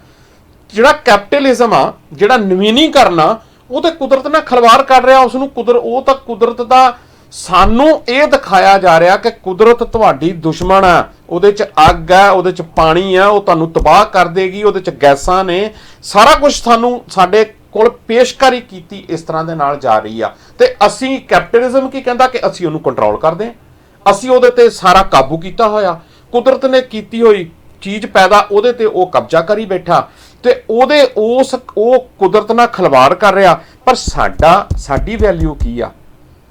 ਜਿਹੜਾ ਕੈਪੀਟਲਿਜ਼ਮ ਆ, ਜਿਹੜਾ ਨਵੀਨੀਕਰਨ ਆ, ਉਹ ਤੇ ਕੁਦਰਤ ਨਾਲ ਖਿਲਵਾੜ ਕਰ ਰਿਹਾ, ਉਸ ਨੂੰ ਉਹ ਤਾਂ ਕੁਦਰਤ ਦਾ ਸਾਨੂੰ ਇਹ ਦਿਖਾਇਆ ਜਾ ਰਿਹਾ ਕਿ ਕੁਦਰਤ ਤੁਹਾਡੀ ਦੁਸ਼ਮਣ ਆ, ਉਹਦੇ 'ਚ ਅੱਗ ਹੈ, ਉਹਦੇ 'ਚ ਪਾਣੀ ਆ, ਉਹ ਤੁਹਾਨੂੰ ਤਬਾਹ ਕਰ ਦੇਗੀ, ਉਹਦੇ 'ਚ ਗੈਸਾਂ ਨੇ, ਸਾਰਾ ਕੁਝ ਸਾਨੂੰ ਸਾਡੇ ਕੋਲ ਪੇਸ਼ਕਾਰੀ ਕੀਤੀ ਇਸ ਤਰ੍ਹਾਂ ਦੇ ਨਾਲ ਜਾ ਰਹੀ ਆ। ਤੇ ਅਸੀਂ ਕੈਪੀਟਲਿਜ਼ਮ ਕੀ ਕਹਿੰਦਾ ਕਿ ਅਸੀਂ ਉਹਨੂੰ ਕੰਟਰੋਲ ਕਰਦੇ ਹਾਂ, ਅਸੀਂ ਉਹਦੇ ਤੇ ਸਾਰਾ ਕਾਬੂ ਕੀਤਾ ਹੋਇਆ, ਕੁਦਰਤ ਨੇ ਕੀਤੀ ਹੋਈ ਚੀਜ਼ ਪੈਦਾ ਉਹਦੇ ਤੇ ਉਹ ਕਬਜ਼ਾ ਕਰੀ ਬੈਠਾ ਤੇ ਉਹ ਕੁਦਰਤ ਨਾਲ ਖਿਲਵਾੜ ਕਰ ਰਿਹਾ। ਪਰ ਸਾਡੀ ਵੈਲਿਊ ਕੀ ਆ,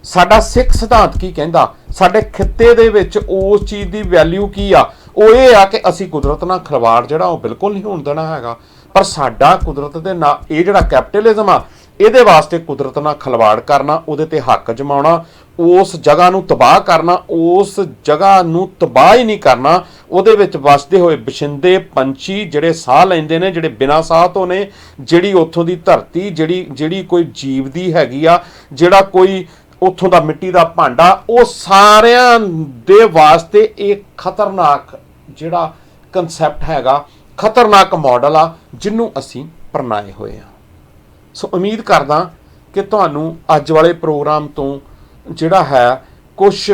ਸਾਡਾ ਸਿੱਖ ਸਿਧਾਂਤ ਕੀ ਕਹਿੰਦਾ, ਸਾਡੇ ਖਿੱਤੇ ਦੇ ਵਿੱਚ ਉਸ ਚੀਜ਼ ਦੀ ਵੈਲਿਊ ਕੀ ਆ? ਉਹ ਇਹ ਆ ਕਿ ਅਸੀਂ ਕੁਦਰਤ ਨਾਲ ਖਿਲਵਾੜ ਜਿਹੜਾ ਉਹ ਬਿਲਕੁਲ ਨਹੀਂ ਹੋਣ ਦੇਣਾ ਹੈਗਾ। ਪਰ ਸਾਡਾ ਕੁਦਰਤ ਦੇ ਨਾਲ ਇਹ ਜਿਹੜਾ ਕੈਪੀਟਲਿਜ਼ਮ ਆ, ਇਹਦੇ ਵਾਸਤੇ ਕੁਦਰਤ ਨਾਲ ਖਿਲਵਾੜ ਕਰਨਾ, ਉਹਦੇ ਤੇ ਹੱਕ ਜਮਾਉਣਾ, ਉਸ ਜਗ੍ਹਾ ਨੂੰ ਤਬਾਹ ਕਰਨਾ, ਉਸ ਜਗ੍ਹਾ ਨੂੰ ਤਬਾਹ ਹੀ ਨਹੀਂ ਕਰਨਾ, ਉਹਦੇ ਵਿੱਚ ਵਸਦੇ ਹੋਏ ਬਸ਼ਿੰਦੇ ਪੰਛੀ ਜਿਹੜੇ ਸਾਹ ਲੈਂਦੇ ਨੇ, ਜਿਹੜੇ ਬਿਨਾਂ ਸਾਹ ਤੋਂ ਨੇ, ਜਿਹੜੀ ਉੱਥੋਂ ਦੀ ਧਰਤੀ ਜਿਹੜੀ ਕੋਈ ਜੀਵ ਦੀ ਹੈਗੀ ਆ, ਜਿਹੜਾ ਕੋਈ ਉੱਥੋਂ ਦਾ ਮਿੱਟੀ ਦਾ ਭਾਂਡਾ, ਉਹ ਸਾਰਿਆਂ ਦੇ ਵਾਸਤੇ ਇਹ ਖਤਰਨਾਕ ਜਿਹੜਾ ਕਨਸੈਪਟ ਹੈਗਾ, ਖਤਰਨਾਕ ਮਾਡਲ ਆ ਜਿਹਨੂੰ ਅਸੀਂ ਅਪਣਾਏ ਹੋਏ ਆ। ਸੋ ਉਮੀਦ ਕਰਦਾ ਕਿ ਤੁਹਾਨੂੰ ਅੱਜ ਵਾਲੇ ਪ੍ਰੋਗਰਾਮ ਤੋਂ ਜਿਹੜਾ ਹੈ ਕੁਝ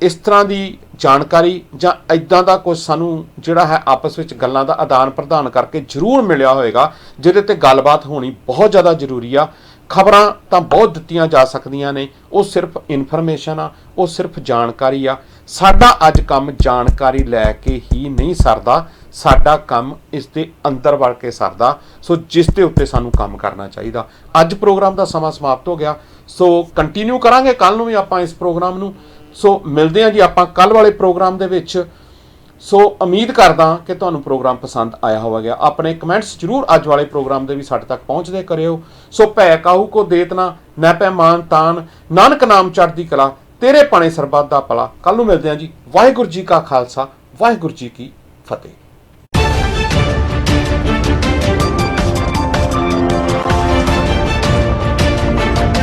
ਇਸ ਤਰ੍ਹਾਂ ਦੀ ਜਾਣਕਾਰੀ ਜਾਂ ਇਦਾਂ ਦਾ ਕੁਝ ਸਾਨੂੰ ਜਿਹੜਾ ਹੈ ਆਪਸ ਵਿੱਚ ਗੱਲਾਂ ਦਾ ਆਦਾਨ ਪ੍ਰਦਾਨ ਕਰਕੇ ਜ਼ਰੂਰ ਮਿਲਿਆ ਹੋਵੇਗਾ, ਜਿਹਦੇ ਤੇ ਗੱਲਬਾਤ ਹੋਣੀ ਬਹੁਤ ਜ਼ਿਆਦਾ ਜ਼ਰੂਰੀ ਆ। ਖਬਰਾਂ ਤਾਂ ਬਹੁਤ ਦਿੱਤੀਆਂ ਜਾ ਸਕਦੀਆਂ ਨੇ, ਉਹ ਸਿਰਫ ਇਨਫੋਰਮੇਸ਼ਨ ਆ, ਉਹ ਸਿਰਫ ਜਾਣਕਾਰੀ ਆ। ਸਾਡਾ ਅੱਜ ਕੰਮ ਜਾਣਕਾਰੀ ਲੈ ਕੇ ਹੀ ਨਹੀਂ ਸਰਦਾ, ਸਾਡਾ ਕੰਮ ਇਸ ਦੇ ਅੰਦਰ ਵੜ ਕੇ ਸਰਦਾ। ਸੋ ਜਿਸ ਦੇ ਉੱਤੇ ਸਾਨੂੰ ਕੰਮ ਕਰਨਾ ਚਾਹੀਦਾ। ਅੱਜ ਪ੍ਰੋਗਰਾਮ ਦਾ ਸਮਾਂ ਸਮਾਪਤ ਹੋ ਗਿਆ, ਸੋ ਕੰਟੀਨਿਊ ਕਰਾਂਗੇ ਕੱਲ ਨੂੰ ਵੀ ਆਪਾਂ ਇਸ ਪ੍ਰੋਗਰਾਮ ਨੂੰ। ਸੋ ਮਿਲਦੇ ਹਾਂ ਜੀ ਆਪਾਂ ਕੱਲ ਵਾਲੇ ਪ੍ਰੋਗਰਾਮ ਦੇ ਵਿੱਚ। ਸੋ ਉਮੀਦ ਕਰਦਾ ਕਿ ਤੁਹਾਨੂੰ ਪ੍ਰੋਗਰਾਮ ਪਸੰਦ ਆਇਆ ਹੋਵੇਗਾ। ਆਪਣੇ ਕਮੈਂਟਸ ਜ਼ਰੂਰ ਅੱਜ ਵਾਲੇ ਪ੍ਰੋਗਰਾਮ ਦੇ ਵੀ ਸਾਡੇ ਤੱਕ ਪਹੁੰਚਦੇ ਕਰਿਓ। ਸੋ ਭੈ ਕਾਹੂ ਕੋ ਦੇਤਨਾ ਨੈ ਪੈ ਮਾਨ ਤਾਨ, ਨਾਨਕ ਨਾਮ ਚੜ੍ਹਦੀ ਕਲਾ, ਤੇਰੇ ਪਾਣੇ ਸਰਬੱਤ ਦਾ ਭਲਾ। ਕੱਲ ਨੂੰ ਮਿਲਦੇ ਹਾਂ ਜੀ। ਵਾਹਿਗੁਰੂ ਜੀ ਕਾ ਖਾਲਸਾ, ਵਾਹਿਗੁਰੂ ਜੀ ਕੀ ਫਤਿਹ।